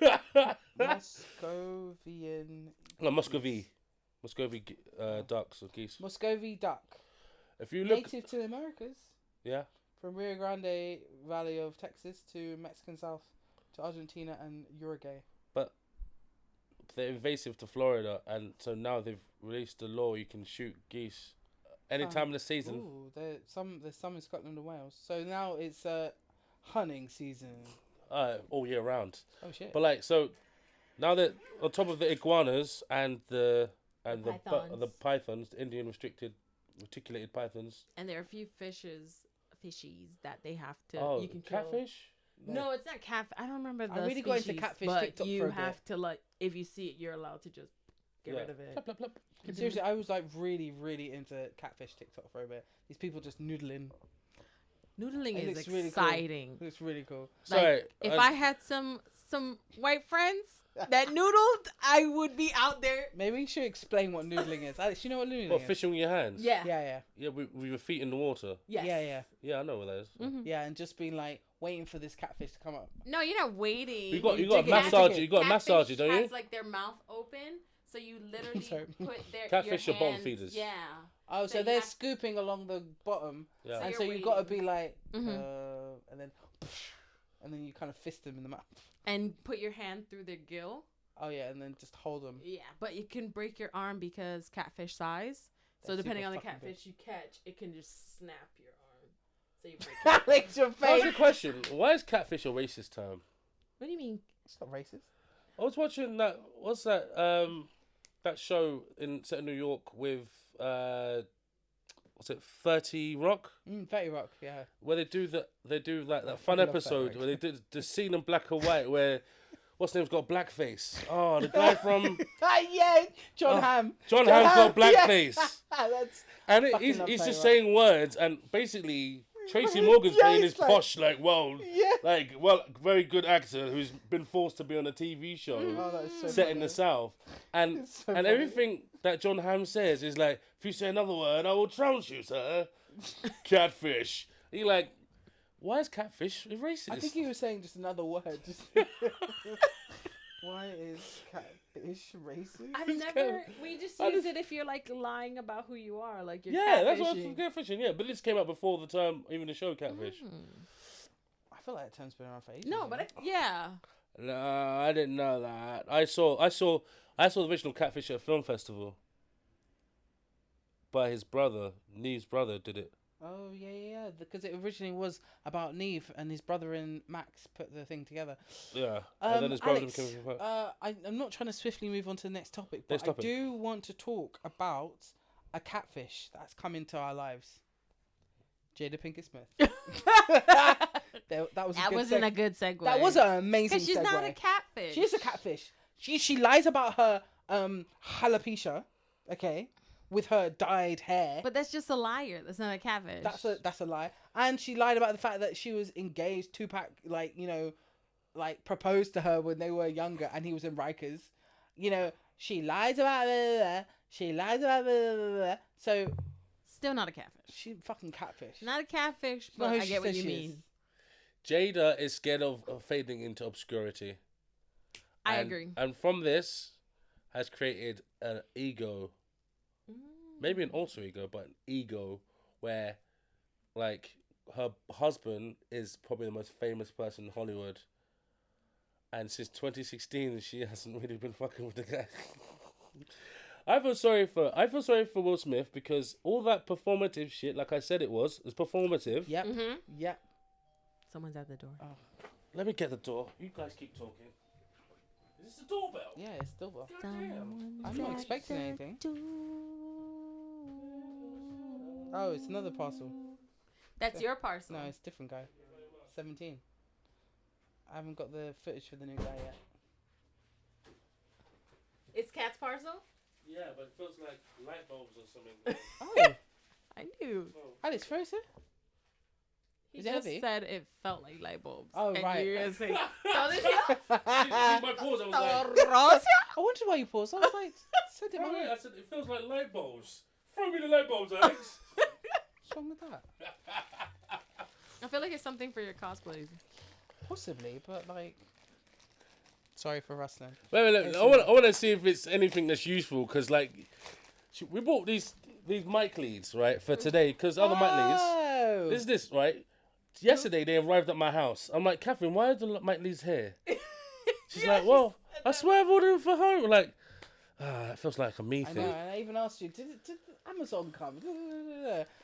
Yeah. Muscovian. No, Muscovy ducks or geese. Muscovy duck. If you look, Native to the Americas. yeah, From Rio Grande Valley of Texas to Mexican South to Argentina and Uruguay. they're invasive to Florida, and so now they've released a law you can shoot geese any time of the season. Ooh, there's some in Scotland and Wales. So now it's hunting season. All year round. Oh shit. But like, so now that on top of the iguanas and the pythons. the pythons, the Indian reticulated pythons. And there are a few fishies that they have to. Oh, You can kill. catfish. No, it's not catfish. I don't remember the I really got into species, catfish but TikTok you for a have to like if you see it, you're allowed to just get rid of it. Plop, plop, plop. Seriously, I was like really, really into catfish TikTok for a bit. These people just noodling. Noodling It is looks really cool. exciting. It's really cool. Sorry, If I had some white friends that noodled, I would be out there. Maybe you should explain what noodling is. Alex, you know what noodling what, is? fishing with your hands? Yeah. Yeah. With your feet in the water. Yes. Yeah. Yeah, I know what that is. Mm-hmm. Yeah, and just being like waiting for this catfish to come up. No, you're not waiting. You got dig to it, massage dig it. it. You got to massage it, don't you? Has like their mouth open, so you literally Sorry. put their Catfish your are bottom hands, feeders. Yeah. Oh, So so you they're have- scooping along the bottom, Yeah. and So so you're you've got to waiting. be like, Mhm. and then you kind of fist them in the mouth. And put your hand through their gill. Oh yeah, and then just hold them. Yeah, but you can break your arm because catfish size. So That's depending on super the fucking catfish you catch, it can just snap your arm. So you break it. Alex, your That's face. a question. Why is catfish a racist term? What do you mean? It's not racist. I was watching that. What's that? That show set in New York with what's it? 30 Rock, 30 Rock, yeah. where they do like that I fun fucking love episode 30 where they did the scene in black and white where what's his name's got blackface. Oh, the guy from Yeah, John Oh, Hamm. John Hamm's got yeah. blackface, That's and Fucking he's love just 30 Rock. saying words, and basically Tracy Morgan's Yeah, playing he's this like- posh yeah. very good actor who's been forced to be on a TV show. Oh, that is so Set funny. in the South, and It's so and funny. everything that John Hamm says is like, if you say another word, I will trounce you, sir. Catfish. You're like, why is catfish racist? I think he was saying just another word. Just why is catfish racist? I've It's never. kinda- We just I use just- it if you're like lying about who you are, like you're yeah, that's what catfishing. catfishing. Yeah, but this came out before the term, even the show catfish. I feel like that term's been around for ages. No, but yeah. No, I didn't know that. I saw the original Catfish at a film festival. By his brother, Neve's brother, did it. Oh yeah, because it originally was about Neve and his brother and Max put the thing together. Yeah, and then his brother Alex, became. I'm not trying to swiftly move on to the next topic, but Next topic. I do want to talk about a catfish that's come into our lives. Jada Pinkett-Smith. That was a That good wasn't a good segue. That was an amazing Because she's segue. not a catfish. She is a catfish. She lies about her alopecia, okay, with her dyed hair. But that's just a liar. That's not a catfish. That's a lie. And she lied about the fact that she was engaged. Tupac, proposed to her when they were younger, and he was in Rikers. She lies about blah, blah, blah. She lies about blah, blah, blah, blah. So Still not a catfish. she fucking catfish. Not a catfish, Not but who I she get what says you she mean. is. Jada is scared of fading into obscurity. I And- agree. And from this, has created an ego, maybe an alter ego, but an ego where, like, her husband is probably the most famous person in Hollywood. And since 2016, she hasn't really been fucking with the guy. I feel sorry for Will Smith because all that performative shit, like I said, it's performative. Yep. Mm-hmm. Yep. Someone's at the door. Let me get the door. You guys keep talking. Is this the doorbell? Yeah, it's still well. Someone's I'm not at expecting the anything. door. Oh, it's another parcel. That's your parcel. No, it's a different guy. 17. I haven't got the footage for the new guy yet. It's Cat's parcel? Yeah, but it feels like light bulbs or something. Oh, I knew. Alex Fraser? He Is it just heavy? said it felt like light bulbs. Oh, and right. You guys say, See my pause, I was like... I wondered why you paused. I was like, said it Oh, right. yeah, I said, it feels like light bulbs. Throw me the light bulbs, Alex. What's wrong with that? I feel like it's something for your cosplays. Possibly, but like, sorry for rustling. Wait. I want to see if it's anything that's useful, because like, we bought these mic leads, right, for today, because other mic leads. Oh. This is this, right? Yesterday they arrived at my house. I'm like, Catherine, why are the mic leads here? She's like, well, I swear I've ordered them for home. We're like, it feels like a me I thing. know, and I even asked you, did Amazon come?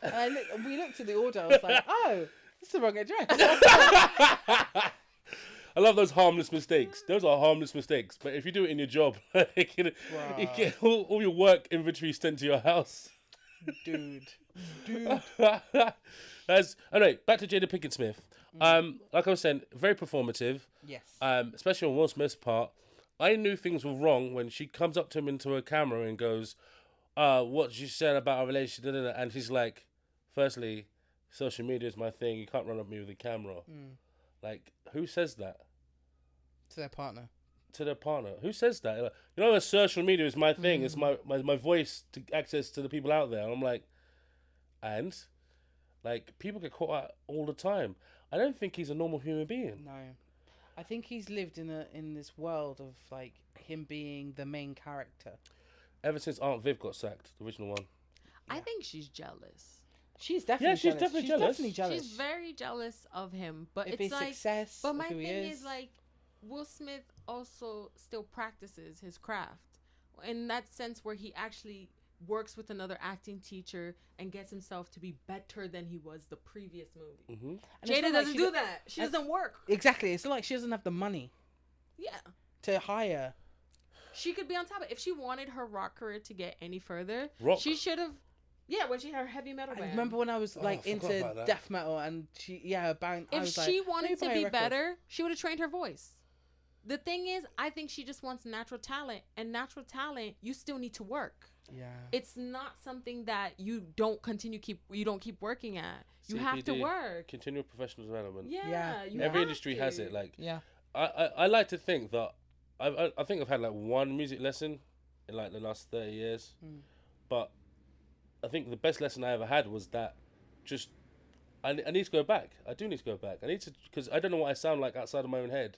And we looked at the order, I was like, oh, it's the wrong address. I love those harmless mistakes. Those are harmless mistakes. But if you do it in your job, you get all your work inventory sent to your house. Dude. Anyway, back to Jada Pinkett-Smith. Like I was saying, very performative. Yes. Especially on Will Smith's part. I knew things were wrong when she comes up to him into a camera and goes, what you said about our relationship, and she's like, firstly, social media is my thing. You can't run up me with a camera. Like, who says that? To their partner. To their partner. Who says that? Like, you know, social media is my thing. It's my voice to access to the people out there. And I'm like, and? Like, people get caught out all the time. I don't think he's a normal human being. No. I think he's lived in this world of, like, him being the main character. Ever since Aunt Viv got sacked, the original one. I think she's jealous. She's definitely she's jealous. definitely jealous. Definitely jealous. She's very jealous of him, but If it's his like, success, but my of who he thing is. is like, Will Smith also still practices his craft in that sense where he actually works with another acting teacher and gets himself to be better than he was the previous movie. Mm-hmm. Jada doesn't do that. She doesn't work. Exactly. It's not like she doesn't have the money Yeah. to hire. She could be on top of it. If she wanted her rock career to get any further, Rock? she should have. Yeah, when she had her heavy metal I band. remember when I was like I forgot into about that. death metal and she, a band. I If was she like, wanted "Let me to buy a be record." better, she would have trained her voice. The thing is, I think she just wants natural talent, and natural talent, you still need to work. Yeah. It's not something that you don't keep working at. You have to CPD, work. Continual professional development. Yeah. You Every have industry to. has it. Like, Yeah. I like to think that I think I've had like one music lesson in like the last 30 years, but I think the best lesson I ever had was that just I need to go back. I do need to go back. I need to, because I don't know what I sound like outside of my own head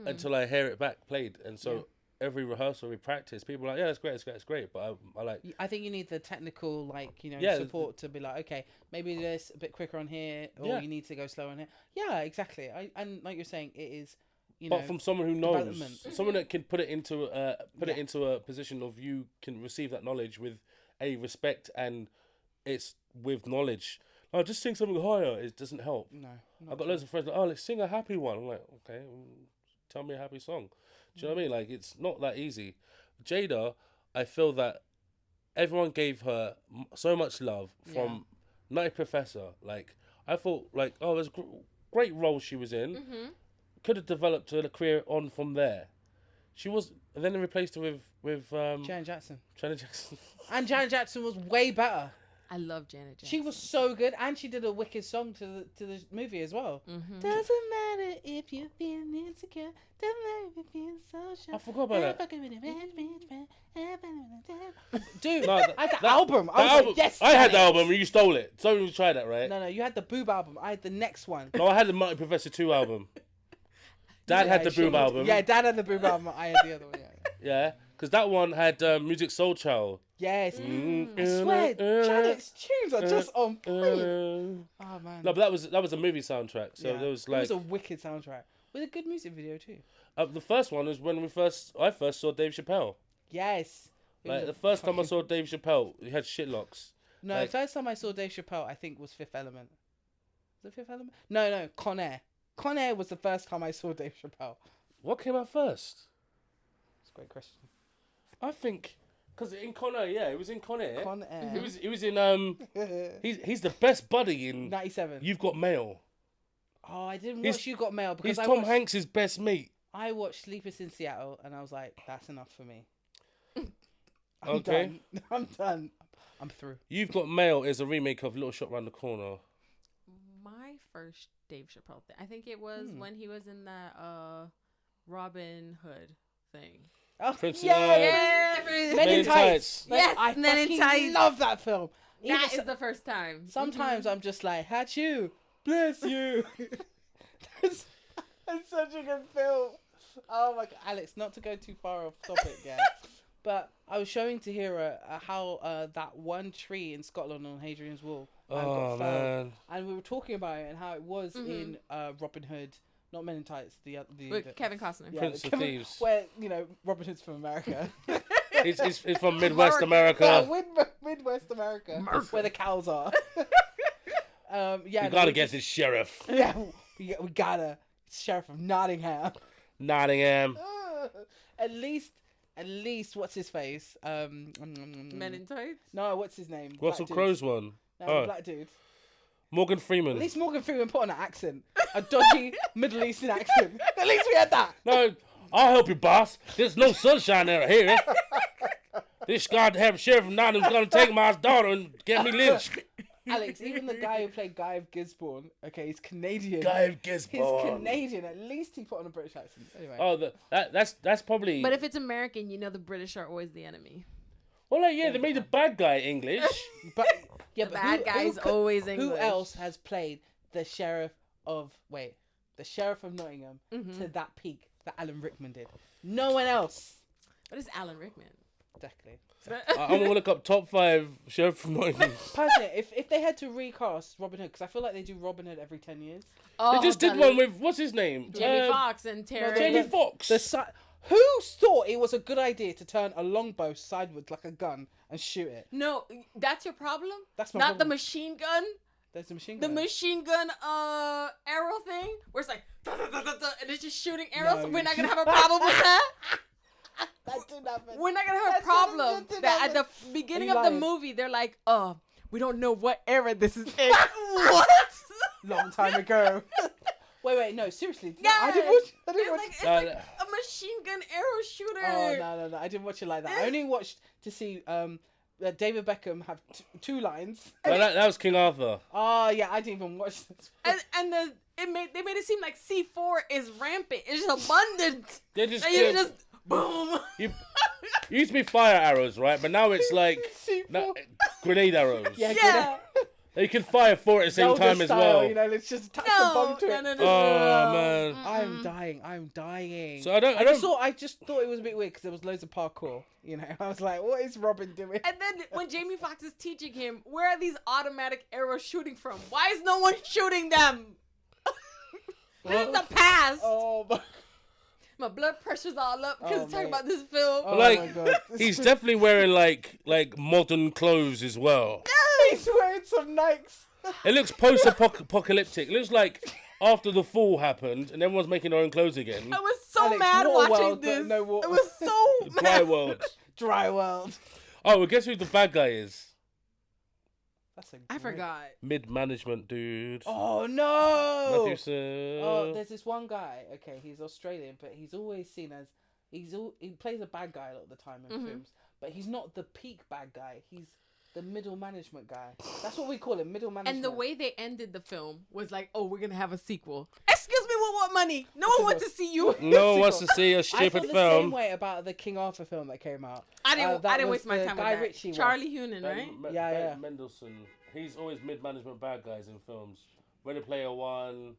until I hear it back played. And so every rehearsal, every practice, people are like, yeah, it's great. But I like. I think you need the technical, like, Yeah, support to be like, okay, maybe this a bit quicker on here, or you need to go slow on here. Yeah, exactly. And like you're saying, it is, But from someone who knows, development. someone that can put it into a position of you can receive that knowledge with a respect, and it's with knowledge. Oh, just sing something higher. It doesn't help. No. I've got loads of friends like, oh, let's sing a happy one. I'm like, okay, tell me a happy song. Do you know what I mean? Like, it's not that easy. Jada, I feel that everyone gave her so much love from Nutty Professor. Like, I thought, like, oh, there's great role she was in. Could have developed a career on from there. She was, and then they replaced her with Janet Jackson. Janet Jackson. And Janet Jackson was way better. I love Janet Jackson. She was so good, and she did a wicked song to the movie as well. Doesn't matter if you're feeling insecure. Doesn't matter if you're feeling so sure. I forgot about that. Dude, No, I had the album. I was album. like, yes. I had the Janet. album, and you stole it. Someone tried that, right? No, you had the Boob album. I had the next one. No, I had the Mighty Professor 2 album. Dad had the Sure. Boom album. Yeah, Dad had the Boob album. I had the other one. Yeah, because that one had Music Soul Child. Yes. I swear, Janet's tunes are just on point. Oh man. No, but that was a movie soundtrack. So there was it like was a wicked soundtrack with a good music video too. the first one was when I first saw Dave Chappelle. Yes. It was Like a the first time I fucking- saw Dave Chappelle, he had shitlocks. No, like- the first time I saw Dave Chappelle, I think was Fifth Element. Was it Fifth Element? No, Con Air. Con Air was the first time I saw Dave Chappelle. What came out first? That's a great question. I think because in Con Air, it was in Con Air. Con Air. He was in he's the best buddy in 97. You've Got Mail. Oh, I didn't He's- watch You Got Mail because He's I Tom watched, Hanks' best mate. I watched Sleepless in Seattle and I was like, that's enough for me. I'm Okay. done. I'm done. I'm through. You've Got Mail is a remake of Little Shop Round the Corner. My first Dave Chappelle thing. I think it was when he was in that Robin Hood thing. Oh, Prince, yeah, Men in Tights. Yes, I Men in fucking Tights. love that film. That is the first time. Sometimes I'm just like, "Hachu, bless you." It's such a good film. Oh my god, Alex! Not to go too far off topic, yeah. But I was showing Tahira how that one tree in Scotland on Hadrian's Wall got felled, man. and we were talking about it and how it was in Robin Hood, not Men in Tights, the With Kevin Costner. yeah, Prince of Thieves. where Robin Hood's from America. He's from Midwest America. Midwest America, where the cows are. Yeah, You gotta get this sheriff. Yeah, we gotta. It's Sheriff of Nottingham. Nottingham. At least, what's his face? Men in Tights. No, what's his name? Russell Black dude. Crowe's one. No, Oh. black dude. Morgan Freeman. At least Morgan Freeman put on an accent, a dodgy Middle Eastern accent. At least we had that. No, I'll help you, boss. There's no sunshine out here. This goddamn sheriff of Nottingham's gonna take my daughter and get me lynched. Alex, even the guy who played Guy of Gisborne, okay, he's Canadian. Guy of Gisborne. He's Canadian. At least he put on a British accent. Anyway. Oh, that's probably. But if it's American, you know the British are always the enemy. Well, like, yeah, they made the bad guy English. But yeah, The but bad guy is always English. Who else has played the sheriff of Nottingham to that peak that Alan Rickman did? No one else. What is Alan Rickman? Exactly. I'm gonna look up top 5 sheriff from Nottingham. Personally, if they had to recast Robin Hood, because I feel like they do Robin Hood every 10 years. Oh, They just did one with what's his name? Jamie Foxx and Terry. Jamie Foxx. Who thought it was a good idea to turn a longbow sideways like a gun and shoot it? No, that's your problem. That's my not problem. the machine gun. There's a machine The gun. machine gun arrow thing where it's like da, da, da, da, da, and it's just shooting arrows. No. We're not gonna have a problem with that. That didn't happen. We're not gonna have a That problem didn't that at the happen. beginning Are of you the lying? movie they're like, oh, we don't know what era this is in. What? Long time ago. Wait, no, seriously. Yeah. I didn't watch. It's like a machine gun arrow shooter. Oh no! I didn't watch it like that. I only watched to see David Beckham have two lines. Well, that was King Arthur. Oh yeah, I didn't even watch this. And they made it seem like C4 is rampant. It's just abundant. They just, And you just boom. You used to be fire arrows, right? But now it's like grenade arrows. Yeah. You can fire 4 at the same Zelda time as style, well. You know, let's just attach the bomb to it. No. Oh man. I'm dying. So I just thought it was a bit weird because there was loads of parkour. You know, I was like, what is Robin doing? And then when Jamie Foxx is teaching him, where are these automatic arrows shooting from? Why is no one shooting them? This is the past. Oh my. My blood pressure's all up because Oh, talking mate. about this film. Oh Like, my god. he's definitely wearing like modern clothes as well. He's wearing some Nikes. It looks post-apocalyptic. It looks like after the fall happened and everyone's making their own clothes again. I was so Alex, mad Water watching World, but this. no water. It was so Dry mad. world. Dry world. Oh, well, guess who the bad guy is? That's a I great- forgot. Mid-management dude. Oh no. Matthew Oh, there's this one guy. Okay, he's Australian, but he's always seen as he plays a bad guy a lot of the time in films. But he's not the peak bad guy. He's the middle management guy. That's what we call him, middle management. And the way they ended the film was like, oh, we're going to have a sequel. Excuse me, we want money. No one wants to see you. No one wants to see a I stupid felt the same film. way about the King Arthur film that came out. I that didn't was waste my the time Guy with that. Ritchie one. Charlie Hunnam, right? Yeah. Mendelsohn. He's always mid-management bad guys in films. Ready Player One.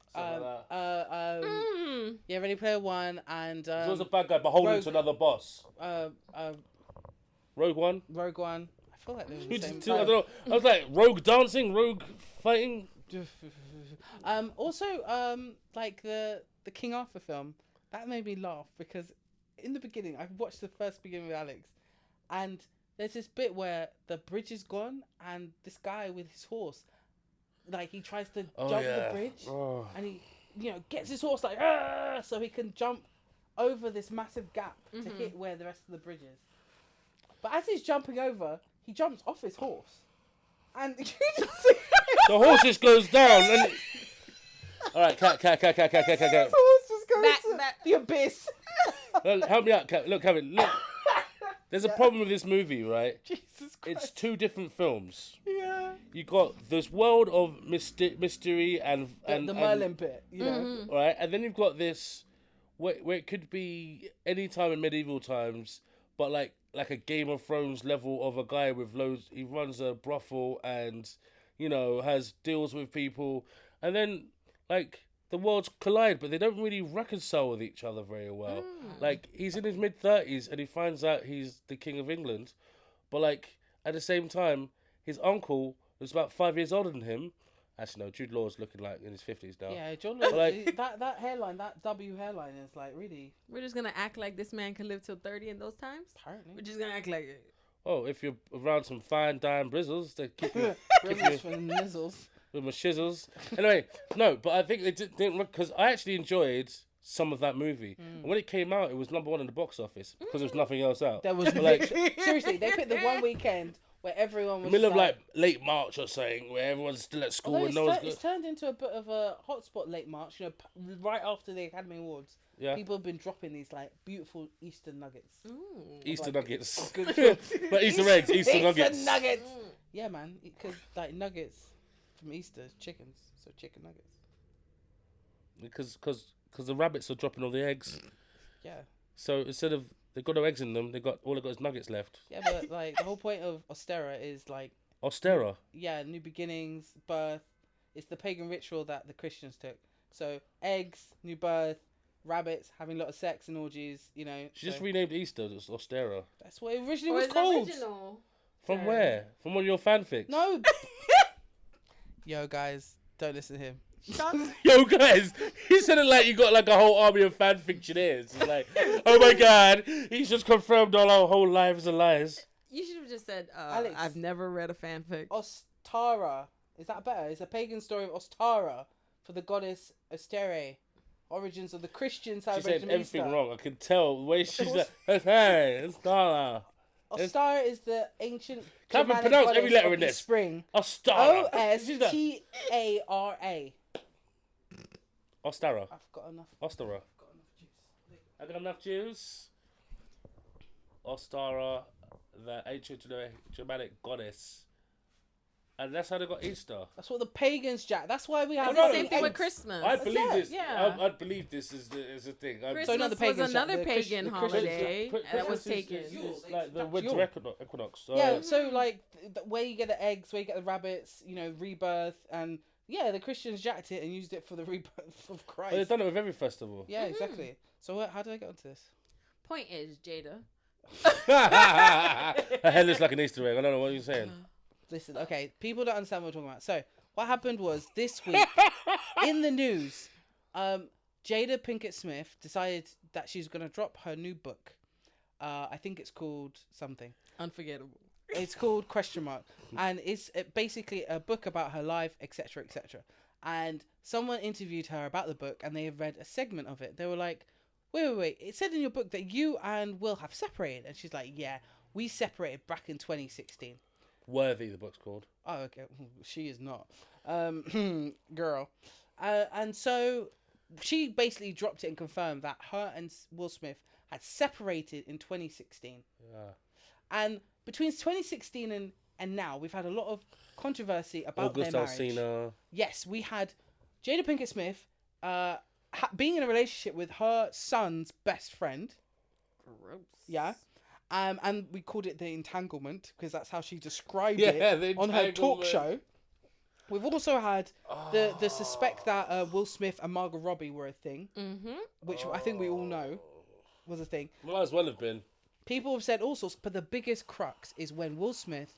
Stuff like that. Yeah, Ready Player One and He was a bad guy beholden Rogue- to another boss. Rogue One. Rogue One. I feel like they were Who the did same. two? I don't know. I was like rogue dancing, rogue fighting. Also, like the King Arthur film, that made me laugh because in the beginning, I watched the first beginning with Alex, and there's this bit where the bridge is gone, and this guy with his horse, like he tries to jump the bridge, and he, gets his horse like, so he can jump over this massive gap to hit where the rest of the bridge is. But as he's jumping over, he jumps off his horse, and you just see The horse just goes down. And... All right, cat. his horse just goes to Back. the abyss. Help me out, cat. Look, Kevin. Look. There's a problem with this movie, right? Jesus Christ. It's two different films. Yeah. You got this world of mystery and The Merlin bit, you know. right, and then you've got this where it could be any time in medieval times, but like a Game of Thrones level of a guy with loads. He runs a brothel and, you know, has deals with people, and then like the worlds collide, but they don't really reconcile with each other very well. Like he's in his mid-30s and he finds out he's the King of England, but like at the same time, his uncle was about 5 years older than him. Actually, no, Jude Law's looking like in his 50s now. Yeah, John. Like- that hairline, that W hairline is like really. We're just gonna act like this man can live till 30 in those times. Apparently. We're just gonna act like it. Oh, if you're around some fine dime brizzles, they keep you Grizzles for the nizzles. with my shizzles. Anyway, no, but I think they didn't, because I actually enjoyed some of that movie. And when it came out, it was number one in the box office because there was nothing else out. There was like seriously, they picked the one weekend where everyone was middle of like late March or something, where everyone's still at school although and no one's it's turned into a bit of a hotspot late March, you know, right after the Academy Awards. Yeah. People have been dropping these like beautiful Easter nuggets. Easter like, nuggets. Good film. But Easter eggs, Easter nuggets. nuggets. Yeah, man, because like nuggets from Easter, chickens, so chicken nuggets. Because the rabbits are dropping all the eggs. Yeah. So instead of they've got no eggs in them, all they got is nuggets left. Yeah, but like the whole point of Ostera is like Ostera. yeah, new beginnings, birth. It's the pagan ritual that the Christians took. So eggs, new birth, rabbits, having a lot of sex and orgies. You know. She just renamed Easter as Ostera. That's what it originally Or was is it called. original? From Sure. where? From one of your fanfics? No. Yo, guys, don't listen to him. Yo, guys, he said it like you got like a whole army of fan fictioneers. It's like, oh my god, he's just confirmed all our whole lives are lies. You should have just said, Alex. I've never read a fanfic. Ostara. Is that better? It's a pagan story of Ostara for the goddess Ostere. Origins of the Christian She celebration said of everything Easter. wrong. I can tell the way she's like, hey, it's Dara. Ostara is the ancient Can't even Germanic pronounce goddess every letter of in the this. spring. Ostara. Ostara. Ostara. I've got enough. Ostara. juice. I got enough juice. Ostara, the ancient Germanic goddess. And that's how they got Easter. That's what the pagans jack. That's why we have It's no, the no, same thing with eggs. Christmas. I believe this. Yeah. I believe this is the thing. Christmas So not the pagans, was another the pagan the holiday Christmas- that was Christmas taken. is like the That's winter Yule. equinox. Yeah, so like where you get the eggs, where you get the rabbits, you know, rebirth, and yeah, the Christians jacked it and used it for the rebirth of But they've Christ. done it with every festival. Yeah, exactly. So how did I get onto this? Point is, Jada. Her head looks like an Easter egg. I don't know what you're saying. Listen, okay, people don't understand what we're talking about. So what happened was this week in the news, Jada Pinkett-Smith decided that she's going to drop her new book. I think it's called something. Unforgettable. It's called ? And it's basically a book about her life, etc., etc. And someone interviewed her about the book, and they read a segment of it. They were like, wait. It said in your book that you and Will have separated. And she's like, yeah, we separated back in 2016. Worthy, the book's called. Oh, okay. She is not. Girl. And so she basically dropped it and confirmed that her and Will Smith had separated in 2016. Yeah. And between 2016 and now, we've had a lot of controversy about August their marriage. Alsina. Yes, we had Jada Pinkett Smith being in a relationship with her son's best friend. Gross. Yeah. And we called it the entanglement because that's how she described Yeah, it the on her talk entanglement. show. We've also had the suspect that Will Smith and Margot Robbie were a thing, which I think we all know was a thing. Might as well have been. People have said all sorts, but the biggest crux is when Will Smith,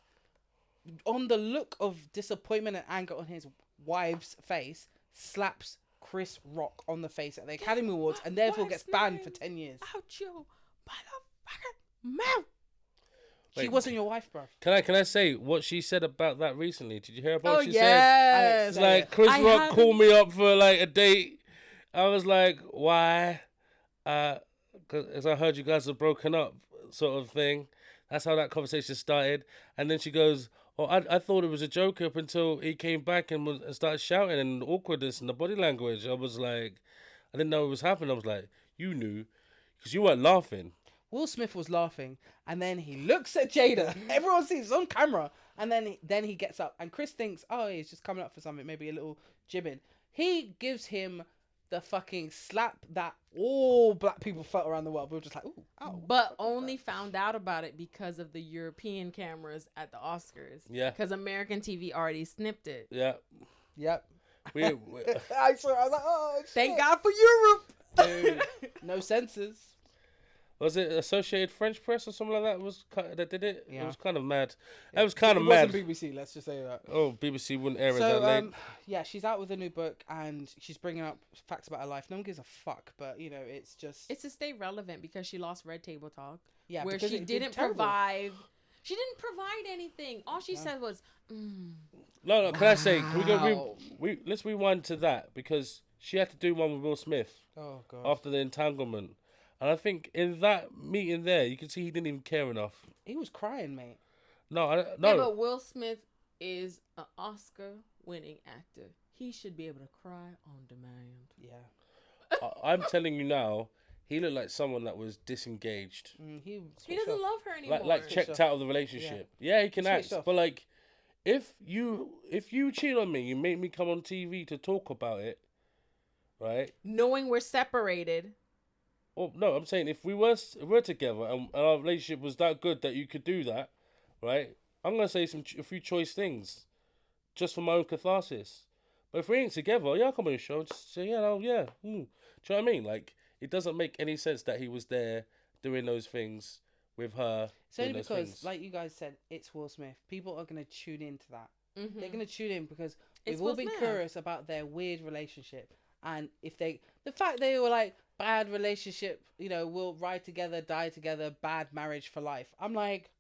on the look of disappointment and anger on his wife's face, slaps Chris Rock on the face at the Academy Awards and therefore gets banned for 10 years. Out your motherfucking mouth. She Wait, wasn't your wife, bro. Can I say what she said about that recently? Did you hear about what she said? yes. It's like Yeah. Chris I Rock haven't- called me up for like a date. I was like, why? Because I heard you guys have broken up, sort of thing. That's how that conversation started. And then she goes, "Oh, I thought it was a joke up until he came back and started shouting and awkwardness and the body language." I was like, I didn't know it was happening. I was like, you knew, because you weren't laughing. Will Smith was laughing, and then he looks at Jada. Everyone sees it's on camera, and then he gets up, and Chris thinks, oh, he's just coming up for something, maybe a little jibbing. He gives him the fucking slap that all black people felt around the world. We were just like, ooh, ow. But only found out about it because of the European cameras at the Oscars. Yeah. Because American TV already snipped it. Yeah. Yep. We I saw. I was like, oh, shit. Thank God for Europe. Dude, no censors. Was it Associated French Press or something like that? That did it? Yeah. It was kind of mad. It was kind of It mad. wasn't BBC. Let's just say that. Oh, BBC wouldn't air it So that late. yeah, she's out with a new book, and she's bringing up facts about her life. No one gives a fuck, but you know, it's just It's to stay relevant because she lost Red Table Talk. yeah, where because she it did didn't terrible. provide. She didn't provide anything. All she said was, No, can I say? Can we go? Wow. Let's rewind to that because she had to do one with Will Smith Oh god. after the entanglement, and I think in that meeting there, you can see he didn't even care enough. He was crying, mate. No, Yeah, no. but Will Smith is an Oscar-winning actor. He should be able to cry on demand. Yeah. I'm telling you now, he looked like someone that was disengaged, He doesn't love her anymore. like checked out of the relationship. Yeah, he can Switched act, off. but like, if you cheat on me, you make me come on TV to talk about it, right? Knowing we're separated. Well, no, I'm saying if we're together and our relationship was that good that you could do that, right? I'm gonna say a few choice things, just for my own catharsis. But if we ain't together, yeah, I'll come on the show and just say, yeah, oh, yeah. Do you know what I mean? Like, it doesn't make any sense that he was there doing those things with her. It's only doing those because, things. like you guys said, it's Will Smith. People are gonna tune into that. Mm-hmm. They're gonna tune in because It's we've all Will been Smith. curious about their weird relationship, and if the fact they were like bad relationship, you know, we'll ride together, die together, bad marriage for life. I'm like,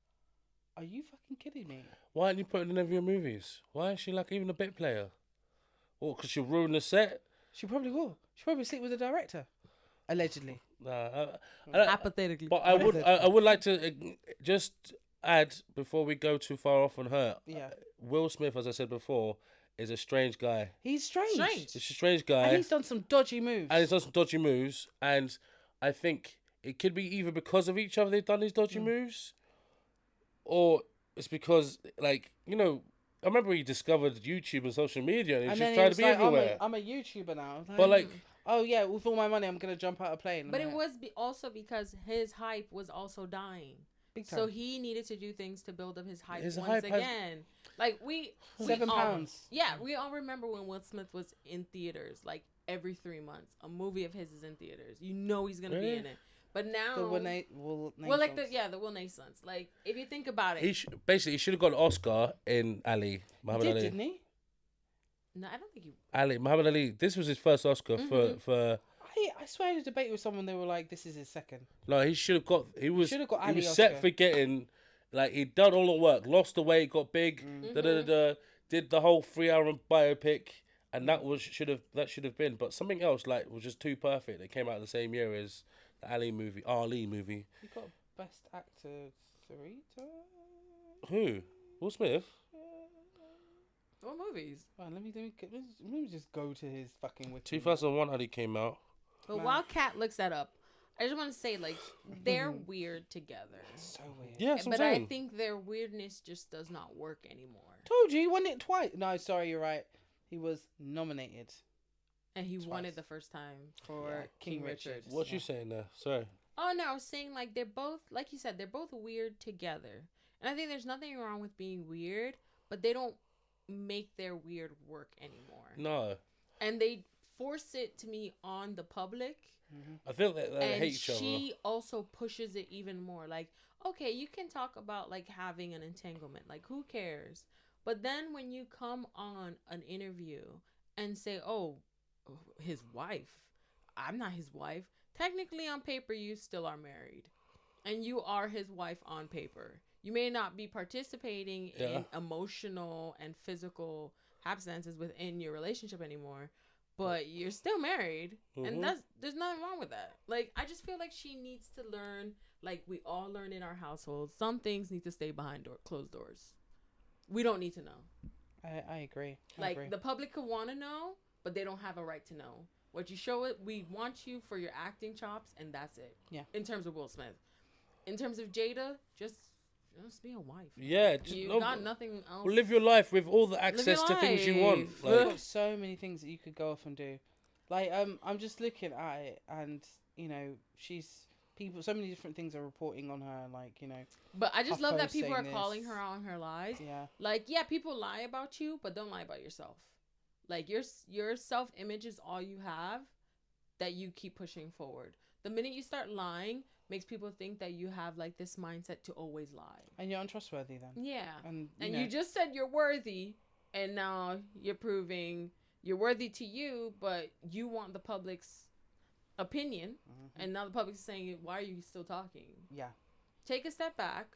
are you fucking kidding me? Why aren't you putting in every your movies? Why is she like even a bit player? Or because she'll ruin the set? She probably will. She probably sleep with the director, allegedly. Nah, Hypothetically. but I would like to just add before we go too far off on her. Yeah. Will Smith, as I said before, is a strange guy. He's strange. He's a strange guy. And he's done some dodgy moves. And he's done some dodgy moves, and I think it could be either because of each other they've done these dodgy moves, or it's because, like, you know, I remember he discovered YouTube and social media, and he and was then just trying he to was be like, everywhere. I'm a YouTuber now. But like, oh yeah, with all my money, I'm gonna jump out a plane. But I'm it like, was also because his hype was also dying. big time. So he needed to do things to build up his hype His once hype has- again. Like we £7. all- Yeah, we all remember when Will Smith was in theaters, like every 3 months. A movie of his is in theaters. You know he's gonna be Really? in it. But now, the Will like the Will Naisance. Like if you think about it, he should have got an Oscar in Ali. Muhammad Ali. didn't he? no, I don't think he. Ali, Muhammad Ali. This was his first Oscar for. I swear I had a debate with someone. They were like, "This is his second." No, he should have got. He was Ali set Oscar. for getting. Like, he'd done all the work, lost the weight, got big, did the whole 3-hour biopic, and that should have been. But something else like was just too perfect. It came out the same year as the Ali movie. He got Best Actor 3 times. Who? Will Smith? What movies? Right, let me just go to his fucking wiki. 2001 Ali came out. But while Kat looks that up, I just want to say, like, they're weird together. So weird. Yeah, that's what But I'm I saying. think their weirdness just does not work anymore. Told you, he won it twice. No, sorry, you're right. He was nominated And he won Twice. it the first time for Yeah, King King Richard. Richard. What you saying there? Sorry. Oh, no, I was saying, like, they're both, like you said, they're both weird together. And I think there's nothing wrong with being weird, but they don't make their weird work anymore. No. And they force it to me on the public. I feel that they And hate each other. she also pushes it even more. Like, okay, you can talk about, like, having an entanglement. Like, who cares? But then when you come on an interview and say, oh, his wife, I'm not his wife. Technically, on paper, you still are married. And you are his wife on paper. You may not be participating in emotional and physical happenstances within your relationship anymore, but you're still married, and there's nothing wrong with that. Like, I just feel like she needs to learn, like we all learn in our households, some things need to stay behind closed doors. We don't need to know. I agree. The public could want to know, but they don't have a right to know. What you show it, we want you for your acting chops, and that's it. Yeah. In terms of Will Smith. in terms of Jada, just be a wife. Yeah, You got nothing else. Well, live your life with all the access to things you want. You've Like, got so many things that you could go off and do. Like, I'm just looking at it, and you know, so many different things are reporting on her, like, you know. But I just love that HuffPost people are saying calling this. her out on her lies. Yeah. Like, yeah, people lie about you, but don't lie about yourself. Like, your self-image is all you have that you keep pushing forward. The minute you start lying, makes people think that you have, like, this mindset to always lie. And you're untrustworthy then. Yeah. And You just said you're worthy, and now you're proving you're worthy to you, but you want the public's opinion, and now the public's saying, why are you still talking? Yeah. Take a step back,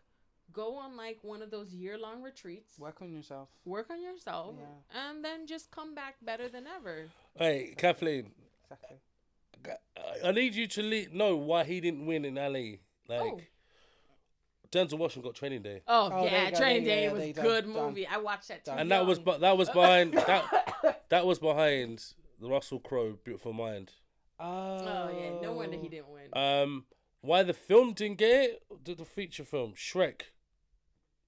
go on like one of those year-long retreats, Work on yourself. Yeah. And then just come back better than ever. hey, Kathleen, Exactly. I need you to know why he didn't win in Ali. Like, Denzel Washington got Training Day. Oh, there yeah, you go, Training there Day you go, was there you a go, good done. movie. I watched that too. And that was behind that was behind the Russell Crowe Beautiful Mind. Oh yeah, no wonder he didn't win. Why the film didn't get it? The feature film Shrek,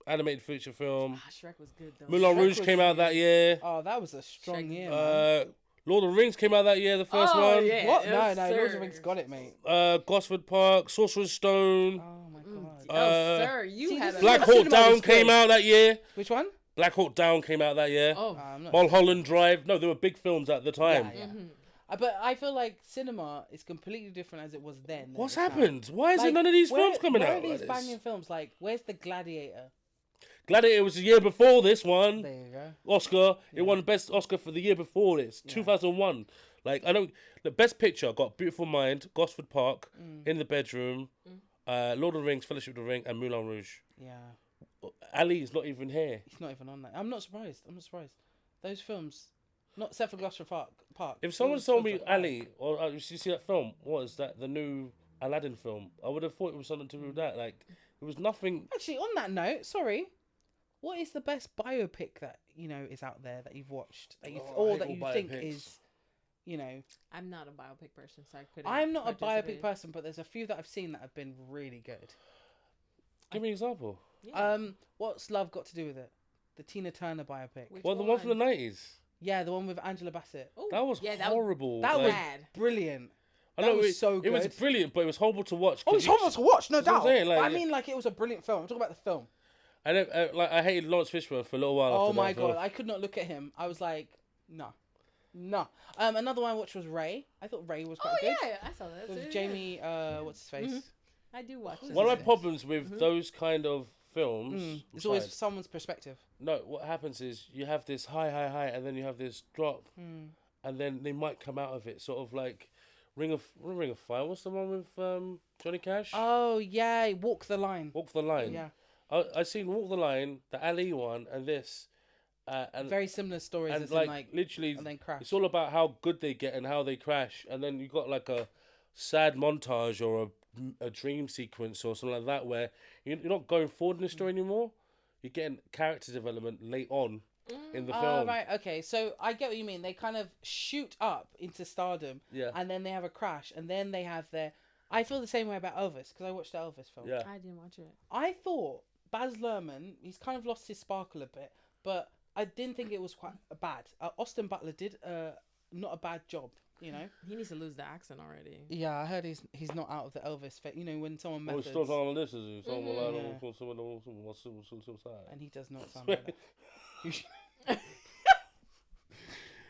animated feature film. Shrek was good though. Moulin Shrek Rouge was came out that year. Oh, that was a strong Shrek- year, man. Lord of the Rings came out that year, the first one. Yeah, What? yes, No, sir. Lord of the Rings got it, mate. Gosford Park, Sorcerer's Stone. Oh my god. Sir, you see, had this a is Black what Hawk cinema Down was came good. out that year. Which one? Black Hawk Down came out that year. I'm not. Mulholland Drive. No, they were big films at the time. Yeah. But I feel like cinema is completely different as it was then. than What's it is now. happened? Why is there Like, none of these where- films coming where out? are these like banging this? films? Like, where's the Gladiator? Gladiator was the year before this one. There you go. Oscar. It won the best Oscar for the year before this, 2001. Like, I don't. The best picture got Beautiful Mind, Gosford Park, In the Bedroom, Lord of the Rings, Fellowship of the Ring, and Moulin Rouge. Yeah. Ali is not even here. He's not even on that. I'm not surprised. Those films, not except for Gloucester Park. If someone those told films me are- Ali, or you see that film, what is that? The new Aladdin film. I would have thought it was something to do with that. Like, it was nothing. Actually, on that note, sorry, what is the best biopic that is out there that you've watched that you Oh, I or hate that all you think biopics. is, I'm not a biopic person, so I couldn't. I'm not a biopic participate. person, but there's a few that I've seen that have been really good. Give me an example. Yeah. What's Love got to do with it? The Tina Turner biopic. Which Well, the one from the 90s. Yeah, the one with Angela Bassett. Ooh, That was yeah, horrible. That like, was bad. brilliant. I that know was so It was good. brilliant, but it was horrible to watch. Oh, 'cause it's you- horrible to watch, no That's what I'm doubt. saying, like, But I mean, like, it was a brilliant film. I'm talking about the film. And then, like, I hated Lawrence Fishburne for a little while. Oh after my that film. god, I could not look at him. I was like, no. Another one I watched was Ray. I thought Ray was quite Oh good. yeah, I saw that. With too, Jamie, what's his face? I do watch it. One of my this? problems with those kind of films. It's always someone's perspective. No, what happens is you have this high, and then you have this drop, and then they might come out of it sort of like Ring of Fire. What's the one with Johnny Cash? Oh yeah, Walk the Line. Walk the Line. Yeah, I seen Walk the Line, the Ali one, and this, and very similar stories. and As like, in, literally, and then Crash. it's all about how good they get and how they crash, and then you got like a sad montage or a dream sequence or something like that where you're not going forward in the story anymore. You're getting character development late on in the film. Right, okay. So I get what you mean. They kind of shoot up into stardom, Yeah. and then they have a crash, and then they have their. I feel the same way about Elvis because I watched the Elvis film. Yeah. I didn't watch it. I thought Baz Luhrmann, he's kind of lost his sparkle a bit, but I didn't think it was quite bad. Austin Butler did not a bad job, you know. He needs to lose the accent already. Yeah, I heard he's not out of the Elvis fit. You know, when someone Oh, methods, he's still talking this, is he? Someone like, Yeah. someone and he does not sound like that.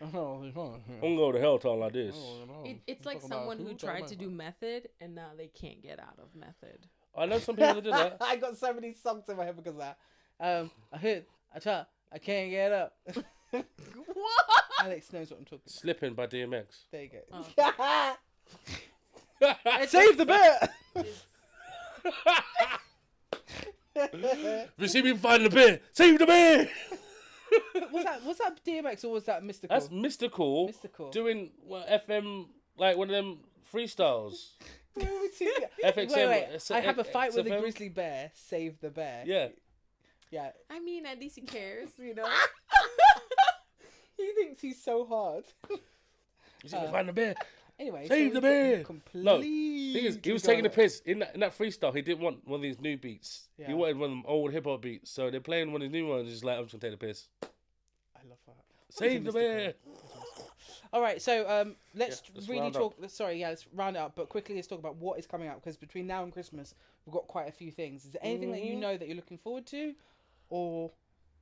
I'm gonna go to hell talking like this. It's like someone who tried to do method and now they can't get out of method. I know some people that do that. I got so many songs in my head because of that. I hit, I try, I can't get up. What? Alex knows what I'm talking about. Slipping by DMX. There you go. Oh. Save the bit. If you see me fighting the bear, save the bear. was that DMX or was that Mystical? That's mystical. Mystical. Doing FM, like one of them freestyles. FXM. Wait. I have a fight with a XFM? grizzly bear. Save the bear. Yeah. Yeah. I mean, at least he cares, you know. He thinks he's so hard. You see me fighting the bear. Anyway, Save the bear. No, Complete. thing is, he was taking the piss in that freestyle. He didn't want one of these new beats. Yeah. He wanted one of them old hip hop beats. So they're playing one of these new ones. He's like, I'm just gonna take the piss. I love that. Save the bear. All right, so let's let's really round talk. Sorry, let's round it up. But quickly, let's talk about what is coming out, because between now and Christmas, we've got quite a few things. Is there anything that you know that you're looking forward to, or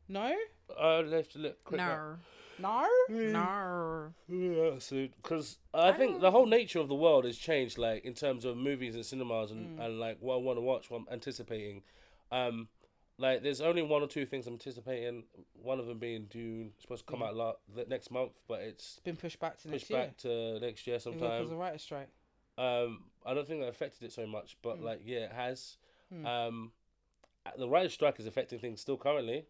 no? Let's look quick. No. No. No. Yeah, so because I think the whole nature of the world has changed, like in terms of movies and cinemas and like what I want to watch, what I'm anticipating. Like there's only one or two things I'm anticipating. One of them being Dune, it's supposed to come out next month, but it's Been pushed back to next pushed year. back to next year sometime. Because of the writer's strike. I don't think that affected it so much, but like yeah, it has. The writer's strike is affecting things still currently.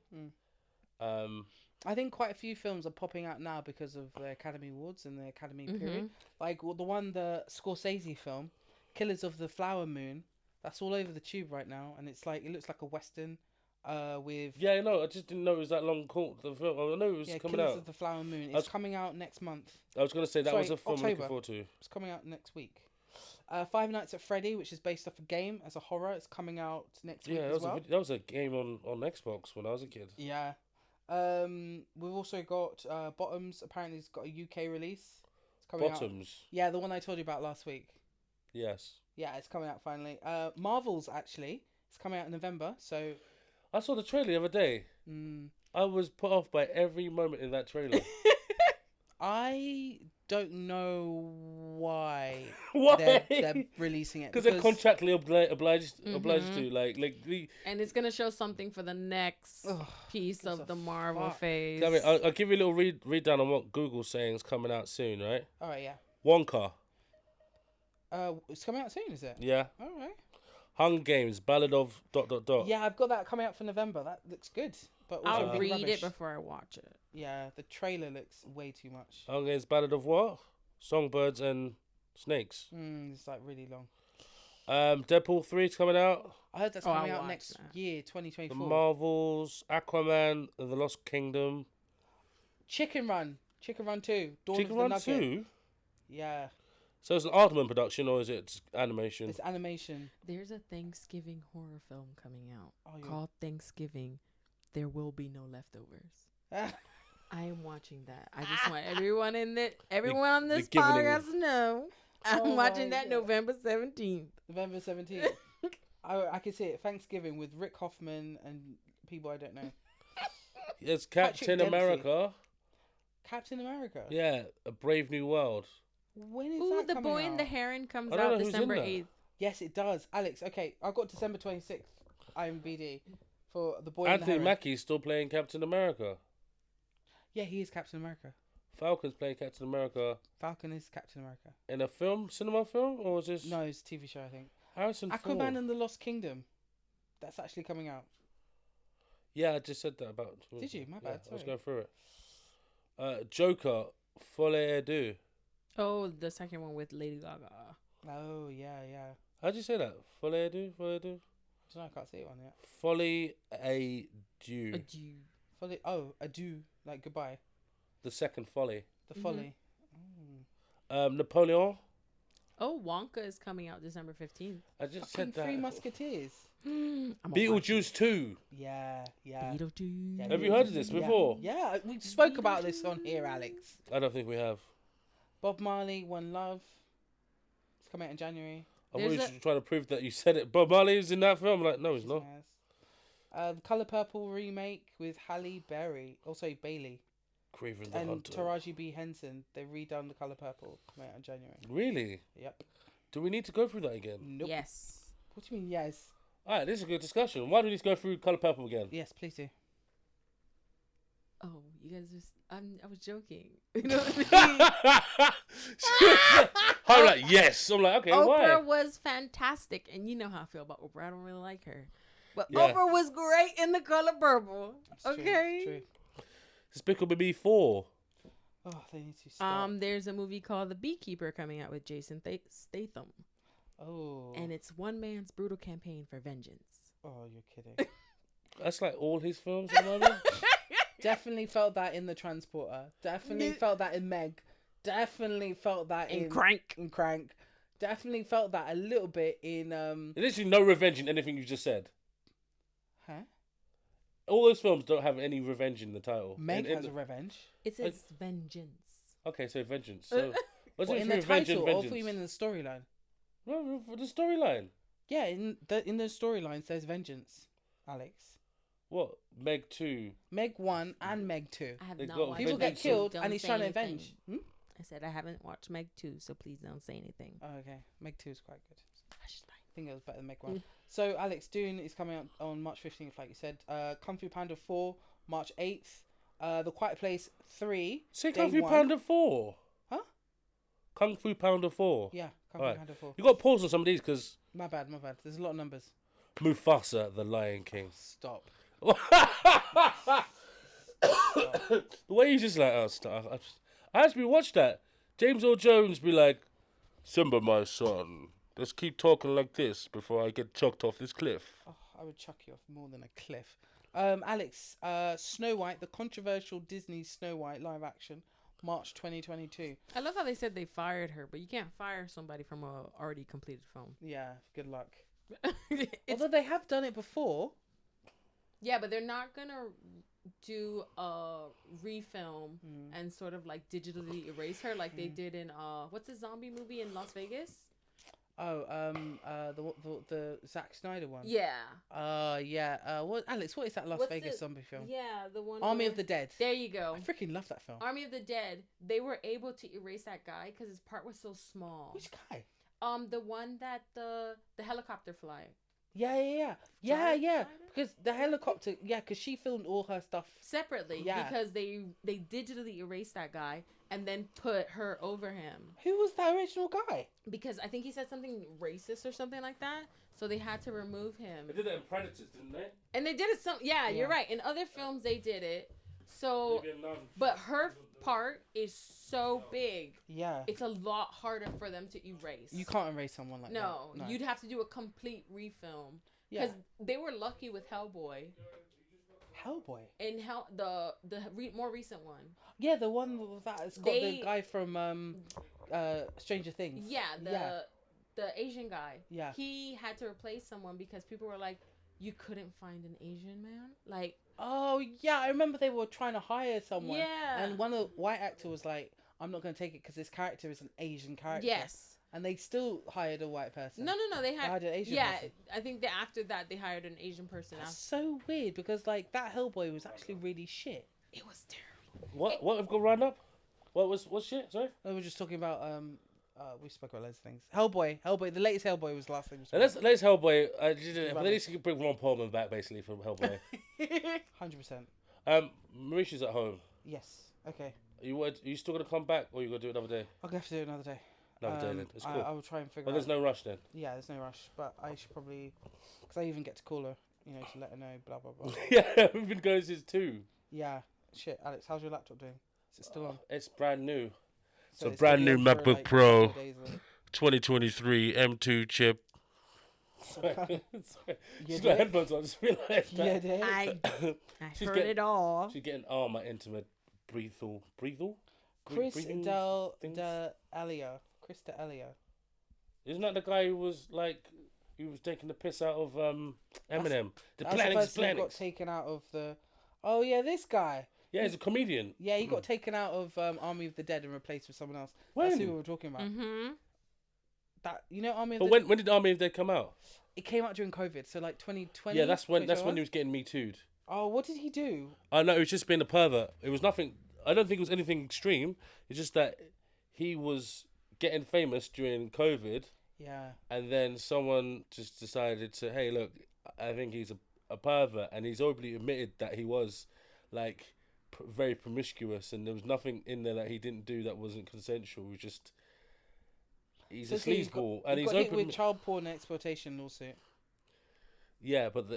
I think quite a few films are popping out now because of the Academy Awards and the Academy period. Like the Scorsese film, Killers of the Flower Moon, that's all over the tube right now, and it's like it looks like a western, with Yeah, I just didn't know it was that long called the film. I know it was coming Killers out. of the Flower Moon. It's coming out next month. I was gonna say that was a film I'm October. looking forward to. It's coming out next week. Five Nights at Freddy, which is based off a game as a horror, it's coming out next week as well. That was a game on Xbox when I was a kid. Yeah. We've also got Bottoms. Apparently, it's got a UK release. It's coming out. Bottoms. Yeah, the one I told you about last week. Yes. Yeah, it's coming out finally. Marvel's actually. It's coming out in November. So. I saw the trailer the other day. I was put off by every moment in that trailer. I don't know why. Why? They're releasing it Because they're contractually obliged to like. And it's gonna show something for the next piece of the Marvel phase. I mean, I'll give you a little read down on what Google's saying is coming out soon, right? All right, yeah. Wonka. It's coming out soon, is it? Yeah. All right. Hunger Games, Ballad of ... Yeah, I've got that coming out for November. That looks good. But also I'll read rubbish. it before I watch it. Yeah, the trailer looks way too much. Hunger Games, Ballad of what? Songbirds and Snakes. It's like really long. Deadpool 3 is coming out. I heard that's coming out next year, 2024. The Marvels, Aquaman, and The Lost Kingdom. Chicken Run 2, Dawn Chicken of the Run Nugget. 2? Yeah. So it's an Aardman production or is it animation? It's animation. There's a Thanksgiving horror film coming out called Thanksgiving. There will be no leftovers. I am watching that. I just want everyone on this podcast to know I'm watching that November 17th. November 17th. I can see it. Thanksgiving with Rick Hoffman and people I don't know. It's Captain America. Captain America? Yeah, A Brave New World. When is Ooh, that The coming Boy out? and the Heron comes I don't out know who's December in that. 8th. Yes, it does. Alex, okay, I've got December 26th IMDb for The Boy and the Anthony Heron. Mackie's still playing Captain America. Yeah, he is Captain America. Falcon's playing Captain America. Falcon is Captain America. In a cinema film, or is this... No, it's a TV show, I think. Harrison Aquaman Ford. and the Lost Kingdom. That's actually coming out. Yeah, I just said that about... Did you? My bad, I was sorry. going through it. Joker, Folie Deux. Oh, the second one with Lady Gaga. Oh, yeah. How'd you say that? Folie Deux? I don't know, I can't see it on yet. Folie à Deux. Adieu, like goodbye. The second Folly. The Folly. Napoleon. Oh, Wonka is coming out December 15th. I just Fucking said that. Three Musketeers. Beetlejuice 2. Yeah. Beetlejuice. Yeah, Have you heard of this before? Yeah, we spoke about this on here, Alex. I don't think we have. Bob Marley, One Love. It's coming out in January. I'm always trying to prove that you said it. Bob Marley's in that film. I'm like, no, he's not. Yes. The Colour Purple remake with Halle Berry. Also Bailey. Craven the And Hunter. Taraji B. Henson. They've redone The Colour Purple. Coming out in January. Really? Yep. Do we need to go through that again? Nope. Yes. What do you mean, yes? Alright, this is a good discussion. Why do we need to go through Colour Purple again? Yes, please do. Oh, you guys just... I was joking. You know what I mean? I'm like, yes. I'm like, okay, why? Oprah was fantastic. And you know how I feel about Oprah. I don't really like her. But Yeah. Oprah was great in The Color Purple. It's true, Okay. it's true. Despicable Me 4. Oh, they need to stop. There's a movie called The Beekeeper coming out with Jason Statham. Oh. And it's one man's brutal campaign for vengeance. Oh, you're kidding. That's like all his films at the moment. Definitely felt that in The Transporter. Definitely felt that in Meg. Definitely felt that In Crank. In Crank. Definitely felt that a little bit in There's literally no revenge in anything you just said. Huh? All those films don't have any revenge in the title. Meg has a revenge. It says vengeance. Okay, so vengeance. So what's What, it in for the revenge title, and or vengeance? for you in the storyline? No, for the storyline. Yeah, in the storyline says vengeance, Alex. What? Meg 2. Meg 1 and Meg 2. I have They not got watched People vengeance. get Meg 2. killed Don't and he's say trying to anything. avenge. Hmm? I said I haven't watched Meg 2, so please don't say anything. Oh, okay. Meg 2 is quite good. Hush, it's fine. I think it was better than Meg 1. So, Alex, Dune is coming out on March 15th, like you said. Kung Fu Panda 4, March 8th. The Quiet Place 3. Say Day Kung Fu 1. Panda 4. Huh? Kung Fu Panda 4. Yeah, Kung Alright. Fu Panda 4. You got to pause on some of these because My bad. There's a lot of numbers. Mufasa, the Lion King. Stop. The way he's just like, oh, stop. I actually watched that. James Earl Jones be like, Simba, my son, let's keep talking like this before I get chucked off this cliff. Oh, I would chuck you off more than a cliff. Alex, Snow White, the controversial Disney Snow White live action, March 2022. I love how they said they fired her, but you can't fire somebody from a already completed film. Yeah, good luck. It's- Although they have done it before. yeah, but they're not gonna do a refilm and sort of like digitally erase her like they did in what's the zombie movie in Las Vegas? Oh, the Zack Snyder one. Yeah. Yeah. What, Alex? What is that Las What's Vegas the- zombie film? Yeah, the one. Army where- of the Dead. There you go. I freaking love that film. Army of the Dead. They were able to erase that guy because his part was so small. Which guy? The one that the helicopter fly. Yeah. Snyder? Because the helicopter. Yeah, because she filmed all her stuff. Separately, Yeah. because they digitally erased that guy and then put her over him Who was the original guy? because I think he said something racist or something like that, so they had to remove him. They did that in Predators, didn't they? And they did it Yeah. you're right. In other films they did it. So but her part is so big. Yeah. It's a lot harder for them to erase. You can't erase someone like No, that. you'd have to do a complete refilm. Yeah. Because they were lucky with Hellboy. Hellboy. In more recent one. Yeah, the one that's got the guy from Stranger Things. Yeah, the Asian guy. Yeah. He had to replace someone because people were like, you couldn't find an Asian man? Like, Oh yeah, I remember they were trying to hire someone. Yeah. And one of the white actor was like, "I'm not going to take it because this character is an Asian character." yes. And they still hired a white person. No, they had hired an Asian yeah, person. I think that after that they hired an Asian person. That's so weird because like that Hellboy was actually really shit. It was terrible. What have got round up? What shit? Sorry. We were just talking about we spoke about loads of things. Hellboy, the latest Hellboy was the last thing we And spoke. let's Hellboy. They need to bring Ron Perlman back basically from Hellboy. 100%. Mauritius at home. Yes. Okay. Are you still gonna come back, or you gonna do it another day? I'll have to do it another day. Another day then. It's cool. I will try and figure But out. there's no rush then. Yeah, there's no rush, but I should probably, because I even get to call her, to let her know, blah blah blah. Yeah, we've been going since 2. Yeah. Shit, Alex, how's your laptop doing? Is it still on? It's brand new. So a it's brand gonna new be on for, MacBook like, Pro. 4 days, or- 2023 M2 chip. You She's did? got headphones on. I just realised that. Yeah, dude. I She's heard getting- it all. She's getting my intimate breathal. Chris Breathing things? D'Elia. Chris D'Elia. Isn't that the guy who was like, he was taking the piss out of Eminem? The That's planning the is person who got planning. taken out of the. Oh yeah, this guy. Yeah, he's a comedian. Yeah, he got taken out of Army of the Dead and replaced with someone else. When? That's who we were talking about. Mm-hmm. That Army of But the when did Army of the Dead come out? It came out during COVID, so like 2020. Yeah, that's when he 2021? was getting Me Too'd. Oh, what did he do? I know, it was just being a pervert. It was nothing. I don't think it was anything extreme. It's just that he was getting famous during COVID, Yeah. and then someone just decided to, hey, look, I think he's a pervert, and he's openly admitted that he was like very promiscuous, and there was nothing in there that he didn't do that wasn't consensual. It was just he's a sleazeball, and he he's got hit open. with child porn and exploitation lawsuit. Yeah, but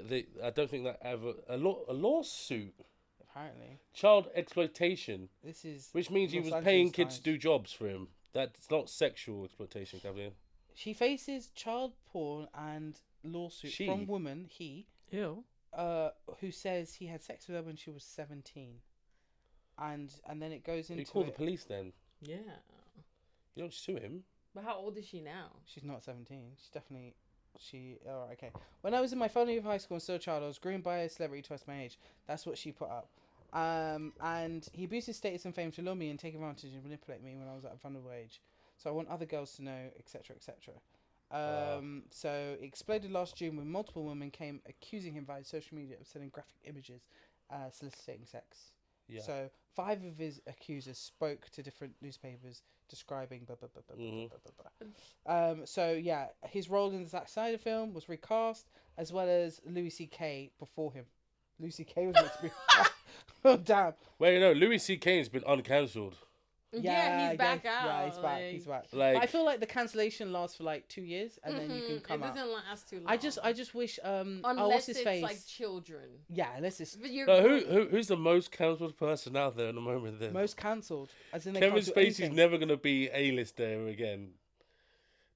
I don't think that ever a lawsuit. Apparently, Child exploitation, this is which means he Los was paying Angeles kids to Times. do jobs for him. That's not sexual exploitation, Kathleen. She faces child porn and lawsuit She? from woman Ew. who says he had sex with her when she was 17, and then it goes into You call the it. police then. Yeah. You don't sue him. But how old is she now? She's not 17. She's definitely... Alright, okay. When I was in my final year of high school and still a child, I was groomed by a celebrity twice my age. That's what she put up. And he abused his status and fame to lure me and take advantage and manipulate me when I was at a vulnerable age. So I want other girls to know, etc., etc. So it exploded last June when multiple women came accusing him via social media of sending graphic images, soliciting sex. Yeah. So 5 of his accusers spoke to different newspapers describing blah, blah, blah, blah, blah, blah, blah, blah. So yeah, his role in the Zack Snyder film was recast, as well as Louis C.K. before him. Louis C.K. was meant to be... Oh, damn. Well, you know, Louis C.K.'s been uncancelled. Yeah, he's back out. Yeah, he's back. Like, He's back. Like, But I feel like the cancellation lasts for like 2 years, and then you can come It out. doesn't last too long. I just wish Unless what's his it's face? like children. Yeah, unless it's But you're who's the most cancelled person out there at the moment? Then most cancelled, as in they Kevin can't do Spacey's anything. never gonna be A-lister again.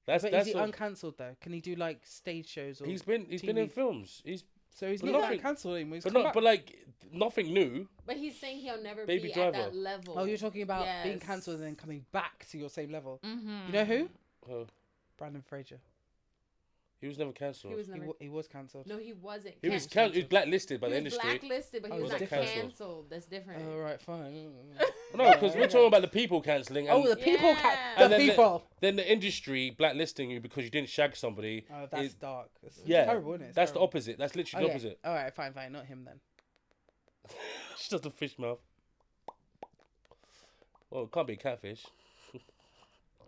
But That's is he what, uncancelled though? Can he do like stage shows or? he's been TV? in films. So he's but not nothing- cancelled anymore. He's But come not back. but like nothing new. But he's saying he'll never Baby be Driver. at that level. Oh, you're talking about being Yes. cancelled and then coming back to your same level. Mm-hmm. You know who? Oh, Brandon Fraser. he was never cancelled. He was never. He was cancelled. No, he wasn't. He was cancelled. he was blacklisted by He the was industry. blacklisted, but Oh, he was was not it cancelled? cancelled. That's different. Oh, right, fine. No, because we're talking about the people cancelling. And Oh, the people. Yeah. The And then people. then the industry blacklisting you because you didn't shag somebody. Oh, that's is- dark. It's yeah, terrible, isn't it? It's that's the terrible. opposite. That's literally the opposite. All right, fine, not him then. It's just a fish mouth. Well, it can't be a catfish.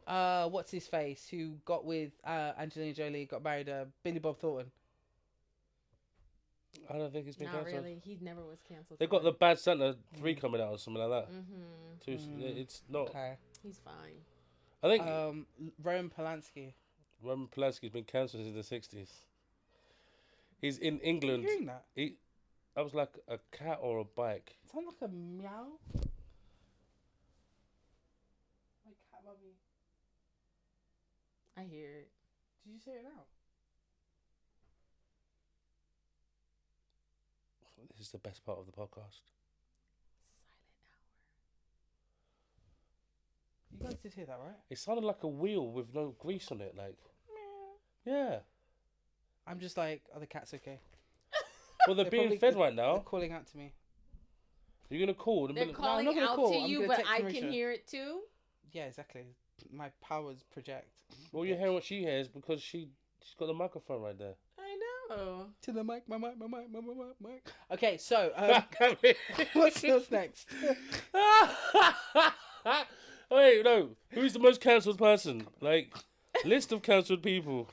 What's his face? Who got with Angelina Jolie? Got married Billy Bob Thornton. I don't think it's been Not cancelled. really. He never was cancelled. They got the Bad Santa 3 coming out or something like that. Mm-hmm. It's not. Okay. He's fine. I think Roman Polanski. Roman Polanski's been cancelled since the 60s. He's in Are England. you hearing that? That was like a cat or a bike. Sound like a meow. My cat, mummy. I hear it. Did you say it now? This is the best part of the podcast. You guys did hear that, right? It sounded like a wheel with no grease on it. Like, yeah. I'm just like, are the cats okay? Well, they're They're being probably- fed right They're now. calling out to me. You're gonna call them. They're I'm calling not gonna out call. to I'm you, gonna but text I Marisha. can hear it too. Yeah, exactly. My powers project. Well, you're hearing what she hears because she's got the microphone right there. I know. To the mic, my mic. Okay, so what's next? Wait, no. Who's the most cancelled person? Like, list of cancelled people.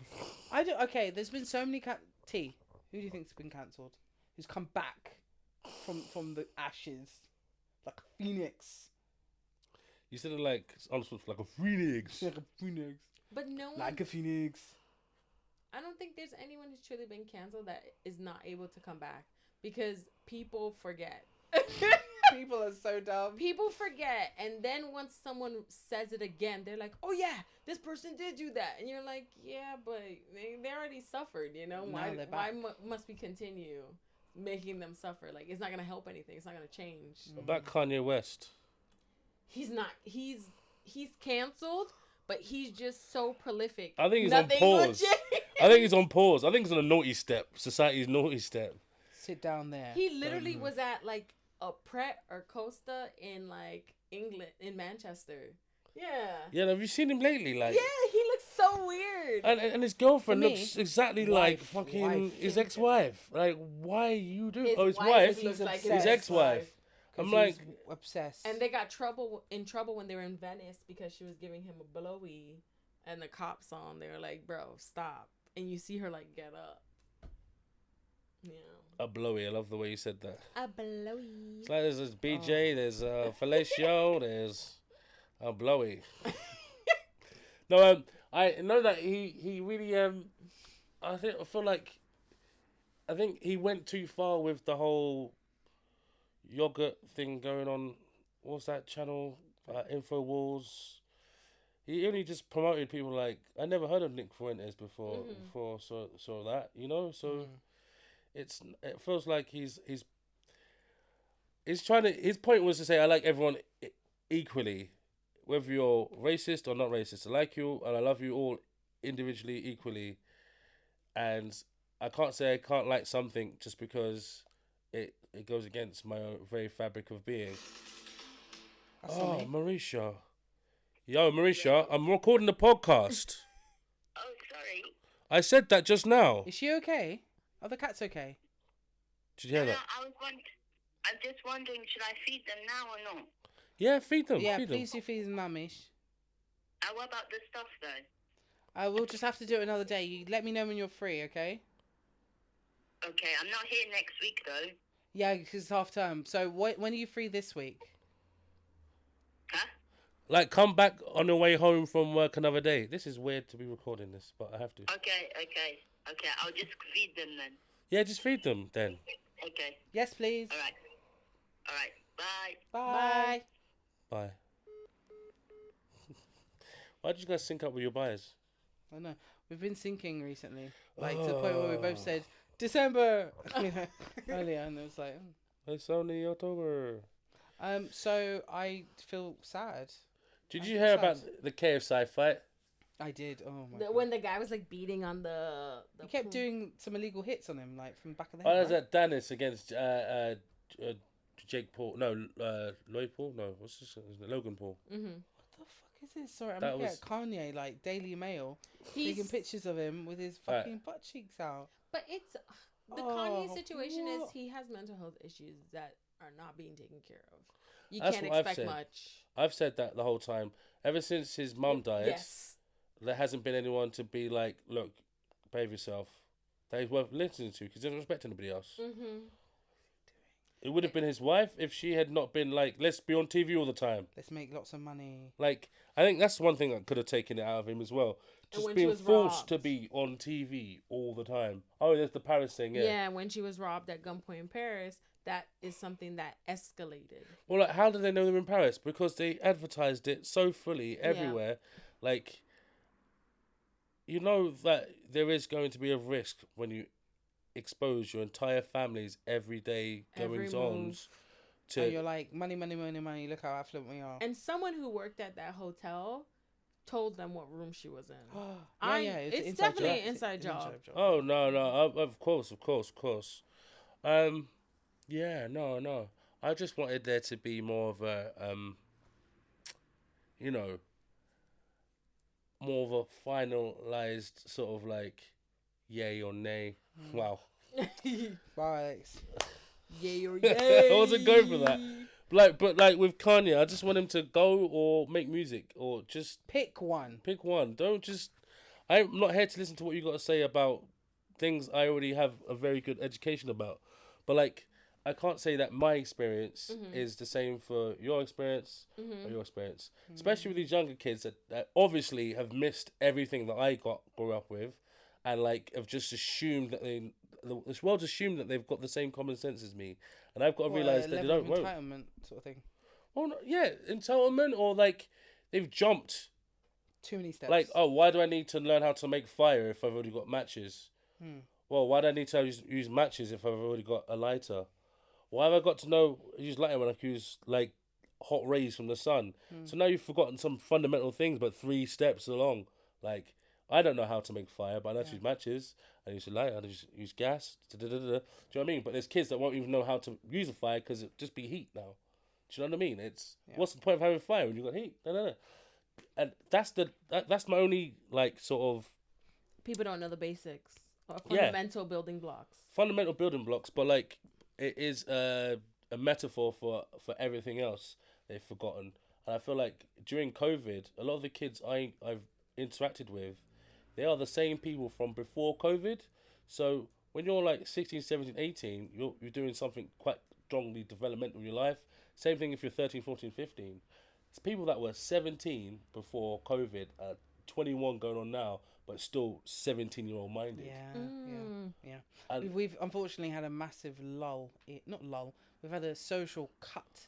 I don't. Okay, there's been so many T. Who do you think's been cancelled? Who's come back from the ashes, like a phoenix? You said it like I'm supposed to like a phoenix. Like a phoenix. But no one. Like a phoenix. I don't think there's anyone who's truly been canceled that is not able to come back because people forget. People are so dumb. People forget, and then once someone says it again, they're like, "Oh yeah, this person did do that," and you're like, "Yeah, but they already suffered, you know. Now Why they're back. must we continue making them suffer? Like it's not gonna help anything. It's not gonna change." About Kanye West. He's not. He's canceled, but he's just so prolific. I think he's Nothing on will pause. change. I think he's on pause. I think he's on a naughty step. Society's naughty step. Sit down there. He literally was at like a Pret or Costa in like England, in Manchester. Yeah. Yeah, have you seen him lately? Like, Yeah, he looks so weird. and his girlfriend For me, looks exactly wife, like fucking wife. his ex-wife. Like, why you do? His wife wife. looks like His his ex-wife. I'm like, obsessed. And they got in trouble when they were in Venice because she was giving him a blowy, and the cops on. They were like, "Bro, stop!" And you see her like get up. Yeah. a blowy. I love the way you said that. A blowy. It's like there's this BJ, there's fellatio, there's a blowy. No, I know that he really I feel like he went too far with the whole yogurt thing going on. What's that channel? Infowars. He only just promoted people like I never heard of Nick Fuentes before. So that it feels like he's trying to. His point was to say I like everyone equally, whether you're racist or not racist. I like you and I love you all individually equally, and I can't say I can't like something just because it goes against my own very fabric of being. That's not me. Marisha. Yo, Marisha, I'm recording the podcast. Oh, sorry. I said that just now. Is she okay? Are the cats okay? Did you hear that? I'm just wondering, should I feed them now or not? Yeah, feed them. Yeah, feed please them. do feed them, mummish. What about the stuff, though? We'll just have to do it another day. You let me know when you're free, okay? Okay, I'm not here next week, though. Yeah, because it's half term. So when are you free this week? Huh? Like, come back on your way home from work another day. This is weird to be recording this, but I have to. Okay. I'll just feed them then. Yeah, just feed them then. Okay. Yes, please. All right. Bye. Bye. Bye. Why did you guys sync up with your buyers? I know. We've been syncing recently. Like, to the point where we both said, December! Earlier, and it was like... It's only October. So I feel sad. Did you hear about the KFC fight? I did. Oh my god. When the guy was like beating on the He kept pool. doing some illegal hits on him, like from the back of the Oh, head. there's that Dennis against Jake Paul. No, Lloyd Paul. No, what's this? Logan Paul. Mm-hmm. What the fuck is this? Sorry, I'm That looking was- at Kanye, like Daily Mail, He's taking pictures of him with his fucking butt cheeks out. But it's the Oh, Kanye situation is what? he has mental health issues that are not being taken care of. You That's can't what I've expect said. much. I've said that the whole time. Ever since his mum died, Yes. there hasn't been anyone to be like, look, behave yourself. That he's worth listening to because he doesn't respect anybody else. Mm-hmm. It would have been his wife if she had not been like, let's be on TV all the time. Let's make lots of money. Like, I think that's one thing that could have taken it out of him as well. And Just when she being was forced robbed. to be on TV all the time. Oh, there's the Paris thing, yeah. Yeah, when she was robbed at gunpoint in Paris, that is something that escalated. Well, like, how did they know they were in Paris? Because they advertised it so fully everywhere. Like, you know that there is going to be a risk when you expose your entire family's everyday Every goings-ons And to... you're like, money, money, money, money. Look how affluent we are. And someone who worked at that hotel told them what room she was in. It's an It's inside definitely job. an inside It's an job. Oh, no, of course. Yeah, no. I just wanted there to be more of a, more of a finalized sort of like yay or nay. Wow. Wow, Alex. Yay or yay. I wasn't going for that. But with Kanye, I just want him to go or make music or just Pick one. pick one. Don't just... I'm not here to listen to what you got to say about things I already have a very good education about. But like, I can't say that my experience is the same for your experience or your experience. Especially with these younger kids that obviously have missed everything that I grew up with, and like have just assumed that this world's assumed that they've got the same common sense as me, and I've got to realise that they level don't. of Won't. entitlement sort of thing. Well, no, yeah, entitlement, or like they've jumped. Too many steps. Like, oh, why do I need to learn how to make fire if I've already got matches? Well, why do I need to use matches if I've already got a lighter? Why have I got to know use lighter when I can use like hot rays from the sun? So now you've forgotten some fundamental things, but 3 steps along. Like, I don't know how to make fire, but I know how to use matches. I use a lighter. I use gas. Do you know what I mean? But there's kids that won't even know how to use a fire because it just be heat now. Do you know what I mean? What's the point of having fire when you've got heat? No. And that's my only like sort of People don't know the basics or fundamental building blocks. fundamental building blocks, but like it is a metaphor for everything else they've forgotten. And I feel like during COVID, a lot of the kids I've interacted with, they are the same people from before COVID. So when you're like 16, 17, 18, you're doing something quite strongly developmental in your life. Same thing if you're 13, 14, 15. It's people that were 17 before COVID, 21 going on now, but still 17-year-old minded. Yeah. And We've unfortunately had a massive lull. Not lull. We've had a social cut,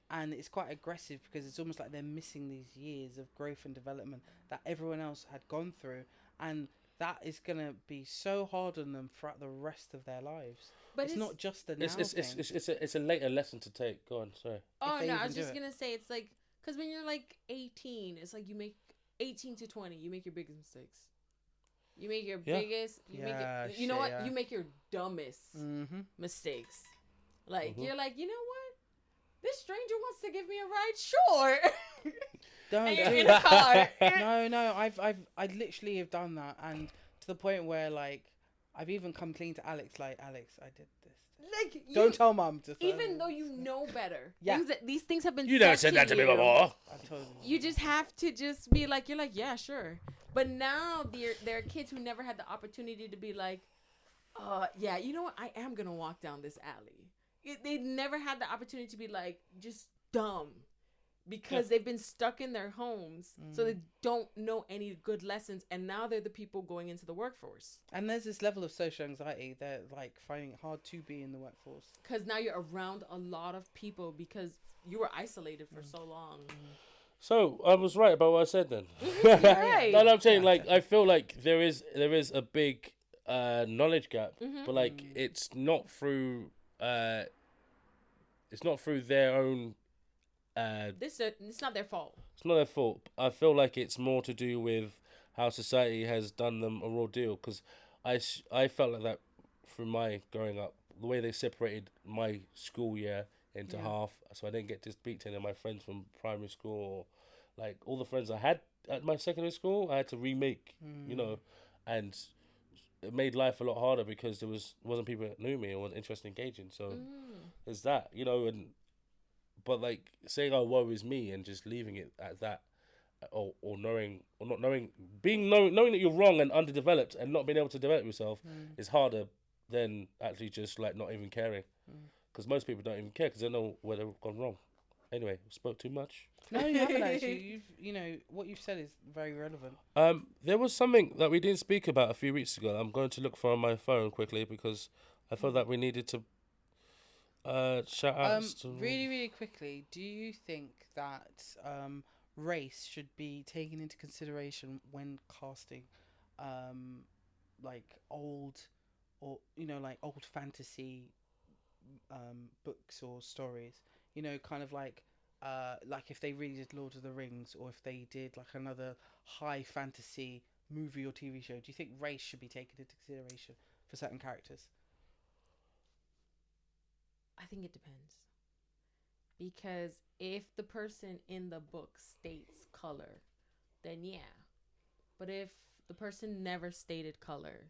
and it's quite aggressive because it's almost like they're missing these years of growth and development that everyone else had gone through, and that is gonna be so hard on them throughout the rest of their lives. But it's not just the now it's a later lesson to take. Go on, sorry. Oh they no, I even was do just it. gonna say it's like Because when you're like 18, it's like you make 18 to 20, you make your biggest mistakes. You make your biggest, you know what? You make your dumbest mistakes. Like, you're like, you know what? This stranger wants to give me a ride, sure. And you're in a car. No, I literally have done that, and to the point where like I've even come clean to Alex. Like, Alex, I did this. Like, don't tell mum. Even though you know better. Yeah. These things have been. You never said that to me before. You just have to just be like, you're like, yeah, sure. But now there are kids who never had the opportunity to be like, yeah, you know what? I am gonna walk down this alley. They never had the opportunity to be like just dumb. Because they've been stuck in their homes, so they don't know any good lessons, and now they're the people going into the workforce. And there's this level of social anxiety. They're like finding it hard to be in the workforce. Because now you're around a lot of people because you were isolated for so long. So I was right about what I said then. Right. No, I'm saying like I feel like there is a big knowledge gap, but like it's not through their own. It's not their fault. It's not their fault. I feel like it's more to do with how society has done them a raw deal. Because I felt like that through my growing up. The way they separated my school year into half, so I didn't get to speak to any of my friends from primary school. Or, like all the friends I had at my secondary school, I had to remake. You know, and it made life a lot harder because wasn't people that knew me or wasn't interested in engaging. So there's that, you know, and. But like saying woe is me and just leaving it at that, or knowing or not knowing, knowing that you're wrong and underdeveloped and not being able to develop yourself is harder than actually just like not even caring, because most people don't even care because they know where they've gone wrong. Anyway, spoke too much. No, you haven't actually. You know what you've said is very relevant. There was something that we didn't speak about a few weeks ago. I'm going to look for on my phone quickly because I felt that we needed to. Shout outs to... Really quickly, do you think that race should be taken into consideration when casting like old fantasy books or stories? You know, kind of like if they really did Lord of the Rings, or if they did like another high fantasy movie or TV show, do you think race should be taken into consideration for certain characters? I think it depends. Because if the person in the book states color, then yeah. But if the person never stated color,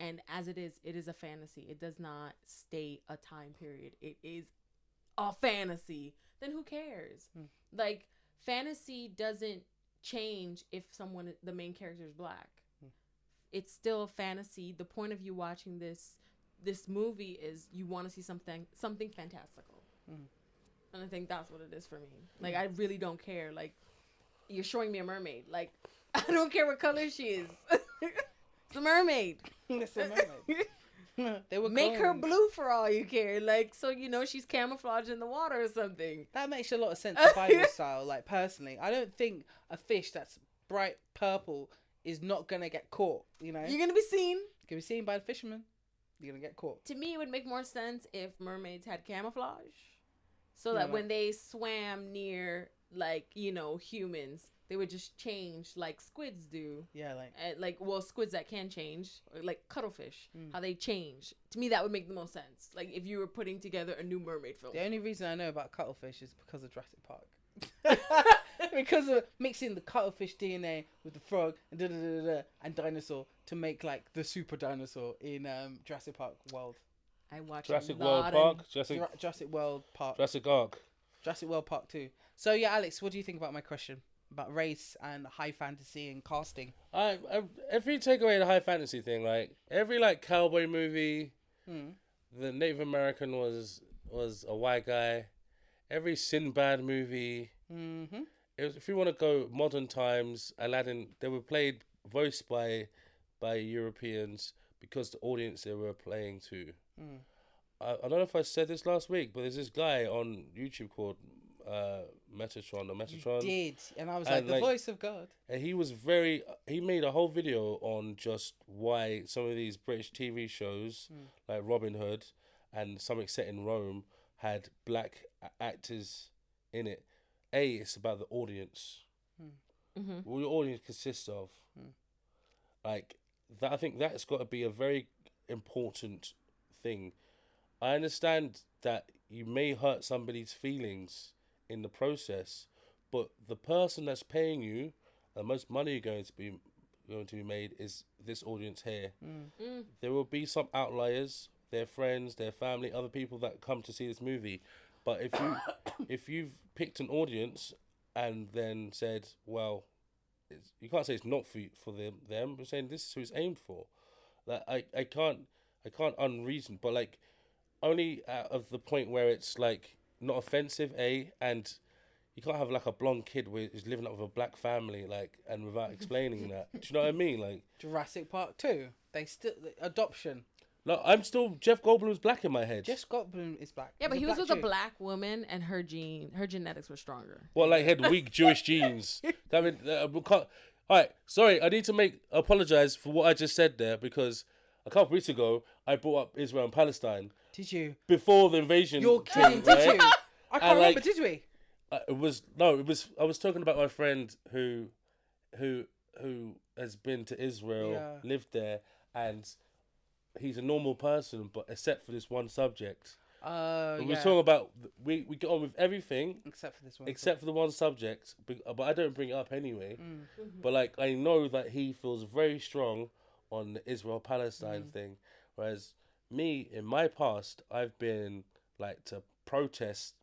and as it is a fantasy, it does not state a time period, it is a fantasy, then who cares? Like, fantasy doesn't change if the main character is black. It's still a fantasy. The point of you watching this movie is you want to see something fantastical. And I think that's what it is for me. Like, I really don't care. Like, you're showing me a mermaid. Like, I don't care what color she is. It's a mermaid. It's a mermaid. They were Make her blue for all you care. Like, so you know she's camouflaged in the water or something. That makes a lot of sense Bible style. Like, personally, I don't think a fish that's bright purple is not gonna get caught. You know, you're gonna be seen. Can be seen by the fisherman. You're gonna get caught. To me, it would make more sense if mermaids had camouflage, so that when they swam near, like, you know, humans, they would just change like squids do. Yeah, squids that can change, like cuttlefish, how they change. To me, that would make the most sense. Like, if you were putting together a new mermaid film. The only reason I know about cuttlefish is because of Jurassic Park. Because of mixing the cuttlefish DNA with the frog and dinosaur to make like the super dinosaur in Jurassic Park World. I watched Jurassic World Park, Jurassic World Park, Jurassic Ark, Jurassic World Park 2. So yeah, Alex, what do you think about my question about race and high fantasy and casting? If you take away the high fantasy thing, like every like cowboy movie, the Native American was a white guy. Every Sinbad movie. If you want to go modern times, Aladdin, they were voiced by Europeans because the audience they were playing to. I don't know if I said this last week, but there's this guy on YouTube called Metatron. You did, and I was like, the voice of God. And he made a whole video on just why some of these British TV shows, like Robin Hood and something set in Rome, had black actors in it. it's about the audience. What your audience consists of. Like that, I think that's got to be a very important thing. I understand that you may hurt somebody's feelings in the process, but the person that's paying you, the most money going to be made is this audience here. There will be some outliers, their friends, their family, other people that come to see this movie. But if you've picked an audience and then said, well, you can't say it's not for them. I'm saying this is who it's aimed for. Like I can't unreason, but like only out of the point where it's like not offensive, and you can't have like a blonde kid who's living up with a black family, like, and without explaining that. Do you know what I mean? Like Jurassic Park 2. They still adoption. No, I'm still Jeff Goldblum's black in my head. Jeff Goldblum is black. Yeah, but He's he was with Jew. a black woman, and her genetics were stronger. Well, like, he had weak Jewish genes. I mean, we can't. All right, sorry, I need to apologize for what I just said there, because a couple of weeks ago I brought up Israel and Palestine. Did you? Before the invasion. You're kidding, did you? I can't remember, like, did we? It was I was talking about my friend who has been to Israel, lived there, and he's a normal person, but except for this one subject. We were talking about we get on with everything except for this one. Except for the one subject, but I don't bring it up anyway. But like I know that he feels very strong on the Israel-Palestine thing, whereas me in my past I've been like to protest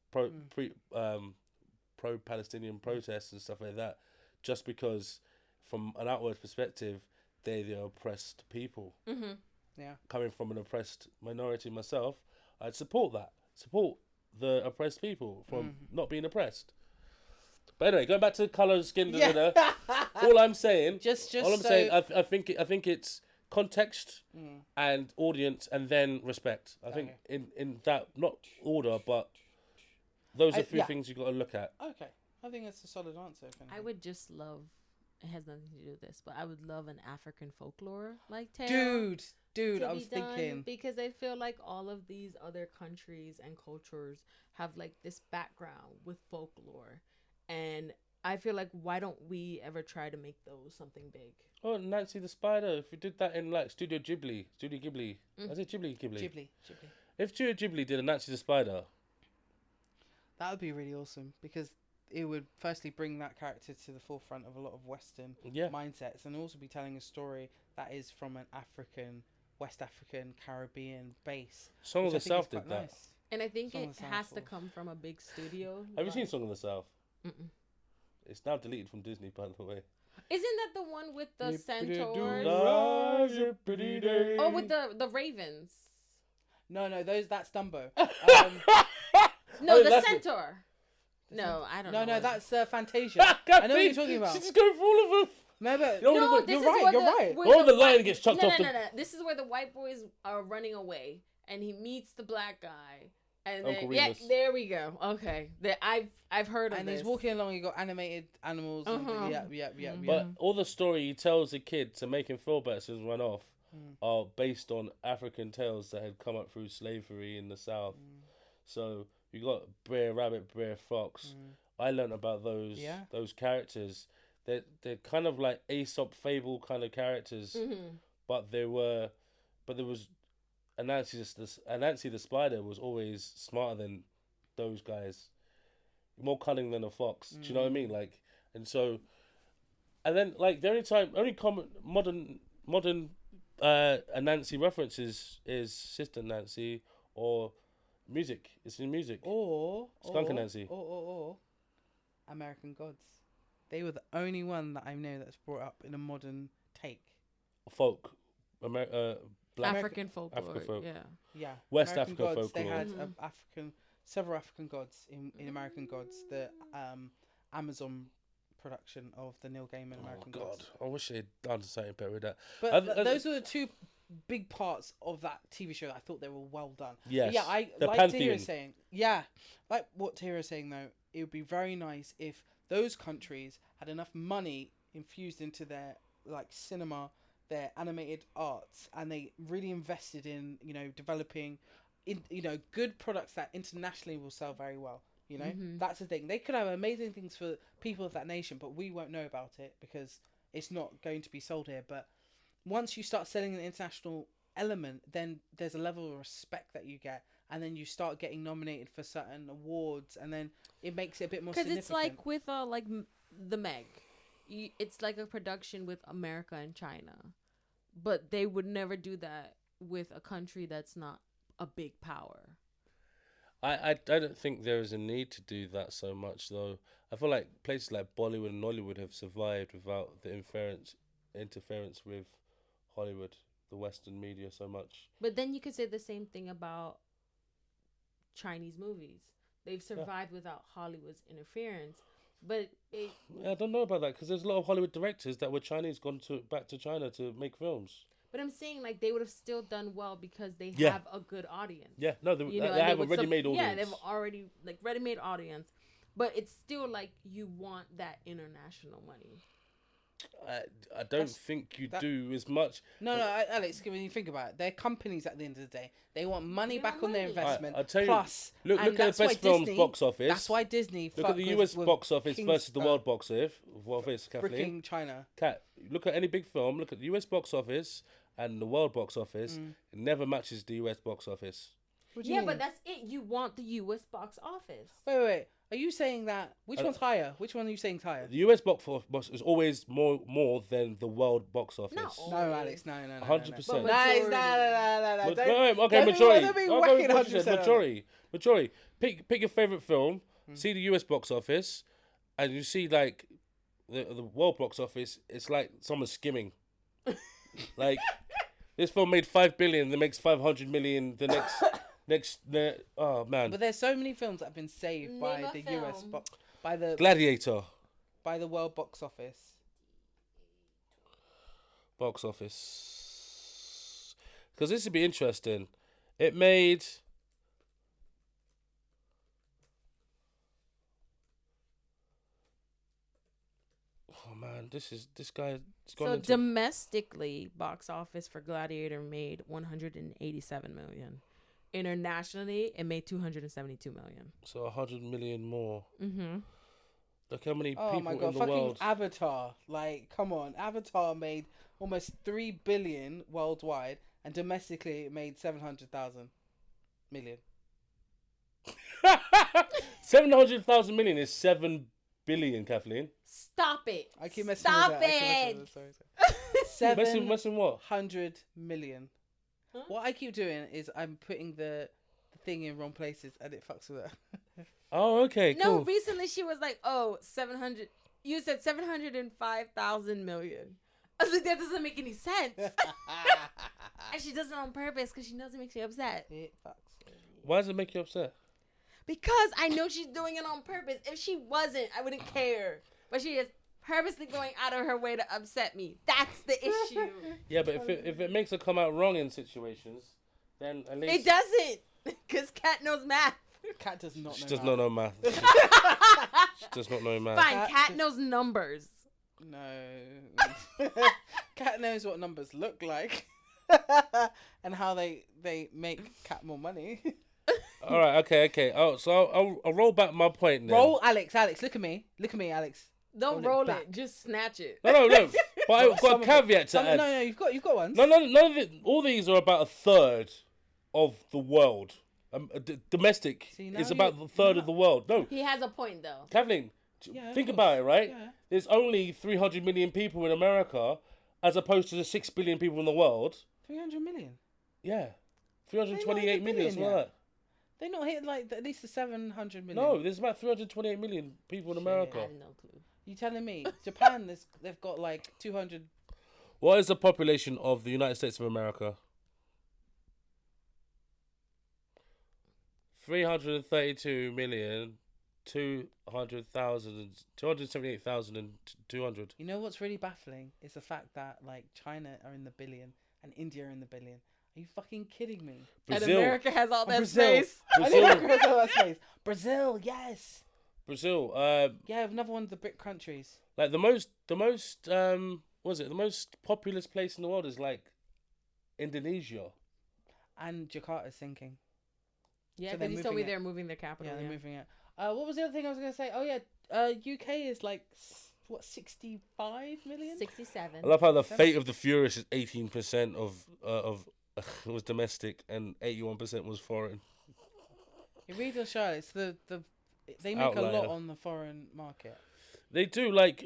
pro-Palestinian protests and stuff like that, just because from an outward perspective they're the oppressed people. Yeah. Coming from an oppressed minority myself, I'd support the oppressed people from not being oppressed. But anyway, going back to colour, skin, all I'm saying, I think it's context and audience, and then respect. I think in that, not order, but those are a few things you got to look at. Okay, I think that's a solid answer. I would just love. It has nothing to do with this, but I would love an African folklore like tale. Dude, I was thinking, because I feel like all of these other countries and cultures have like this background with folklore, and I feel like why don't we ever try to make those something big? Oh, Nancy the Spider! If we did that in like Studio Ghibli. I said Ghibli. If Studio Ghibli did a Nancy the Spider, that would be really awesome, because it would firstly bring that character to the forefront of a lot of Western mindsets, and also be telling a story that is from an West African, Caribbean base. Song of the South did that. Nice. And I think it has to come from a big studio. Have you seen Song of the South? It's now deleted from Disney, by the way. Isn't that the one with the centaurs? Oh, with the ravens. No, that's Dumbo. The centaur. No, I don't know. No, that's Fantasia. I know what you're talking about. She's going for all of them. No, but you're right. Or the lion gets chucked off. No. This is where the white boys are running away, and he meets the black guy, and then there we go. Okay, I've heard of and this. he's walking along. You got animated animals. Yeah. But all the story he tells the kid to make him feel better so he doesn't run off are based on African tales that had come up through slavery in the South. So you got Brer Rabbit, Brer Fox. I learned about those characters. They're kind of like Aesop fable kind of characters, but there was Anansi the Spider was always smarter than those guys, more cunning than a fox. Do you know what I mean? Like, and then like the only common modern Anansi references is Sister Nancy or music. It's in music. Or Skunk Anansi. Or American Gods. They were the only one that I know that's brought up in a modern take. Folk. Black African folklore. African folk. Yeah. West American Africa gods, folklore. They had several African gods in American Gods. The Amazon production of the Neil Gaiman American Gods. I wish they'd done something better with that. But those were the two big parts of that TV show that I thought they were well done. Yes. Yeah, I the like Pantheon. Tahira saying. Yeah, like what Tahira's saying though. It would be very nice if those countries had enough money infused into their like cinema, their animated arts, and they really invested in developing good products that internationally will sell very well. You know, that's the thing. They could have amazing things for people of that nation, but we won't know about it because it's not going to be sold here. But once you start selling an international element, then there's a level of respect that you get, and then you start getting nominated for certain awards, and then it makes it a bit more significant. Because it's like with the Meg, it's like a production with America and China, but they would never do that with a country that's not a big power. I don't think there is a need to do that so much, though. I feel like places like Bollywood and Nollywood have survived without the interference with Hollywood, the Western media, so much. But then you could say the same thing about Chinese movies. They've survived without Hollywood's interference. But I don't know about that, because there's a lot of Hollywood directors that were Chinese back to China to make films. But I'm saying, like, they would have still done well because they have a good audience. Yeah, no, they have a ready-made audience. Yeah, they've already, like, ready-made audience. But it's still, like, you want that international money. I don't think you do as much. No, Alex, when you think about it, they're companies at the end of the day. They want money back on their investment. I'll tell you, plus, look at the best films box office. That's why Disney. Look at the US box office versus the world box office. Kathleen. Freaking China. Kat, look at any big film. Look at the US box office and the world box office. It never matches the US box office. Yeah, but that's it. You want the US box office. Wait. Are you saying that? Which one's higher? Which one are you saying is higher? The US box office is always more than the world box office. No, Alex, no. 100%. No. Okay, majority. Majority. Majority. Pick your favorite film. See the US box office, and you see like the world box office. It's like someone skimming. Like this film made $5 billion. That makes 500 million. The next. Oh man. But there's so many films that have been saved by the US by the Gladiator. By the world box office. Because this would be interesting. It made. Oh man, this guy. So domestically, box office for Gladiator made 187 million. Internationally, it made 272 million. So 100 million more. Mm-hmm. Look how many people in the world. Fucking Avatar. Like, come on. Avatar made almost 3 billion worldwide, and domestically it made 700,000 million. 700,000 million is 7 billion, Kathleen. Stop it. I keep messing Stop with it. Sorry. Messing what? 700 million. Huh? What I keep doing is I'm putting the thing in wrong places and it fucks with it. Oh, okay, cool. No, recently she was like, 700. You said 705,000 million. I was like, that doesn't make any sense. And she does it on purpose because she knows it makes me upset. It fucks with me. Why does it make you upset? Because I know she's doing it on purpose. If she wasn't, I wouldn't care. But she is purposely going out of her way to upset me. That's the issue. Yeah, but if it makes her come out wrong in situations, then at least... It doesn't. Because Kat knows math. Kat does not know She does math. not know math. She does not know math. Fine, Kat knows numbers. No. Kat knows what numbers look like. And how they make Kat more money. All right, okay. Oh, so I'll roll back my point then. Roll, Alex, look at me, Alex. Don't roll it, just snatch it. No. But I've got a caveat to add. No, you've got ones. No, none of it. All these are about a third of the world. Domestic is about a third of the world. No. He has a point, though. Kathleen, think about it, right? Yeah. There's only 300 million people in America as opposed to the 6 billion people in the world. 300 million? Yeah. 328 million, something like that. They're not hitting like at least the 700 million. No, there's about 328 million people in America. I have no clue. You telling me? Japan, they've got like 200. What is the population of the United States of America? 278,200. You know what's really baffling is the fact that like China are in the billion and India are in the billion. Are you fucking kidding me? Brazil. And America has all that Brazil. space. America has all that space. Brazil, yes. Brazil. Yeah, another one of the BRIC countries. Like the most the most populous place in the world is like Indonesia. And Jakarta's sinking. Yeah, So because they're you told me moving it. they're moving their capital. Yeah, they're moving it. What was the other thing I was gonna say? Oh yeah, UK is like what 65 million? 67. I love how the Fate of the Furious is 18% of was domestic and 81% was foreign. You read the show. It's the they make Outlier. a lot on the foreign market. They do, like,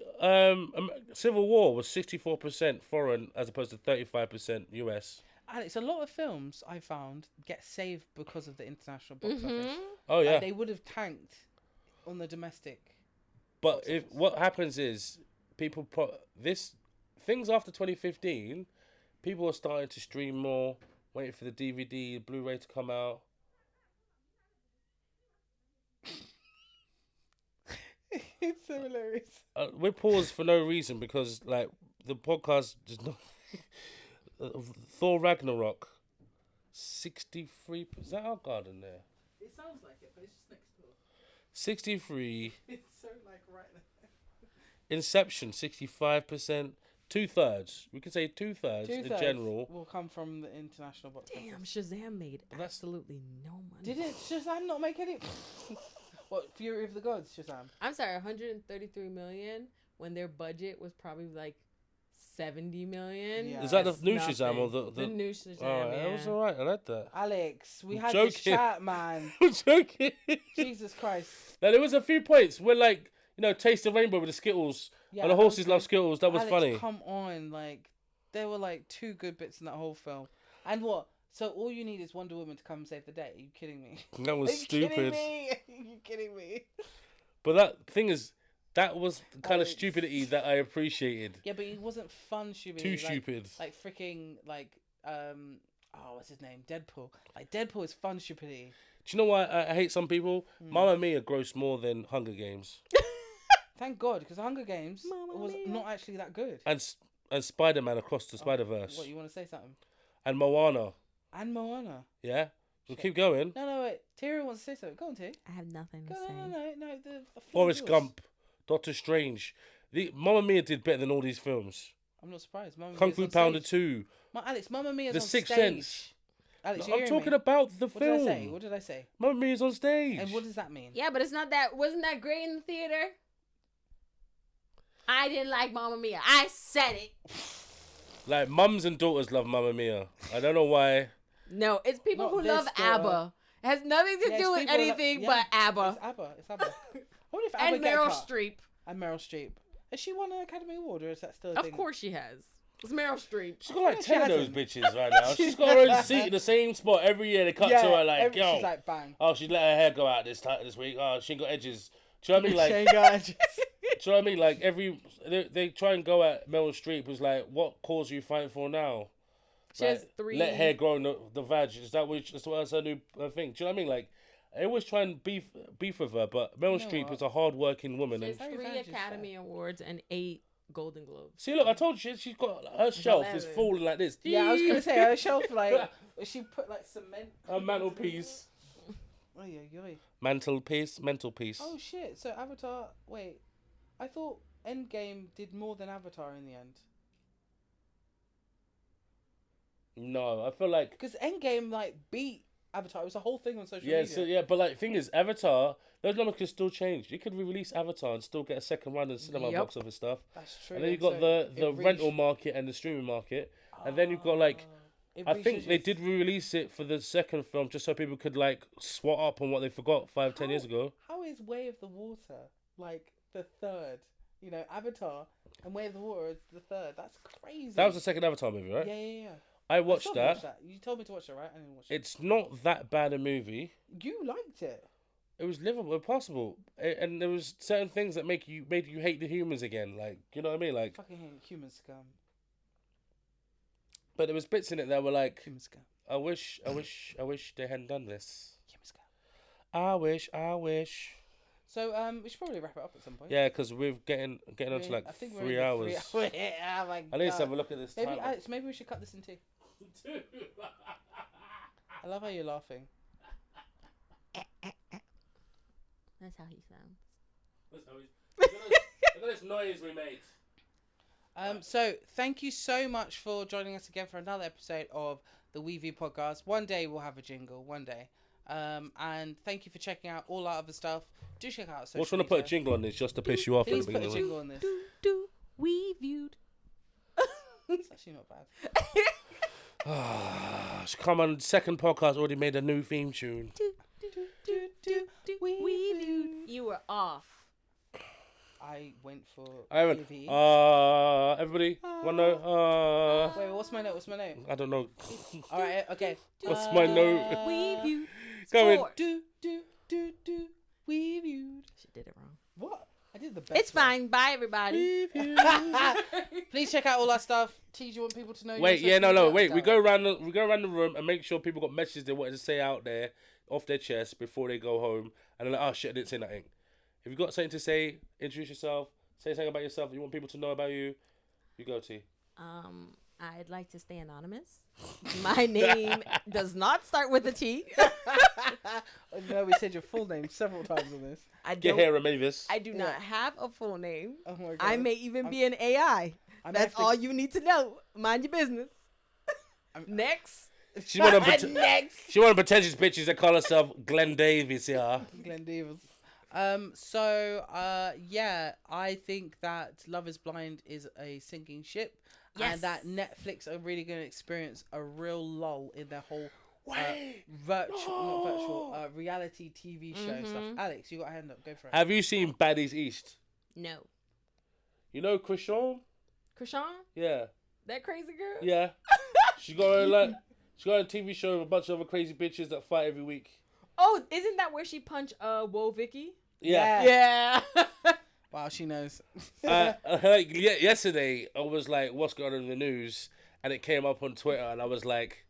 Civil War was 64% foreign as opposed to 35% US. Alex, a lot of films I found get saved because of the international box office. Oh yeah, They would have tanked on the domestic. but if what happens is people put this things after 2015, people are starting to stream more, waiting for the DVD, Blu-ray to come out. It's so hilarious. We paused for no reason because like the podcast does not. Thor Ragnarok, 63. Is that our garden there? It sounds like it, but it's just next door. 63. It's so like right there. Inception, 65%. 2/3. We could say 2/3 in general. Will come from the international box office. Damn, Shazam made absolutely no money. Didn't Shazam not make any? What, Fury of the Gods, Shazam? I'm sorry, 133 million when their budget was probably like 70 million. Yeah. Is that the That's new nothing. Shazam or The new Shazam? Alright, yeah. that was alright. I like that. Alex, we I'm had this joking. chat, man. I'm joking. Jesus Christ. Now, there was a few points where, like, Taste the Rainbow with the Skittles. Yeah, and the that was horses love good. Skittles. That was Alex, funny. Come on, like there were like 2 good bits in that whole film. And what? So all you need is Wonder Woman to come and save the day. Are you kidding me? That was Are you kidding stupid. me? Are you kidding me? But that thing is, that was the kind of Alex. stupidity that I appreciated. Yeah, but it wasn't fun stupid. Too stupid. Like freaking like what's his name? Deadpool. Like Deadpool is fun stupidity. Do you know why I hate some people? Mamma Mia grossed more than Hunger Games. Thank God, because Hunger Games Mamma was mia. not actually that good. And Spider-Man Across the Spider-Verse. What, you want to say something? And Moana. And Moana. Yeah? We'll keep going. No, wait. Tyrion wants to say something. Go on, Ty. I have nothing to Go, say. no. The floor is Forrest yours. Gump. Doctor Strange. Mamma Mia did better than all these films. I'm not surprised. Mamma Kung Mia's Fu on Panda stage. 2. Alex, Mamma Mia's The on Sixth stage. Sense. Alex, I'm talking about the What film. did I say? What did I say? Mamma Mia's on stage. And what does that mean? Yeah, but it's not that. Wasn't that great in the theater? I didn't like Mamma Mia. I said it. Like, mums and daughters love Mamma Mia. I don't know why. No, it's people Not who this love daughter. ABBA. It has nothing to Yeah, do it's with people that- anything yeah, but ABBA. It's ABBA. It's ABBA. I wonder if ABBA And get a Meryl cut. Streep. And Meryl Streep. Has she won an Academy Award, or is that still a Of thing? course she has. It's Meryl Streep. She's got like She 10 of those hasn't. bitches right now. She's got her own seat in the same spot every year. They cut to her like, yo. She's like, bang. Oh, she let her hair go out this week. Oh, she ain't got edges. Do you know what I mean? Like, Shane Gardner. do you know what I mean? Like, they try and go at Meryl Streep was like, what cause are you fighting for now? She Like, has 3. Let hair grow in the vag. Is that that's her new thing? Do you know what I mean? Like, I always try and beef with her, but Meryl know Streep what? is a hard-working woman. She And has 3 Very vag is Academy Awards and 8 Golden Globes. see, look, I told you she's got her shelf is 11. falling like this. Yeah, I was gonna say her shelf like she put like cement. Her mantelpiece. Oh yeah. Mantelpiece. Oh shit! So Avatar. Wait, I thought Endgame did more than Avatar in the end. No, I feel like Because Endgame like beat Avatar. It was a whole thing on social yeah, media. so yeah, but like thing is, Avatar, those numbers could still change. You could re-release Avatar and still get a second run in cinema Yep. box office stuff. That's true. And then you So got the it rental reached- market and the streaming market, and then you've got like it I think reaches they its- did re-release it for the second film just so people could like swat up on what they forgot 5-10 years ago. How is Way of the Water like the third? You know, Avatar and Way of the Water is the third. That's crazy. That was the second Avatar movie, right? Yeah. I I watched still that. You told me to watch it, right? I didn't watch it. It's not that bad a movie. You liked it. It was livable, possible, and there was certain things that made you hate the humans again. Like, you know what I mean? Like, Fucking hate human scum. but there was bits in it that were like, Human scum. I wish they hadn't done this. Human scum. I wish. So we should probably wrap it up at some point. Yeah, because we're getting on to like I think we're 3 in the hours. 3 hour. Yeah, oh my I need to God. have a look at this Maybe time. Alex, maybe we should cut this in 2. I love how you're laughing. That's how he sounds. Look at this noise we made. So thank you so much for joining us again for another episode of the WeView'd podcast. One day we'll have a jingle. One day. And thank you for checking out all our other stuff. Do check out our social What's trying to put a media. jingle on this just to piss you off? Please at the put a beginning? jingle on this. WeView'd. It's actually not bad. Come on, second podcast already made a new theme tune. WeView'd. You were off. I went for I went. TV. Everybody, one note. Wait, what's my note? I don't know. All right, okay. What's my note? WeView'd. Go in. Sport. Weview'd. She did it wrong. What? I did the best. It's fine. Bye, everybody. Please check out all our stuff. T, do you want people to know? Wait, your yeah, social no. media? Wait, we go around the room and make sure people got messages they wanted to say out there off their chest before they go home, and they're like, oh shit, I didn't say nothing. If you've got something to say, introduce yourself. Say something about yourself. You want people to know about you. You go, T. I'd like to stay anonymous. My name does not start with a T. No, we said your full name several times on this. Get here, Mavis. I do not have a full name. Oh my god. I may even be an AI. That's all you need to know. Mind your business. Next. She want to Next. She want to pretentious bitches that call herself Glenn Davis. Yeah. Glenn Davis. Yeah, I think that Love is Blind is a sinking ship. Yes. And that Netflix are really going to experience a real lull in their whole reality TV show stuff. Alex, you got a hand up. Go for it. Have you seen Baddies East? No. You know Krishan? Krishan? Yeah. That crazy girl? Yeah. She got a TV show with a bunch of other crazy bitches that fight every week. Oh, isn't that where she punched Woah Vicky? Yeah. Yeah. Wow, she knows. Yesterday, I was like, what's going on in the news? And it came up on Twitter, and I was like,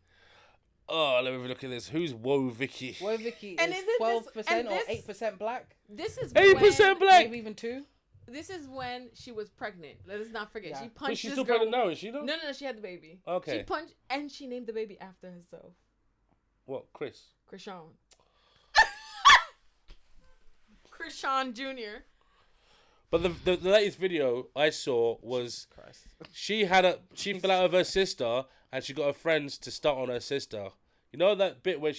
oh, let me look at this. Who's Woah Vicky? Woah Vicky And is isn't 12% this- or 8% black. This is 8% when, black! Maybe even 2. This is when she was pregnant. Let us not forget. Yeah. She But punched she's this still girl. pregnant now, is she? No? No, she had the baby. Okay. She punched, and she named the baby after herself. What, Chris? Krishan. Krishan Jr. But the latest video I saw was Christ. she fell out with her sister, and she got her friends to start on her sister. You know that bit where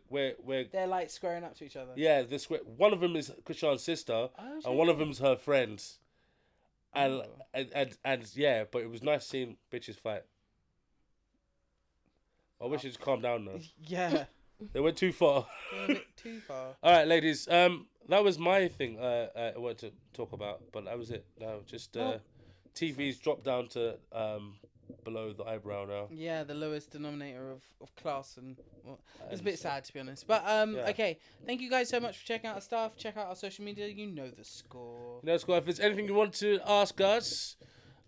where They're like squaring up to each other. yeah, one of them is Krishan's sister, and one of them's her friend. And yeah, but it was nice seeing bitches fight. I wish it just calmed down though. Yeah. They went too far. Going a bit too far. All right, ladies. That was my thing. I wanted to talk about, but that was it. No, just TV's dropped down to below the eyebrow now. Yeah, the lowest denominator of class, and it's a bit sad to be honest. But Yeah. okay, thank you guys so much for checking out our stuff. Check out our social media. You know the score. You know, Scott, if there's anything you want to ask us,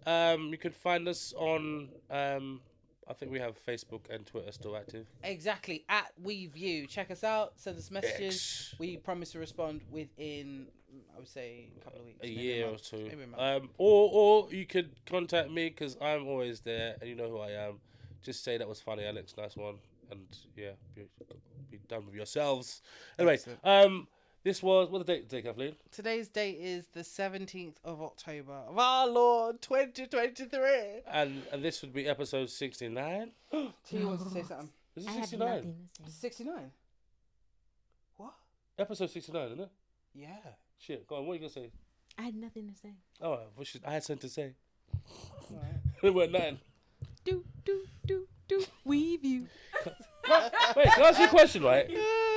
you can find us on. I think we have Facebook and Twitter still active. Exactly, at WeView'd. Check us out. Send us messages. X. We promise to respond within, I would say, a couple of weeks. A maybe year or month, two. Maybe a month. Or you could contact me because I'm always there and you know who I am. Just say that was funny, Alex. Nice one. And yeah, be done with yourselves. Anyway, Excellent. this was what the date, Kathleen? Today's date is the 17th of October of our Lord 2023. And this would be episode 69. T wants to say something. Is it I have 69? nothing to say. 69. What? Episode 69, isn't it? Yeah. Shit, go on. What are you gonna say? I had nothing to say. Oh, I had something to say. All right. It weren't nothing. Do WeView'd. Wait, can I ask you a question, right?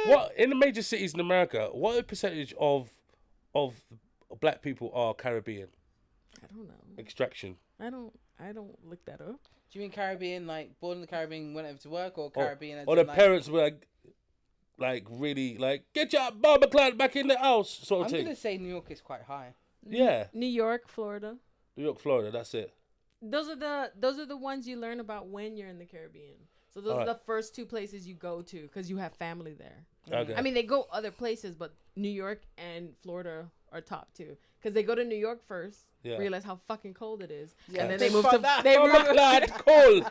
What in the major cities in America, what percentage of black people are Caribbean I don't know. extraction? I don't look that up. Do you mean Caribbean, like born in the Caribbean, went over to work, or Caribbean? as Or in, the like, parents were like really like get your Barbara Clan back in the house sort of I'm thing. gonna say New York is quite high. Yeah, New York, Florida. New York, Florida. That's it. Those are the ones you learn about when you're in the Caribbean. So those Alright. are the first two places you go to because you have family there. Okay. I mean, they go other places, but New York and Florida are top two because they go to New York first, Yeah. realize how fucking cold it is, Yeah, and then they they move fuck to that. they Barbara move, Clan, cool.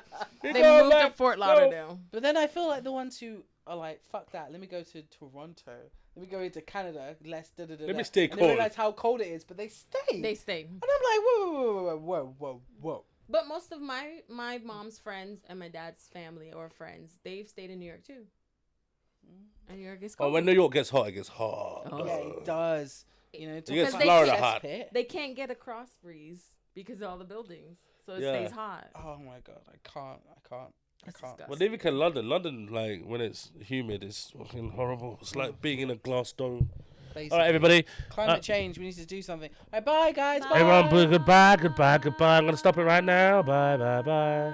they move to Fort Lauderdale. But then I feel like the ones who are like, fuck that, let me go to Toronto, let me go into Canada, less da da da. Let me da," stay and cold. They realize how cold it is, but they stay. They stayed. And I'm like, whoa. But most of my mom's friends and my dad's family or friends, they've stayed in New York too. And New York is Oh, cold. when New York gets hot, it gets hot. Oh. Yeah, it does. You know, It talk gets about Florida chest hot. pit. They can't get a cross breeze because of all the buildings, so it Yeah. stays hot. Oh my god, I can't. It's can't. disgusting. Well, neither can London. London, like, when it's humid, it's fucking horrible. It's like being in a glass dome. Basically. All right, everybody. Climate change. We need to do something. All right, bye guys. Bye. Bye. Everyone, goodbye, goodbye, goodbye. I'm going to stop it right now. Bye, bye, bye.